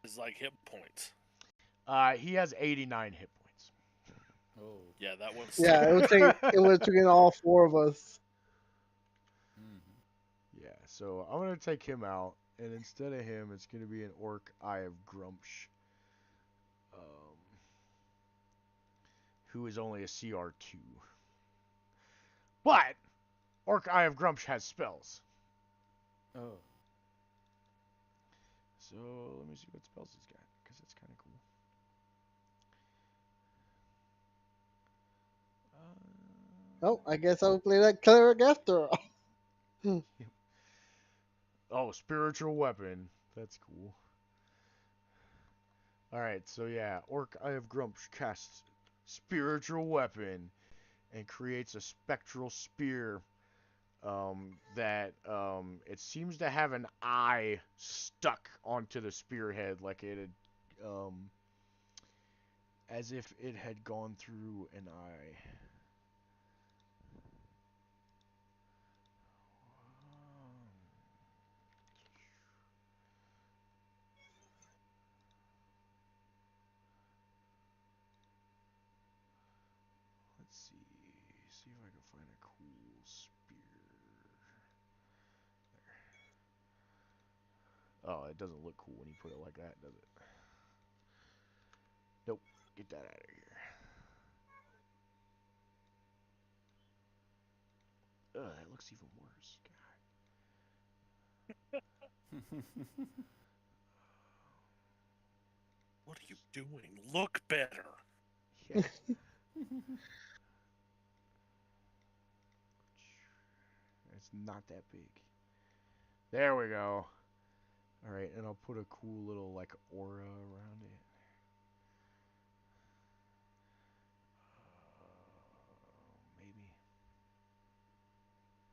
his like hit points? he has 89 hit points. Oh. Yeah, that was Yeah, it was taking all four of us. Mm-hmm. Yeah, so I'm gonna take him out, and instead of him, it's gonna be an orc eye of grumsh, um, who is only a CR2. But orc eye of grumsh has spells. Oh. So let me see what spells he's got, because that's kind of cool. Oh, I guess I'll play that cleric after all. Oh, spiritual weapon. That's cool. Alright, so yeah, Orc Eye of Grumsh casts spiritual weapon and creates a spectral spear that it seems to have an eye stuck onto the spearhead like it had as if it had gone through an eye. Let's see. See if I can find a cool spear. There. Oh, it doesn't look cool when you put it like that, does it? Nope. Get that out of here. Ugh, it looks even worse. What are you doing? Look better. Yeah. It's not that big. There we go. Alright, and I'll put a cool little, like, aura around it. Maybe.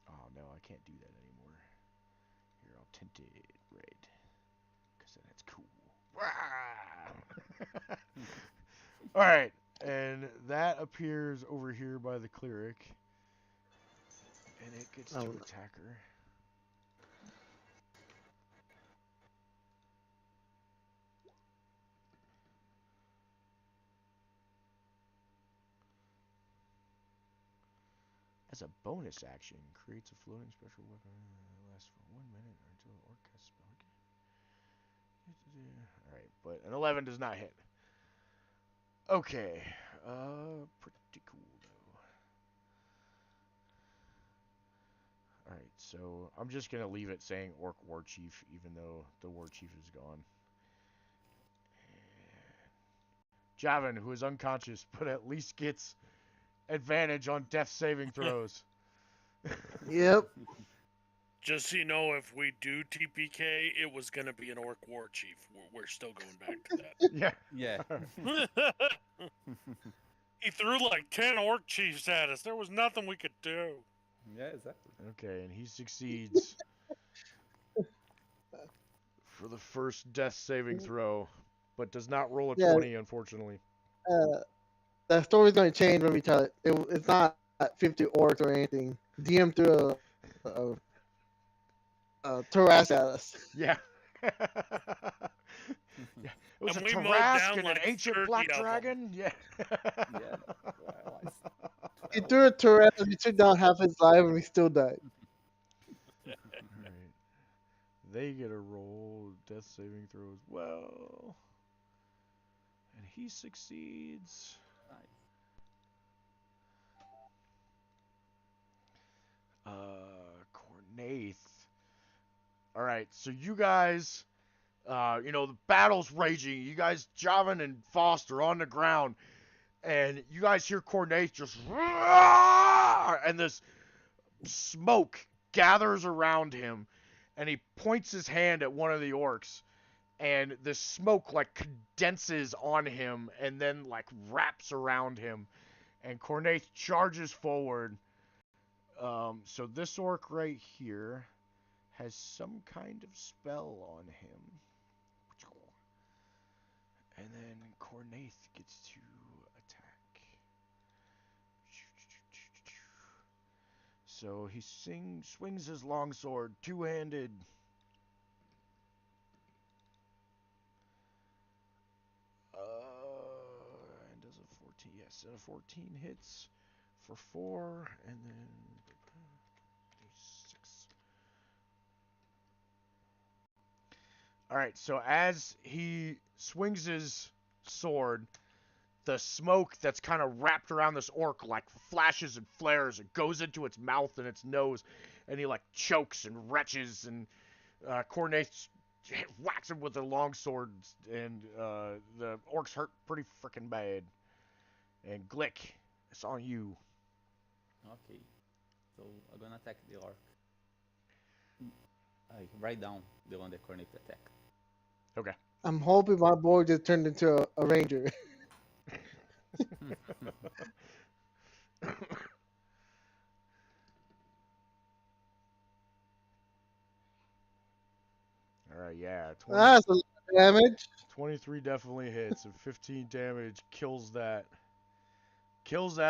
Oh, no, I can't do that anymore. Here, I'll tint it red. Because then it's cool. Alright, and that appears over here by the cleric. And it gets to attack her. As a bonus action, creates a floating special weapon that lasts for 1 minute or until the orc casts spell. Alright, but an 11 does not hit. Okay, pretty cool though. Alright, so I'm just gonna leave it saying Orc War Chief, even though the War Chief is gone. Javin, who is unconscious, but at least gets advantage on death saving throws. Yep. Just so you know, if we do TPK, it was gonna be an orc war chief. We're still going back to Yeah. Yeah. that. He threw like 10 orc chiefs at us. There was nothing we could do. Yeah, exactly. Okay, and he succeeds for the first death saving throw, but does not roll a Yeah. 20, unfortunately. That story's gonna change when we tell it. It's not 50 orcs or anything. DM through a Tarrasque. Yeah. Yeah. It was a And we mowed Tarrasque down and an like ancient 30 black of them. dragon. Yeah. Yeah, well, it's He 12. threw a Tarrasque. He took down half his life, and he still died. All right. They get a roll death saving throw as well, and he succeeds. Nice. Cornaith. All right, so you guys, the battle's raging. You guys, Javin and Foster, on the ground, and you guys hear Cornaith just, and this smoke gathers around him, and he points his hand at one of the orcs, and the smoke like condenses on him and then like wraps around him, and Cornaith charges forward. So this orc right here has some kind of spell on him. And then Cornaith gets to attack. So he swings his longsword, two-handed. And does a 14? Yes, a 14 hits for 4, and then 6. All right, so as he swings his sword, the smoke that's kind of wrapped around this orc like flashes and flares. It goes into its mouth and its nose, and he like chokes and retches. And Cornaith whacks him with a longsword, and the orc's hurt pretty freaking bad. And Glick, it's on you. Okay. So I'm gonna attack the orc. I write down the one that Cornet attack. Okay. I'm hoping my boy just turned into a ranger. All right, yeah, That's a lot of damage. 23 definitely hits, and 15 damage kills that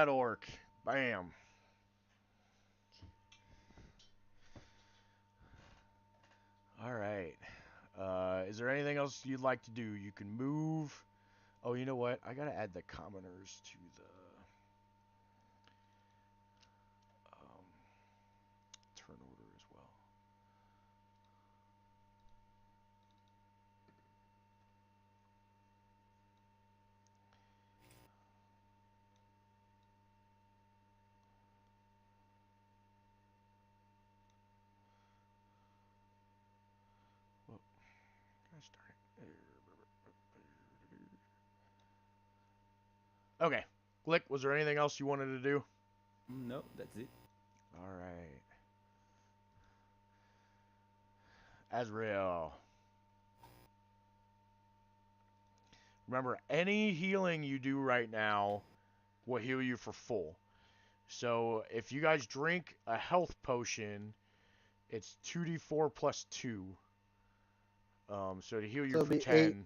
orc. Bam. All right. Is there anything else you'd like to do? You can move. Oh, you know what? I gotta add the commoners to the um, turn order as well. Well, gosh darn it. Okay. Glick, was there anything else you wanted to do? No, that's it. All right. Azrael. Remember, any healing you do right now will heal you for full. So if you guys drink a health potion, it's 2d4 plus 2. So to heal you So it'll for be 8.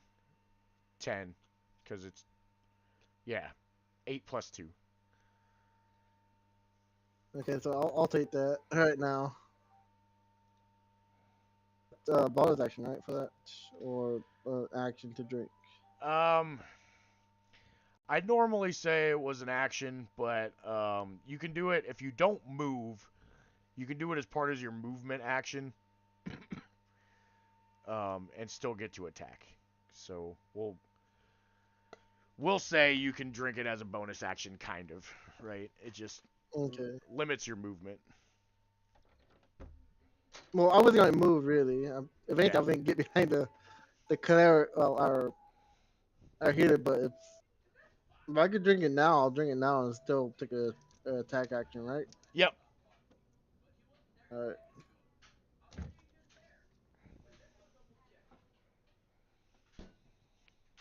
10, because it's, yeah, 8 plus 2. Okay, so I'll take that right now. Bonus action, right, for that, or action to drink. Um, I'd normally say it was an action, but you can do it if you don't move. You can do it as part of your movement action, and still get to attack. So we'll say you can drink it as a bonus action, kind of, right? It just Okay. limits your movement. Well, I wasn't gonna move really. If anything, Yeah. I was gonna get behind the cleric, well, our healer. But if I could drink it now, I'll drink it now and still take a attack action, right? Yep. All right.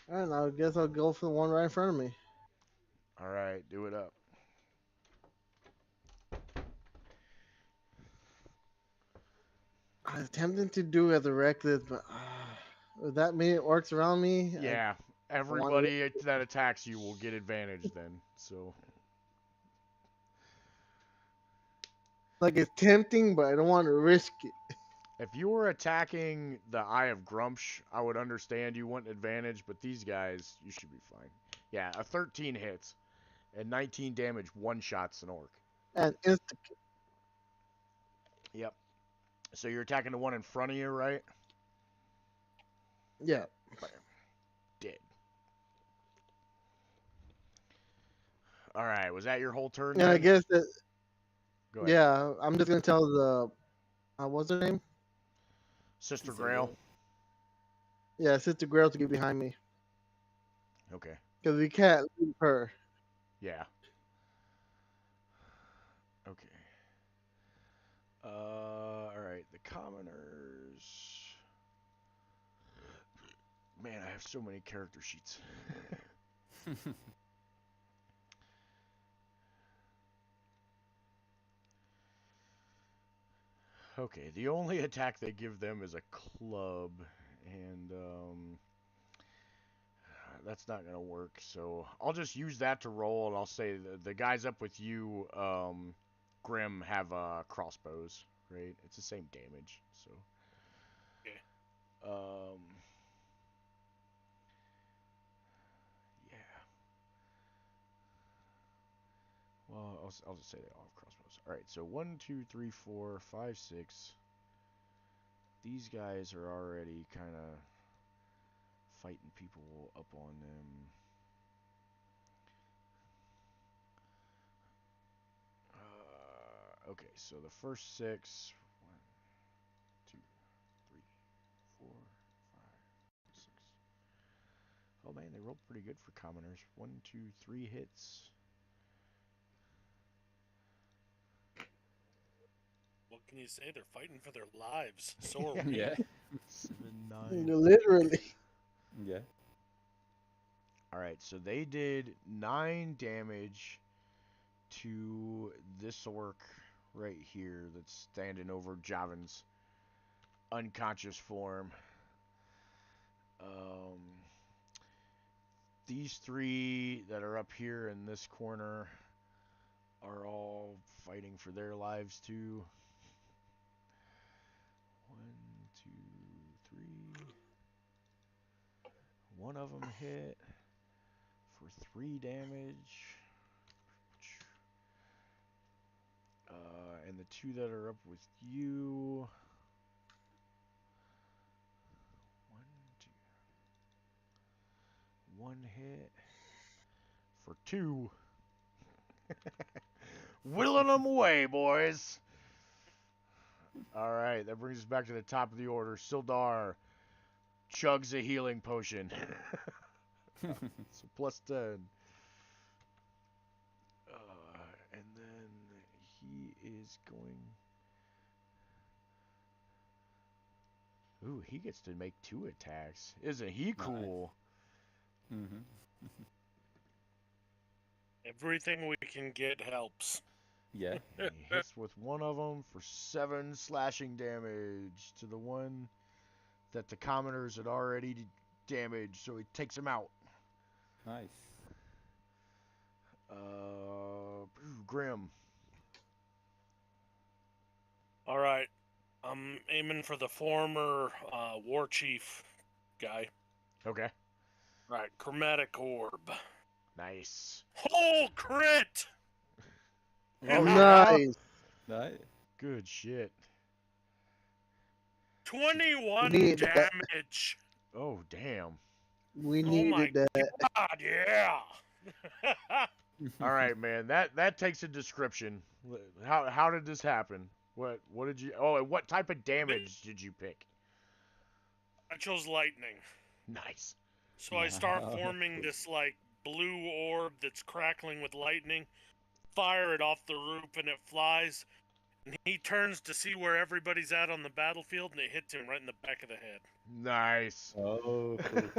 All right. Now I guess I'll go for the one right in front of me. All right, do it up. I was tempting to do as a reckless, but with that many orcs around me, Yeah, I want to. everybody that attacks you will get advantage then. So Like it's tempting, but I don't want to risk it. If you were attacking the Eye of Grumpsh, I would understand you want advantage, but these guys, you should be fine. Yeah, a 13 hits and 19 damage one-shots an orc. And insta. Yep. So you're attacking the one in front of you, right? Yeah. Bam. Dead. All right, was that your whole turn? And I Then? guess that. Go ahead. Yeah, I'm just gonna tell the. What's her name? Sister Sister Grail. Grail. Yeah, Sister Grail to get behind me Okay. because we can't leave her. Yeah. Okay. All right. The commoners. Man, I have so many character sheets. Okay, the only attack they give them is a club, and that's not gonna work. So I'll just use that to roll, and I'll say the guys up with you, Grim, have crossbows, right? It's the same damage, so. Okay. Um. Yeah. Well, I'll just say they all have crossbows. All right, so 1, 2, 3, 4, 5, 6. These guys are already kind of fighting people up on them. Okay, so the first 6. 1, 2, 3, 4, 5, 6. Oh man, they rolled pretty good for commoners. 1, 2, 3 hits. What can you say? They're fighting for their lives. So are we. Yeah. 7, 9. Literally. Yeah. Alright, so they did 9 damage to this orc right here that's standing over Javin's unconscious form. These 3 that are up here in this corner are all fighting for their lives too. 1, 2, 3. One of them hit for 3 damage. And the 2 that are up with you. 1, 2. 1 hit for 2. Whittling them away, boys. Alright, that brings us back to the top of the order. Sildar chugs a healing potion. So plus 10. And then he is going... Ooh, he gets to make 2 attacks. Isn't he cool? Mm-hmm. Everything we can get helps. Yeah. He hits with one of them for 7 slashing damage to the one that the commoners had already damaged, so he takes him out. Nice. Grim. All right. I'm aiming for the former war chief guy. Okay. All right, chromatic orb. Nice. Oh, crit! Oh, Nice. Nice. Good shit. 21 Need that. damage. Oh, damn. We Oh my needed that. god, yeah. All right, man. That takes a description. How did this happen? What did you? Oh, and what type of damage did you pick? I chose lightning. Nice. So I start Wow. forming this like blue orb that's crackling with lightning. Fire it off the roof and it flies. And he turns to see where everybody's at on the battlefield and it hits him right in the back of the head. Nice. Oh, cool.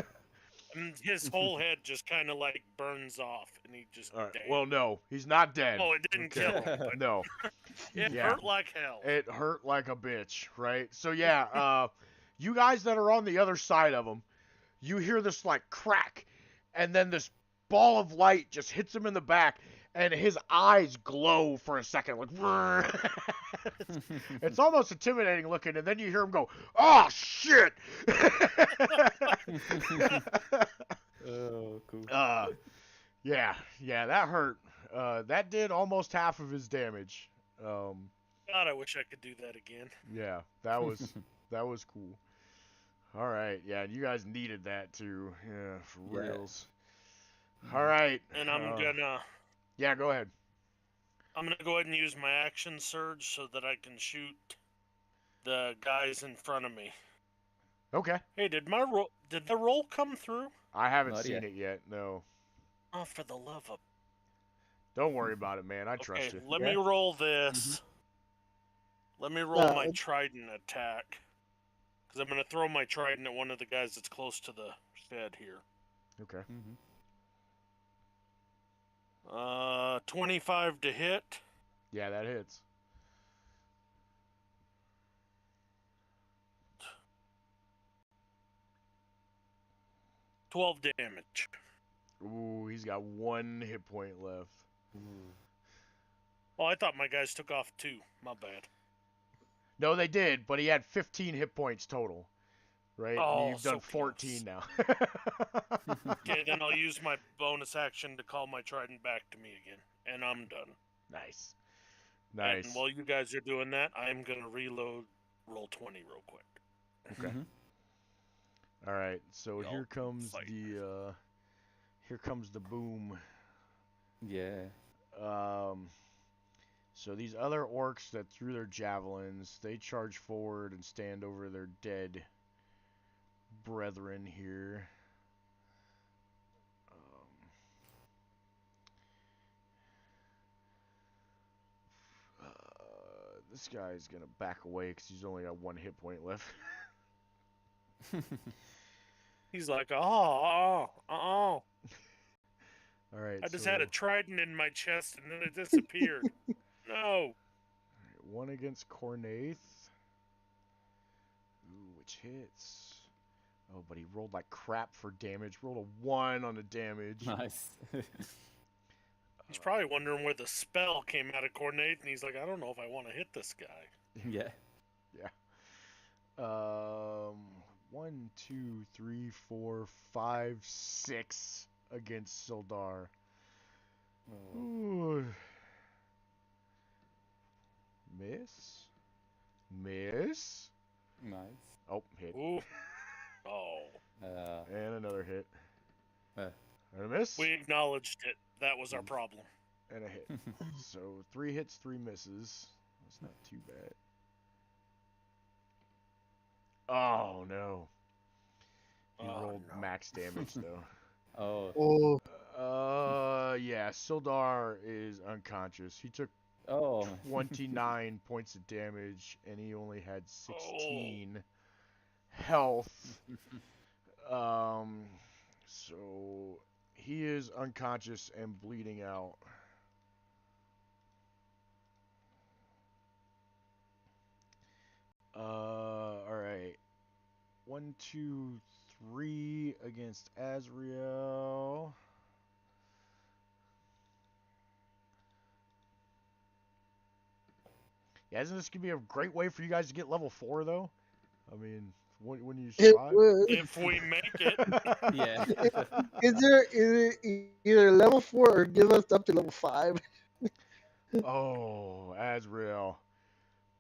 And his whole head just kind of like burns off and he just All right. damn. Well, no, he's not dead. Oh, it didn't Okay. kill him, but No. it Yeah. hurt like hell. It hurt like a bitch, right? So yeah, you guys that are on the other side of him, you hear this like crack, and then this ball of light just hits him in the back, and his eyes glow for a second, like it's almost intimidating looking, and then you hear him go, "Oh shit!" Oh, cool. Yeah, that hurt. That did almost half of his damage. Um, God, I wish I could do that again. yeah, that was cool. All right, yeah, you guys needed that too. Yeah, for Yeah. reals. All right. And Yeah, go ahead. I'm gonna go ahead and use my action surge so that I can shoot the guys in front of me. Okay. Hey, did the roll come through? I haven't Not seen yet. it yet. No. Oh, for the love of... Don't worry about it, man. I Okay, trust you. let Yeah. me roll this. Let me roll my trident attack. Because I'm gonna throw my trident at one of the guys that's close to the shed here. Okay. 25 to hit. Yeah, that hits. 12 damage. Ooh, he's got 1 hit point left. Oh, I thought my guys took off 2. My bad. No, they did, but he had 15 hit points total. Right? Oh, And you've done so 14 now. Okay, then I'll use my bonus action to call my trident back to me again. And I'm done. Nice. And while you guys are doing that, I'm gonna reload roll 20 real quick. Okay. All right. So Y'all here comes fight. here comes the boom. Yeah. So these other orcs that threw their javelins, they charge forward and stand over their dead brethren here. This guy's gonna back away because he's only got 1 hit point left. He's like, oh. All right. I just had a trident in my chest and then it disappeared. No. 1 against Cornaith. Ooh, which hits. Oh, but he rolled like crap for damage. Rolled a 1 on the damage. Nice. He's probably wondering where the spell came out of Coordinate, and he's like, I don't know if I want to hit this guy. Yeah. Yeah. 1, 2, 3, 4, 5, 6 against Sildar. Oh. Ooh. Miss. Nice. Oh, hit. Ooh. Oh. And another hit. Uh. And a miss. We acknowledged it. That was our problem. And a hit. So 3 hits, 3 misses. That's not too bad. Oh no. He rolled max damage though. Oh. Yeah, Sildar is unconscious. He took 29 points of damage and he only had 16 health. So he is unconscious and bleeding out. Alright. 1, 2, 3 against Azrael. Yeah, isn't this gonna be a great way for you guys to get level 4 though? I mean, when you survive. If we make it. Yeah. Is it either level 4 or give us up to level 5? Oh, Azrael.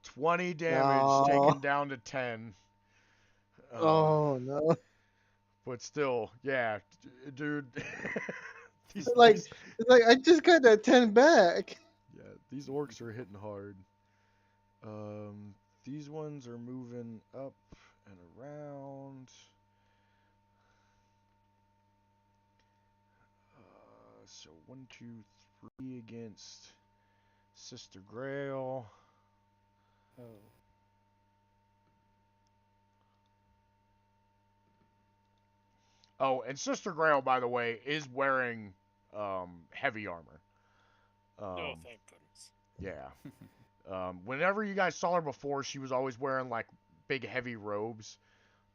20 damage taken down to 10. Oh no. But still, yeah, dude. It's like I just got that 10 back. Yeah, these orcs are hitting hard. These ones are moving up and around. So 1, 2, 3 against Sister Grail. Oh. Oh, and Sister Grail, by the way, is wearing heavy armor. Oh, thank goodness. Yeah. Whenever you guys saw her before, she was always wearing like big heavy robes.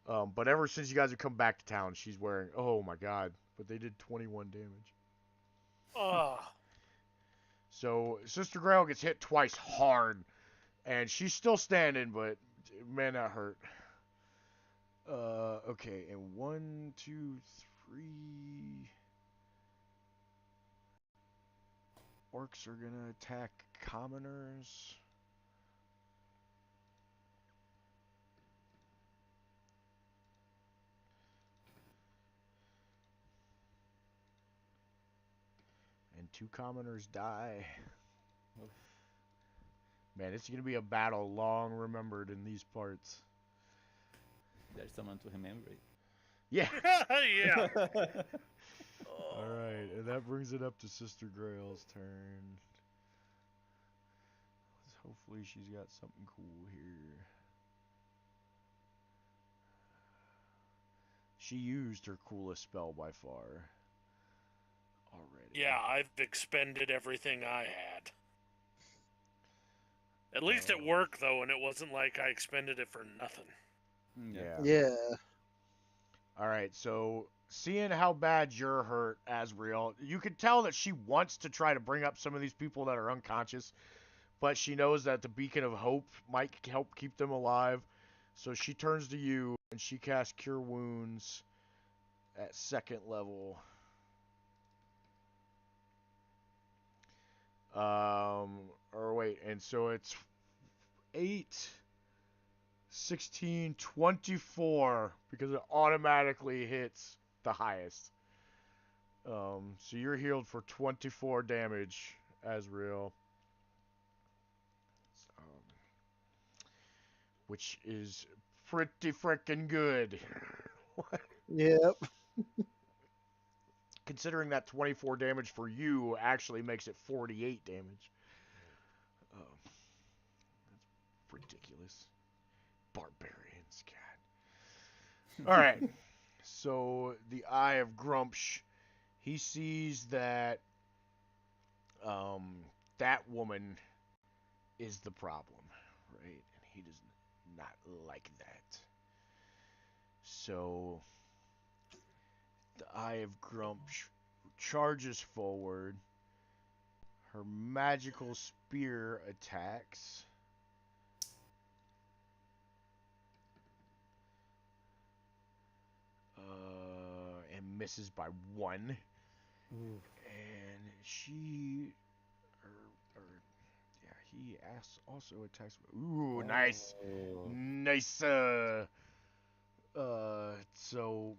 But ever since you guys have come back to town, she's wearing, oh my god, but they did 21 damage. Ah. So Sister Grail gets hit twice hard, and she's still standing, but man, that hurt. Okay, and 1, 2, 3. Orcs are gonna attack commoners. And 2 commoners die. Man, it's gonna be a battle long remembered in these parts. There's someone to remember it. Yeah. Yeah. Alright, and that brings it up to Sister Grail's turn. Hopefully she's got something cool here. She used her coolest spell by far already. Yeah, I've expended everything I had. At least at work, though, and it wasn't like I expended it for nothing. Yeah. Yeah. Alright, so seeing how bad you're hurt, Asriel, you can tell that she wants to try to bring up some of these people that are unconscious, but she knows that the beacon of hope might help keep them alive. So she turns to you and she casts Cure Wounds at 2nd level. Or wait, and so it's 8, 16, 24 because it automatically hits the highest. So you're healed for 24 damage, Asriel. Which is pretty freaking good. Yep. Considering that 24 damage for you actually makes it 48 damage. That's ridiculous. Barbarians, God. Alright. So, the Eye of Grumpsh, he sees that that woman is the problem, right? And he does not like that. So, the Eye of Grumpsh charges forward. Her magical spear attacks. And misses by 1. Ooh. And she, he also attacks. Ooh, nice, nice. So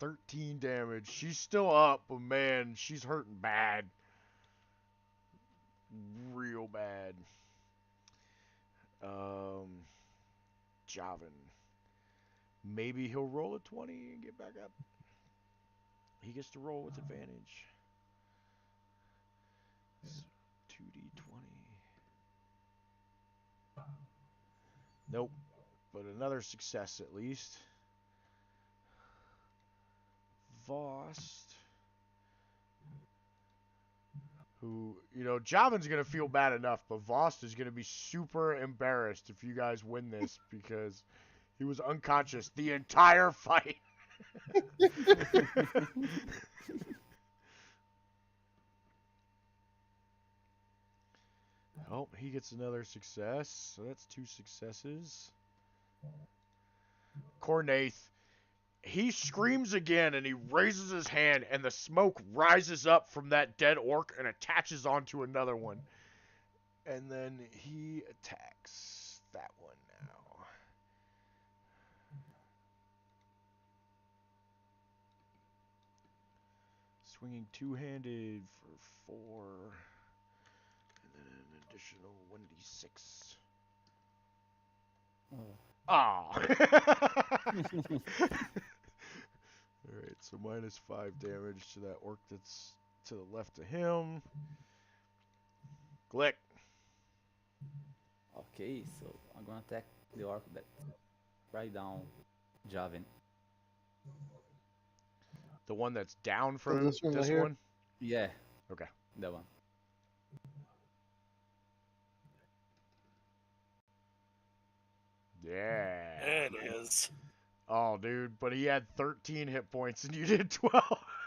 13 damage. She's still up, but man, she's hurting bad, real bad. Javin. Maybe he'll roll a 20 and get back up. He gets to roll with advantage. 2d20. Nope. But another success at least. Vost. Who, Javin's going to feel bad enough, but Vost is going to be super embarrassed if you guys win this because he was unconscious the entire fight. Oh, he gets another success. So that's 2 successes. Cornaith, he screams again and he raises his hand and the smoke rises up from that dead orc and attaches onto another one. And then he attacks that one now. Swinging 2-handed for 4. And then an additional 1d6. Ah. Alright, so minus 5 damage to that orc that's to the left of him. Glick. Okay, so I'm gonna attack the orc that right down Javin. The one that's down from this one right this here? one? Yeah. Okay. That one. Yeah. It is. Oh, dude, but he had 13 hit points and you did 12.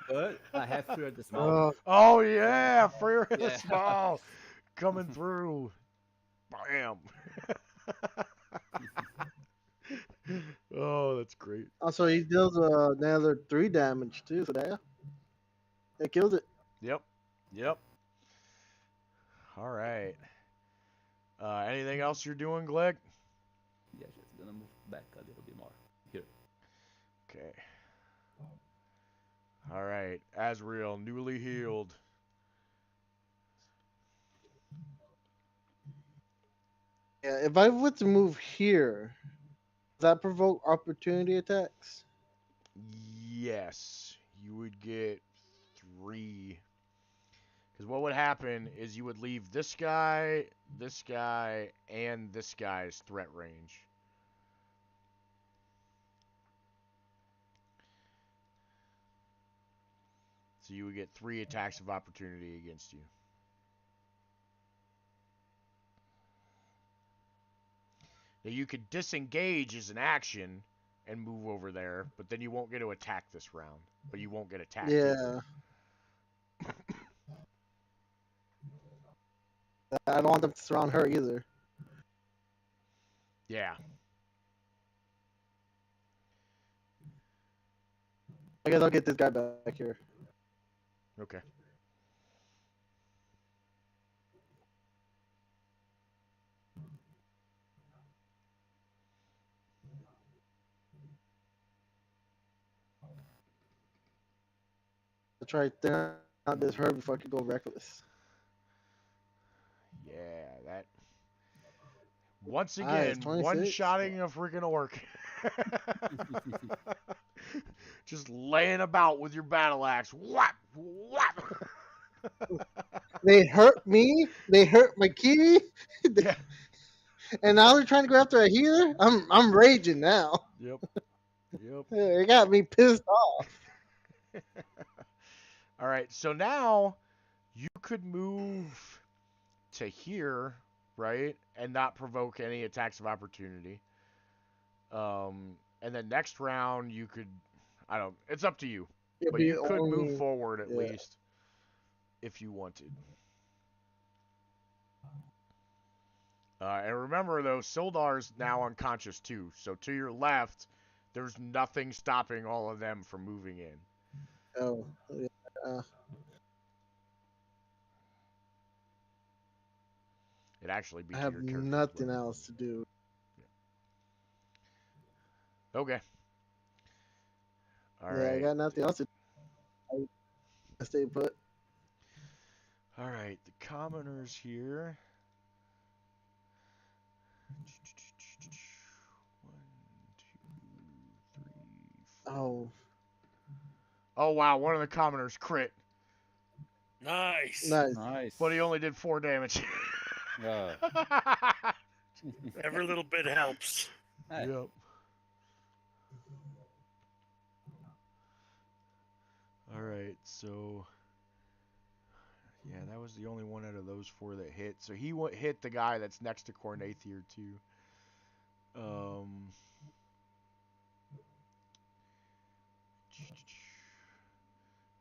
But I have fear the small. Oh, Oh yeah, Freer in the Yeah. small coming through. Bam. Oh, that's great. also, he deals another 3 damage too. So that kills it. Yep. Yep. All right. Anything else you're doing, Gleg? Yeah, just gonna move back a little bit more. Here. Okay. All right. Asriel, newly healed. Yeah, if I were to move here, does that provoke opportunity attacks? Yes, you would get 3. Because what would happen is you would leave this guy, and this guy's threat range. So you would get 3 attacks of opportunity against you. Now you could disengage as an action and move over there, but then you won't get to attack this round. But you won't get attacked either. Yeah, I don't want them to surround her either. Yeah. I guess I'll get this guy back here. Okay. I'll try to thin out this her before I could go reckless. Yeah, that. Once Nice, again, 26. one-shotting a freaking orc. Just laying about with your battle axe. Whap! Whap! They hurt me. They hurt my kitty, Yeah. and now they're trying to go after a healer. I'm raging now. Yep. Yep. It got me pissed off. All right. So now you could move to here, right, and not provoke any attacks of opportunity. And then next round you could, I don't. It's up to you, It'd but be you could move only forward at yeah. least if you wanted. And remember though, Sildar's now unconscious too. So to your left, there's nothing stopping all of them from moving in. Oh yeah. It'd actually be I to have your character's nothing left. else to do. Okay. All Yeah, I right. got nothing else to do. I stay put. All right. The commoners here. 1, 2, 3, 4. Oh, Oh wow! One of the commoners crit, Nice. nice. Nice. but he only did 4 damage. Uh, Every little bit helps. hey, Yep. All right, so yeah, that was the only one out of those 4 that hit. So he hit the guy that's next to Cornathier too.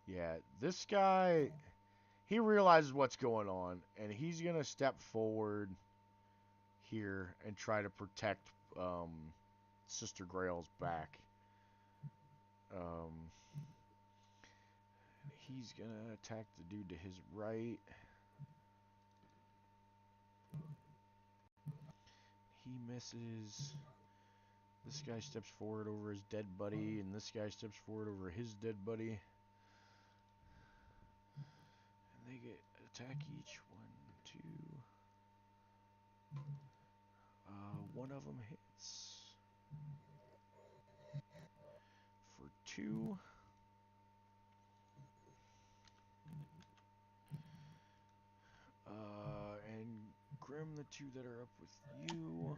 Yeah, this guy, he realizes what's going on, and he's gonna step forward here and try to protect Sister Grail's back. Um, he's gonna attack the dude to his right. He misses. This guy steps forward over his dead buddy, and this guy steps forward over his dead buddy. And they get attack each. 1, 2. One of them hits for 2. And Grim, the 2 that are up with you,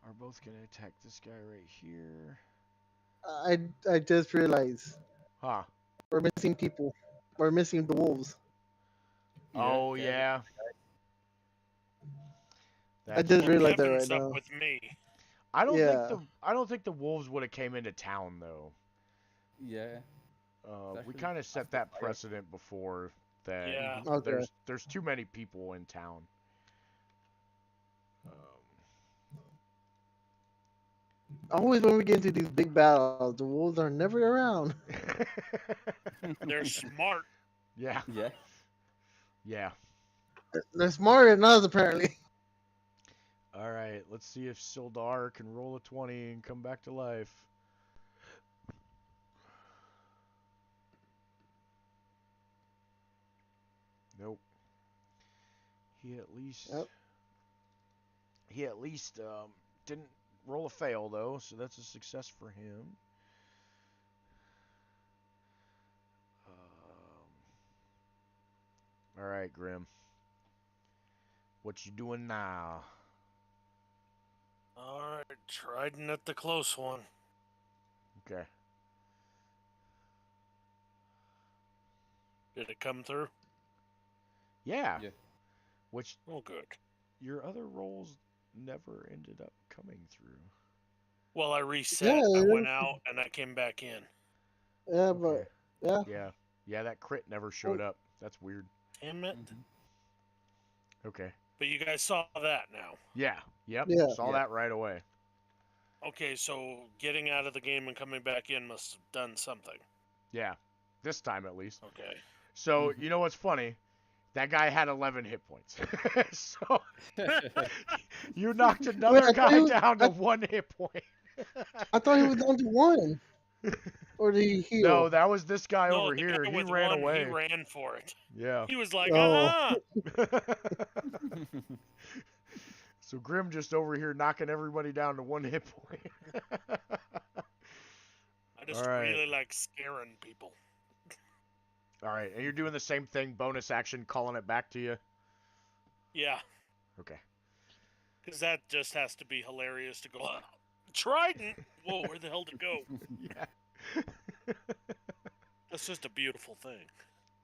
are both gonna attack this guy right here. I just realized Huh. we're missing people. We're missing the wolves. Oh okay. yeah. I That's just Well, realized that Kevin's right up now. with me. I don't Yeah. think the wolves would have came into town though. Yeah. We Especially kind of set after that fire. precedent before that Yeah. Mhm. Okay. there's too many people in town. Um, Always when we get into these big battles, the wolves are never around. They're smart. yeah, Yeah. yeah. They're smarter than us, apparently. All right, let's see if Sildar can roll a 20 and come back to life. Nope. He at least Yep. he at least didn't roll a fail though, so that's a success for him. All right, Grim. What you doing now? All right, Trident at the close one. Okay. Did it come through? Yeah. Yeah. Which Oh, good. your other rolls never ended up coming through. Well, I Yeah, reset. I went out and I came back in. yeah, Okay. but yeah. Yeah. Yeah, that crit never showed up. That's weird. Damn it. Mhm. Okay. But you guys saw that now. Yeah. Yep. Yeah. Saw Yeah. that right away. Okay, so getting out of the game and coming back in must have done something. Yeah. This time at least. Okay. So, Mhm. you know what's funny? That guy had 11 hit points. So, you knocked Wait, another guy down to 1 hit point. I thought he was down to one. Or did he No, heal? that was this guy No, over the here. guy He with ran one, he away. ran for it. Yeah. He was like, Oh. So Grim just over here knocking everybody down to 1 hit point. I just All right. really like scaring people. All right. And you're doing the same thing, bonus action, calling it back to you? Yeah, Okay. because that just has to be hilarious to go, "Ah, Trident! Whoa, where the hell to go? Yeah. That's just a beautiful thing.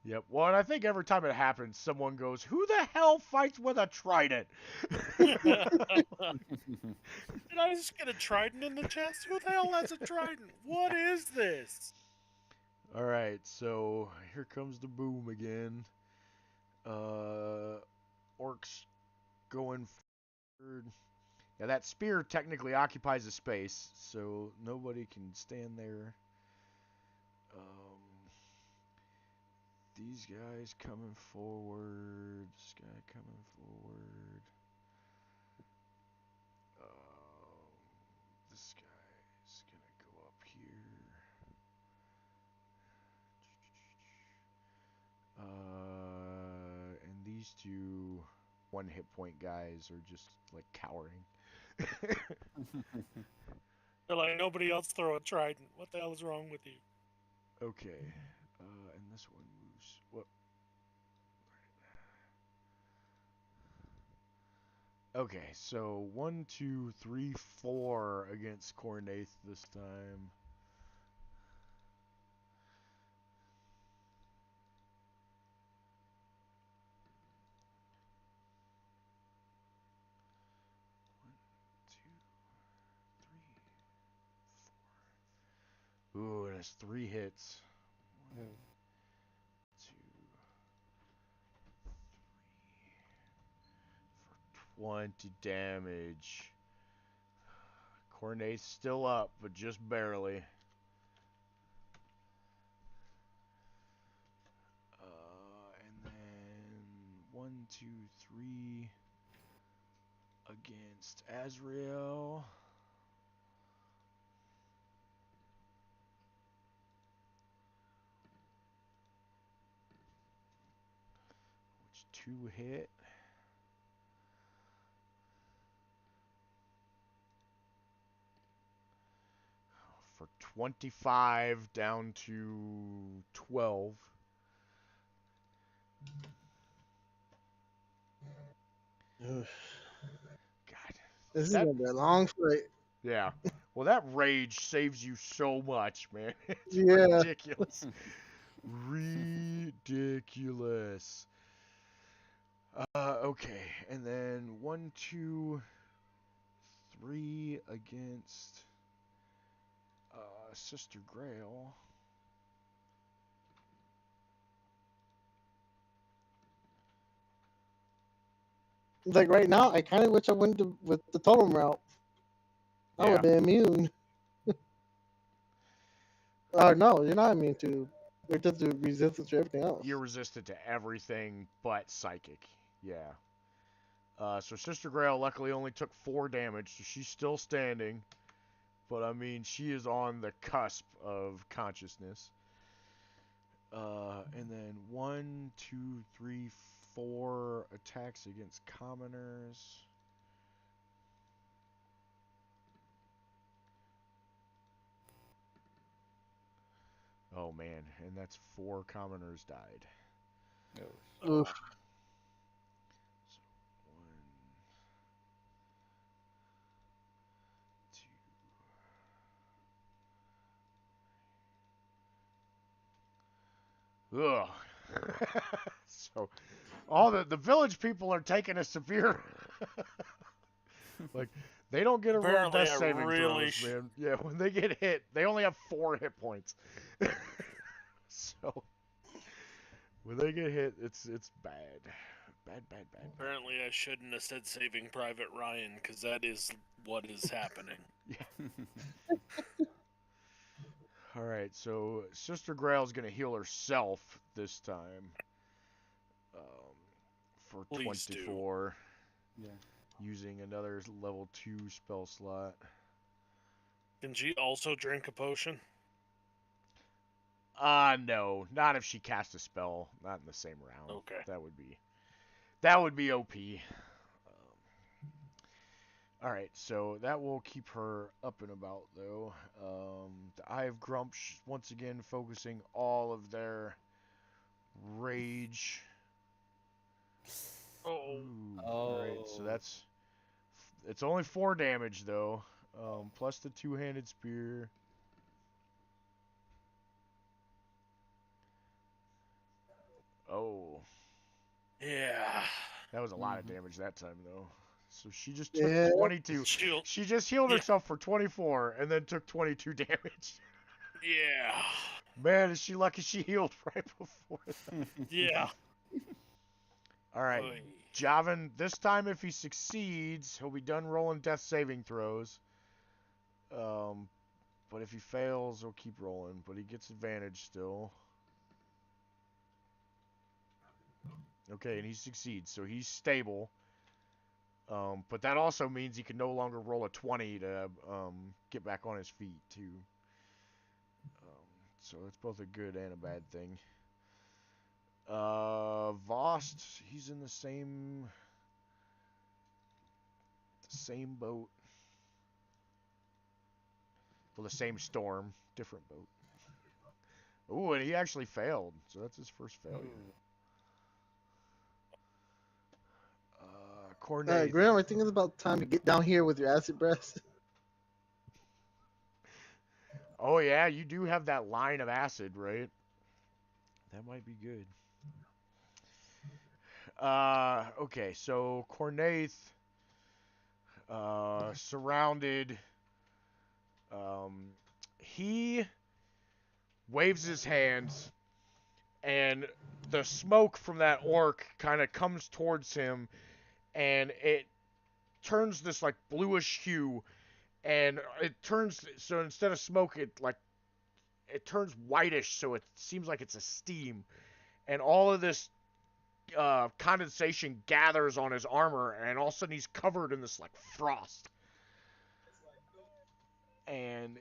Yep. Well, and I think every time it happens, someone goes, "Who the hell fights with a trident?" Did I just get a trident in the chest? Who the hell has a trident? What is this? All right. So here comes the boom again. Orcs going forward. Yeah, that spear technically occupies a space, so nobody can stand there. These guys coming forward. This guy coming forward. This guy's gonna go up here. And these two 1 hit point guys are just like cowering. They're like, nobody else throw a trident. What the hell is wrong with you? Okay. And this one moves. What? Okay, so 1, 2, 3, 4 against Cornaith this time. Ooh, and it's 3 hits. Oh. 2, 3 for 20 damage. Cornaith's still up, but just barely. And then 1, 2, 3 against Azrael. Which 2 hit. For 25 down to 12. Ugh. God. This is That gonna be a long fight. Yeah. Well, that rage saves you so much, man. It's Yeah. ridiculous. Ridiculous. Okay. And then 1, 2, 3 against Sister Grail. Like right now, I kind of wish I went with the totem route. I would Yeah. have been immune. No, you're not immune to. You're just resistant to everything You're else. resistant to everything but psychic. Yeah. So Sister Grail luckily only took 4 damage, so she's still standing. But I mean, she is on the cusp of consciousness. And then 1, 2, 3, 4 attacks against commoners. Oh man, and that's 4 commoners died. Oh, Oh, Oof. So 1, 2. Ugh. So all the village people are taking a severe like they don't get to roll apparently death I saving really throws, man. Yeah, when they get hit, they only have 4 hit points. So when they get hit, it's bad. Bad, bad, bad, bad. apparently I shouldn't have said Saving Private Ryan because that is what is happening. Yeah. All right, so Sister Grail's gonna heal herself this time. Um, for Please do. 24, yeah. using another level 2 spell slot. Can she also drink a potion? No, not if she casts a spell, not in the same round. Okay. That would be OP. All right, so that will keep her up and about though. The Eye of Grumps once again focusing all of their rage. Oh, Ooh, all right, so Oh. it's only 4 damage though, plus the 2-handed spear. Oh, yeah. that was a lot of Mm-hmm. damage that time though. So she just took Yeah. 22. She'll. She just healed Yeah. herself for 24 and then took 22 damage. Yeah. Man, is she lucky she healed right before that. Yeah. All right, Oy. Javin, this time if he succeeds, he'll be done rolling death saving throws. Um, but if he fails, he'll keep rolling. But he gets advantage still. Okay, and he succeeds, so he's stable. But that also means he can no longer roll a 20 to get back on his feet too. So it's both a good and a bad thing. Vost, he's in the same boat. Well, the same storm, different boat. Ooh, and he actually failed, so that's his first failure. Cornaith. Graham, I think it's about time to get down here with your acid breath. Oh yeah, you do have that line of acid, right? That might be good. Okay, so Cornaith, surrounded. Um, he waves his hands, and the smoke from that orc kind of comes towards him, and it turns this like bluish hue, and it turns so instead of smoke, it turns whitish, so it seems like it's a steam, and all of this condensation gathers on his armor, and all of a sudden he's covered in this like frost, and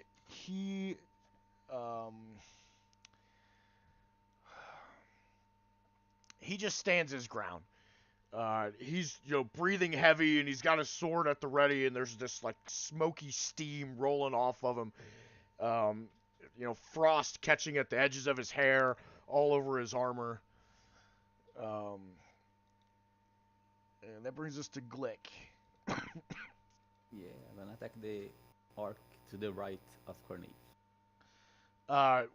um, he just stands his ground. He's breathing heavy, and he's got his sword at the ready, and there's this like smoky steam rolling off of him. Um, frost catching at the edges of his hair, all over his armor. Um, and that brings us to Glick. Yeah, I'm gonna attack the orc to the right of Cornelius.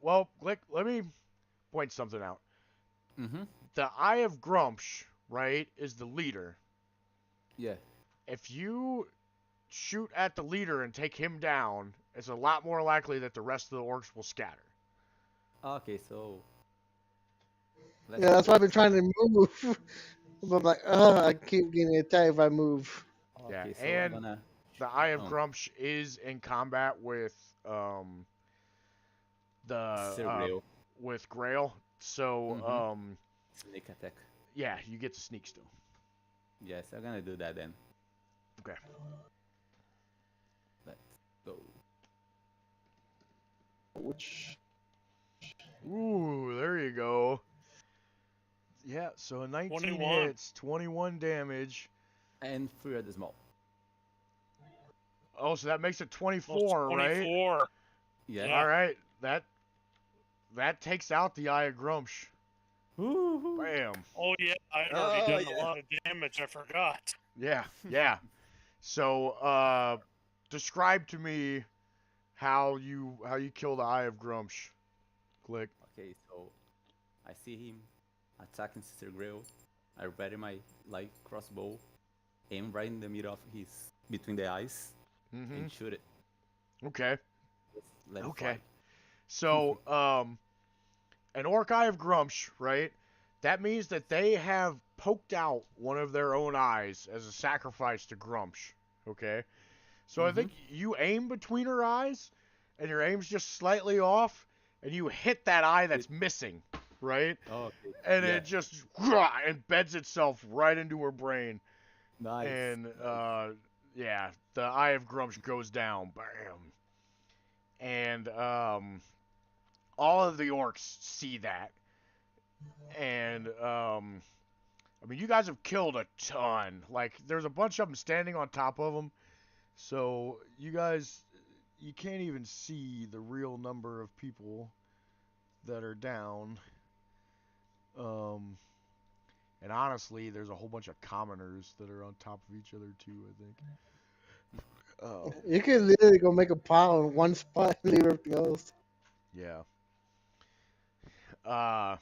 Well, Glick, let me point something out. Mm-hmm. The Eye of Grumsh, right, is the leader. Yeah. If you shoot at the leader and take him down, it's a lot more likely that the rest of the orcs will scatter. Okay, so let's Yeah, do that's why I've this. been trying to move. But I'm like, I keep getting attacked if I move. Yeah, Okay, so I'm and gonna. the Eye of Oh, Grumsh is in combat with the Sir Grail. with Grail. So Mm-hmm. Sneak attack. yeah, you get to sneak still. Yes, I'm gonna do that then. Okay. Let's go. Which Ooh, there you go. Yeah, so a 19 21. hits, 21 damage. And three at the small. Oh, so that makes it Almost 24, right? 24. Yeah. Yeah. All right, that takes out the Eye of Grumsh. Woohoo! Bam. Oh, yeah. I had already Oh done a yeah. lot of damage. I forgot. Yeah, yeah. So, describe to me how you kill the Eye of Grumsh. Click. Okay, so I see him attacking Sister Grail. I ready my light crossbow, aim right in the middle of his between the eyes, Mm-hmm. and shoot it. Okay. Just let it Okay. fly. So, an Orc Eye of Grumsh, right? That means that they have poked out one of their own eyes as a sacrifice to Grumsh. Okay? So I think you aim between her eyes, and your aim's just slightly off, and you hit that eye that's missing, right? Oh, okay. And Yeah. it just embeds itself right into her brain. Nice. And, Nice. yeah, the Eye of Grumsh goes down. Bam. And, all of the orcs see that. And, I mean, you guys have killed a ton. Like, there's a bunch of them standing on top of them. So, you guys, you can't even see the real number of people that are down. Um, and honestly, there's a whole bunch of commoners that are on top of each other too, I think. you can literally go make a pile in one spot and leave everything else. Yeah. Uh,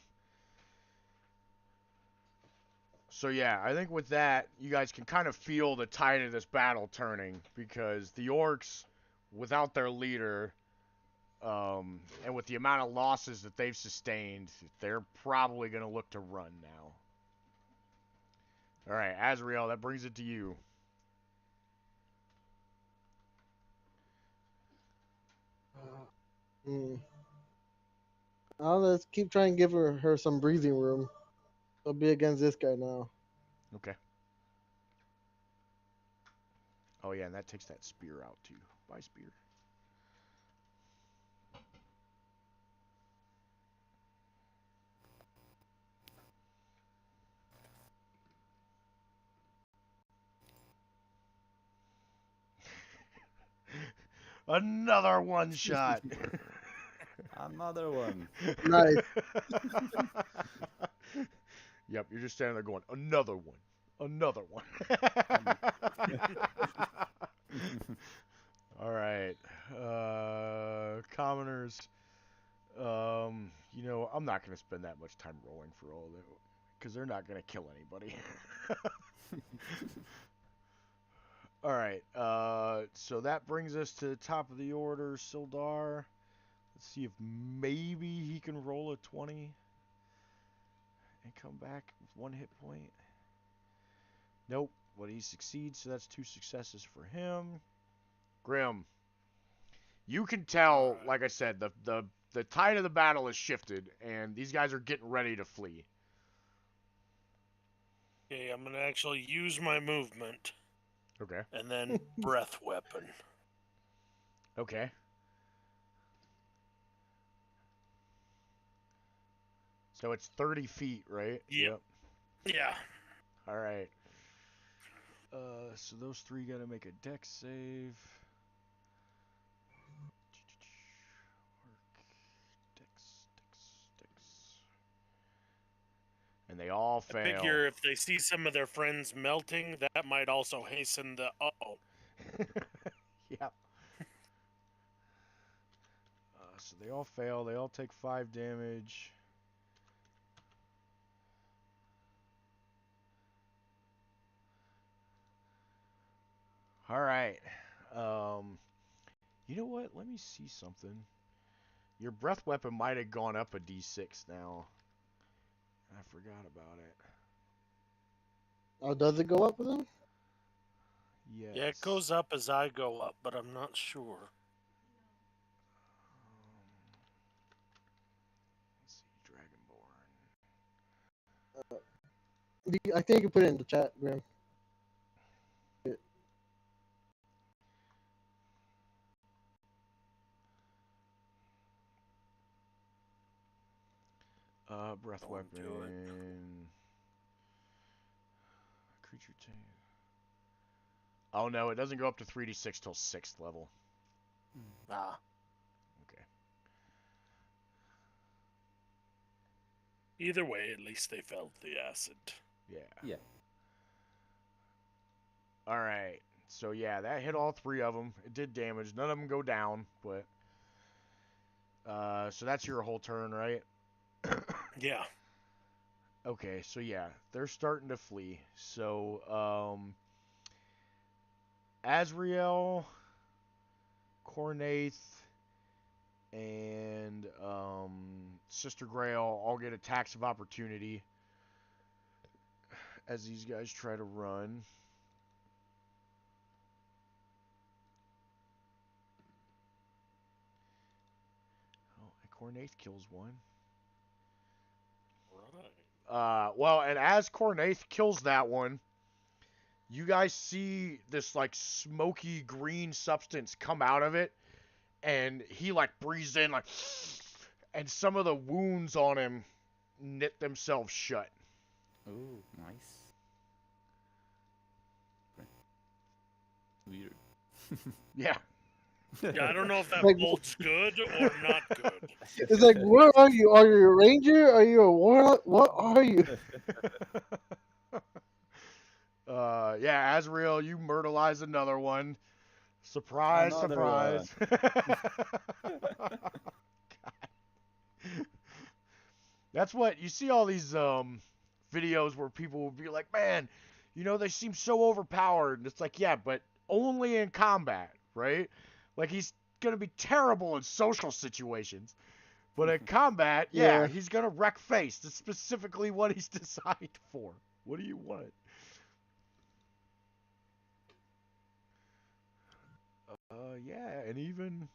so yeah, I think with that, you guys can kind of feel the tide of this battle turning because the orcs, without their leader, and with the amount of losses that they've sustained, they're probably going to look to run now. All right, Azrael, that brings it to you. Mm. Let's keep trying to give her some breathing room. I'll be against this guy now. Okay. Oh yeah, and that takes that spear out too. Bye, spear. Another one shot. Another one. Nice. Yep, you're just standing there going, another one. Another one. All right. Commoners. I'm not going to spend that much time rolling for all of them because they're not going to kill anybody. All right. So that brings us to the top of the order, Sildar. Let's see if maybe he can roll a 20 and come back with one hit point. Nope. Well, he succeeds, so that's 2 successes for him. Grim, you can tell, like I said, the tide of the battle has shifted, and these guys are getting ready to flee. Okay, I'm going to actually use my movement Okay. and then breath weapon. Okay. So it's 30 feet, right? Yep. Yeah. All right. So those 3 got to make a dex save. Dex. And they all I fail. figure if they see some of their friends melting, that might also hasten the uh-oh. Yep. So they all fail. They all take 5 damage. All right. You know what? Let me see something. Your breath weapon might have gone up a d6 now. I forgot about it. Oh, does it go up with them? Yes. Yeah, it goes up as I go up, but I'm not sure. Let's see, Dragonborn. I think you put it in the chat, Grim. Breath Don't do it. weapon. Creature tank. Oh no, it doesn't go up to 3d6 till 6th level. Ah. Okay. Either way, at least they felt the acid. Yeah. Yeah. All right. So yeah, that hit all 3 of them. It did damage. None of them go down, but so that's your whole turn, right? Yeah. Okay, so yeah, they're starting to flee. So Azrael, Cornaith, and Sister Grail all get attacks of opportunity as these guys try to run. Oh, and Cornaith kills one. Right. Well, and as Cornaith kills that one, you guys see this like smoky green substance come out of it, and he like breathes in like, and some of the wounds on him knit themselves shut. Oh, nice. Weird. Yeah. Yeah, I don't know if that Like, bodes good or not good. it's like, where are you? Are you a ranger? Are you a warlock? What are you? Yeah, Azrael, you myrtleize another one. Surprise, Another one. surprise. That's what you see all these videos where people will be like, man, you know, they seem so overpowered. And it's like, yeah, but only in combat, right? Like he's gonna be terrible in social situations. But in combat, yeah, Yeah. he's gonna wreck face. That's specifically what he's designed for. What do you want? Yeah, and even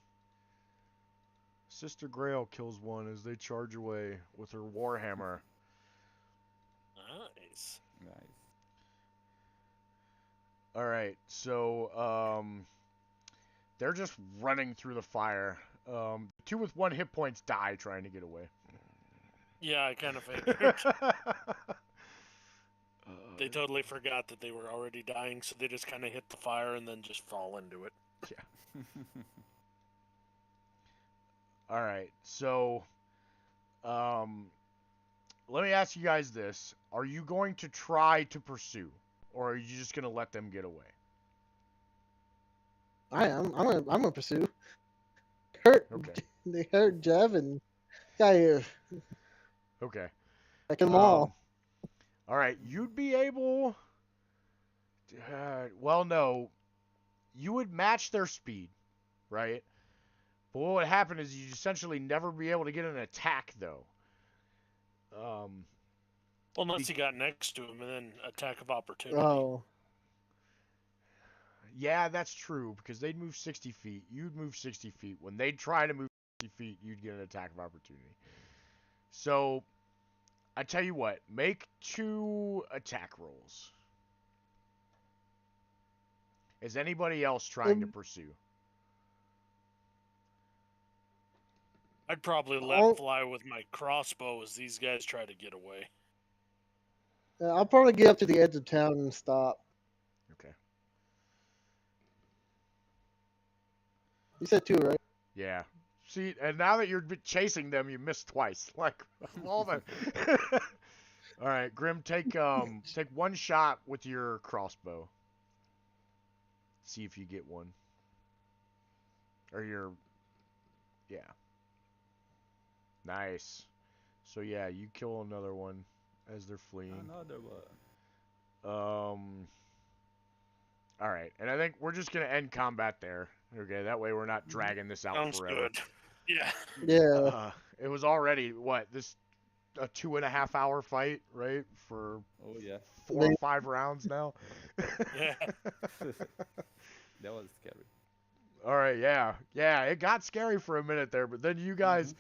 Sister Grail kills one as they charge away with her warhammer. Nice. Nice. All right, so they're just running through the fire. The 2 with 1 hit points die trying to get away. Yeah, I kind of figured. uh, They totally forgot that they were already dying, so they just kind of hit the fire and then just fall into it. yeah. All right, so let me ask you guys this: are you going to try to pursue, or are you just gonna let them get away? I am. I'm gonna pursue. Hurt. Okay. They hurt Jev and got here. Okay. Like them Um. all. All right. You'd be able. Well, no. You would match their speed, right? But what would happen is you'd essentially never be able to get an attack, though. Um. Well, unless Be- you got next to him and then attack of opportunity. Oh. yeah, that's true because they'd move 60 feet. You'd move 60 feet. When they'd try to move 60 feet, you'd get an attack of opportunity. So I tell you what, make 2 attack rolls. Is anybody else trying to pursue? I'd probably let I'll, fly with my crossbow as these guys try to get away. I'll probably get up to the edge of town and stop. Okay. You said 2, right? Yeah. See, and now that you're chasing them, you missed twice. Like all the. All right, Grim, take 1 shot with your crossbow. See if you get one. Or your. Yeah. Nice. So yeah, you kill another one as they're fleeing. Another one. All right, and I think we're just gonna end combat there. Okay, that way we're not dragging this out Sounds forever. good. Yeah. Yeah. It was already what this a 2.5 hour fight, right? For Oh yeah, 4 or 5 rounds now. Yeah. that was scary. All right, yeah, yeah. It got scary for a minute there, but then you guys,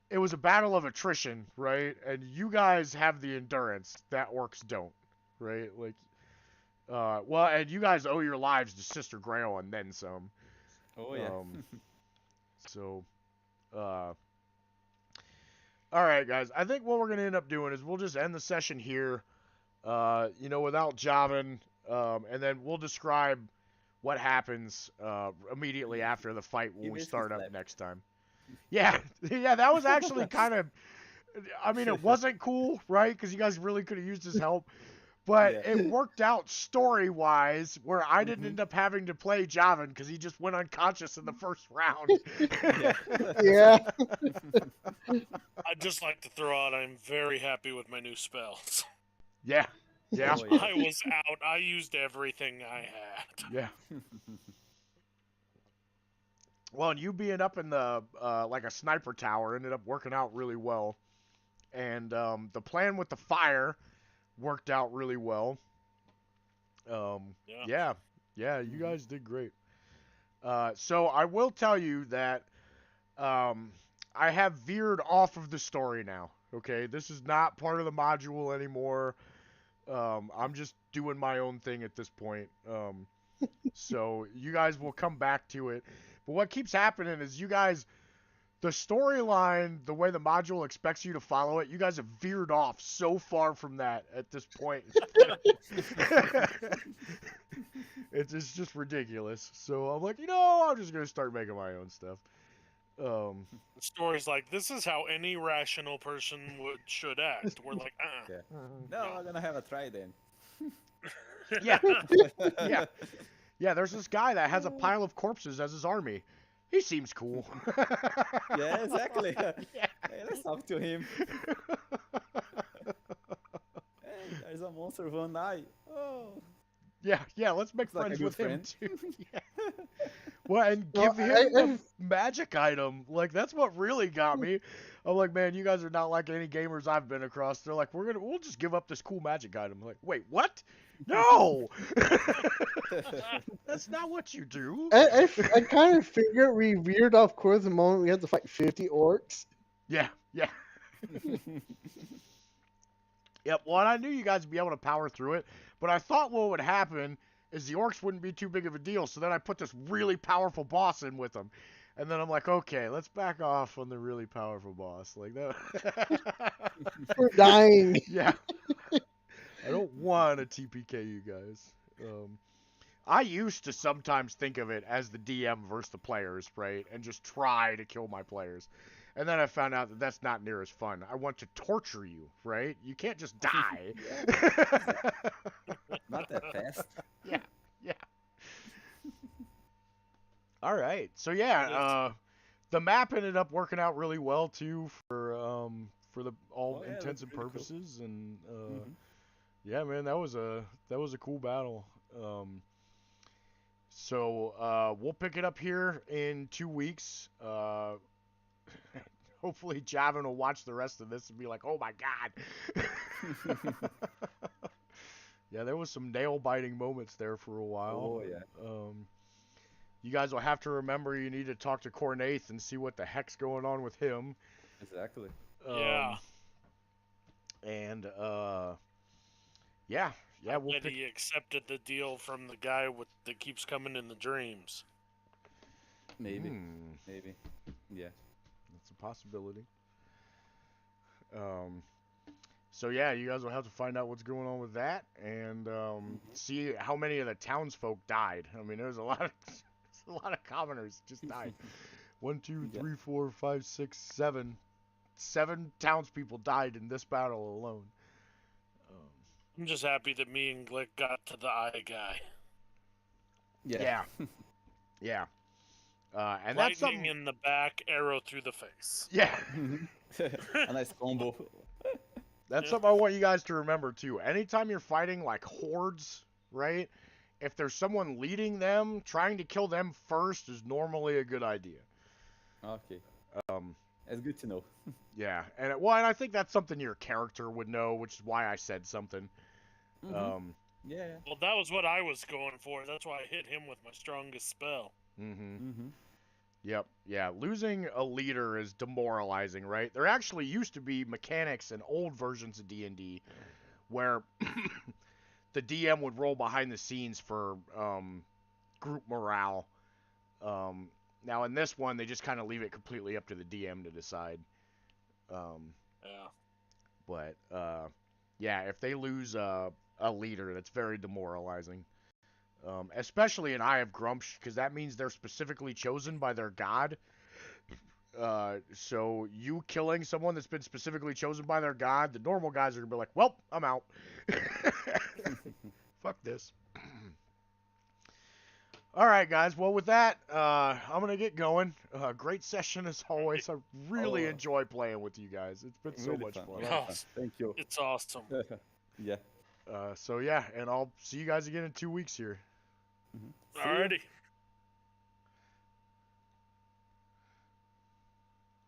it was a battle of attrition, right? And you guys have the endurance that orcs don't, right? Like, well, and you guys owe your lives to Sister Grail and then some. Oh yeah. So, uh, all right, guys. I think what we're gonna end up doing is we'll just end the session here, without Javin, and then we'll describe what happens immediately after the fight when He we basically start up slept. next time. Yeah, yeah, that was actually kind of. I mean, it wasn't cool, right? Because you guys really could have used his help, but Yeah. it worked out story-wise, where I didn't Mhm. end up having to play Javin because he just went unconscious in the first round. Yeah. Yeah. I'd just like to throw out I'm very happy with my new spells. Yeah, yeah, Oh yeah. I was out. I used everything I had. yeah. Well, and you being up in the like a sniper tower ended up working out really well, and the plan with the fire worked out really well. Yeah. Yeah, yeah, you Mhm. guys did great. So I will tell you that I have veered off of the story now. Okay, this is not part of the module anymore. I'm just doing my own thing at this point. So you guys will come back to it. But what keeps happening is you guys, the storyline, the way the module expects you to follow it, you guys have veered off so far from that at this point. It's just ridiculous. So I'm like, I'm just gonna start making my own stuff. Um, The story's like, this is how any rational person should act. We're like, Yeah. No, no. I'm gonna have a try then. yeah, yeah, yeah. There's this guy that has a pile of corpses as his army. He seems cool. Yeah, exactly. Yeah. Hey, let's talk to him. Hey, there's a monster of one eye. Oh, Yeah. Let's make looks like a friends good with him friend. too. Yeah. Well, and Well, give him the magic item. Like that's what really got me. I'm like, man, you guys are not like any gamers I've been across. They're like, we'll just give up this cool magic item. I'm like, wait, what? No, that's not what you do. I kind of figured we veered off course the moment we had to fight 50 orcs. Yeah. Yep. Well, and I knew you guys would be able to power through it, but I thought what would happen is the orcs wouldn't be too big of a deal. So then I put this really powerful boss in with them, and then I'm like, okay, let's back off on the really powerful boss. Like that. We're dying. Yeah. I don't want to TPK you guys. I used to sometimes think of it as the DM versus the players, right? And just try to kill my players. And then I found out that that's not near as fun. I want to torture you, right? You can't just die. Not that fast. Yeah. All right. So yeah, the map ended up working out really well too for the all Oh, yeah, intents that's and really cool. purposes, and Mhm. yeah, man, that was a cool battle. So we'll pick it up here in 2 weeks. Hopefully Javin will watch the rest of this and be like, "Oh my god." Yeah, there was some nail biting moments there for a while. Oh yeah. You guys will have to remember you need to talk to Cornaith and see what the heck's going on with him. Exactly. Yeah. And yeah, I we'll bet pick. he accepted the deal from the guy that keeps coming in the dreams. Maybe. Hmm, Maybe. Yeah. that's a possibility. Um, so yeah, you guys will have to find out what's going on with that and see how many of the townsfolk died. I mean, there's a lot of a lot of commoners just died. 1, 2, Yeah. 3, 4, 5, 6, 7. 7 townspeople died in this battle alone. I'm just happy that me and Glick got to the eye guy. Yeah. Yeah. And Lightning that's something. in the back, arrow through the face. Yeah. A nice combo. That's Yeah. something I want you guys to remember too. Anytime you're fighting like hordes, right? If there's someone leading them, trying to kill them first is normally a good idea. Okay. It's good to know. Yeah, and I think that's something your character would know, which is why I said something. Mhm. Yeah. Well, that was what I was going for. That's why I hit him with my strongest spell. Mhm. Yep. Yeah. Losing a leader is demoralizing, right? There actually used to be mechanics in old versions of D&D where the DM would roll behind the scenes for group morale. Um, Now in this one, they just kind of leave it completely up to the DM to decide. Um, Yeah. but yeah, if they lose a leader, that's very demoralizing. Especially in Eye of Grumsh, because that means they're specifically chosen by their god. So you killing someone that's been specifically chosen by their god, the normal guys are gonna be like, "Well, I'm out. Fuck this." All right, guys. Well, with that, I'm gonna get going. Great session as always. I really Oh, enjoy playing with you guys. It's been so really much fun. A fun. lot of fun. Thank you. It's awesome. Yeah. So yeah, and I'll see you guys again in 2 weeks here. See you. Alrighty.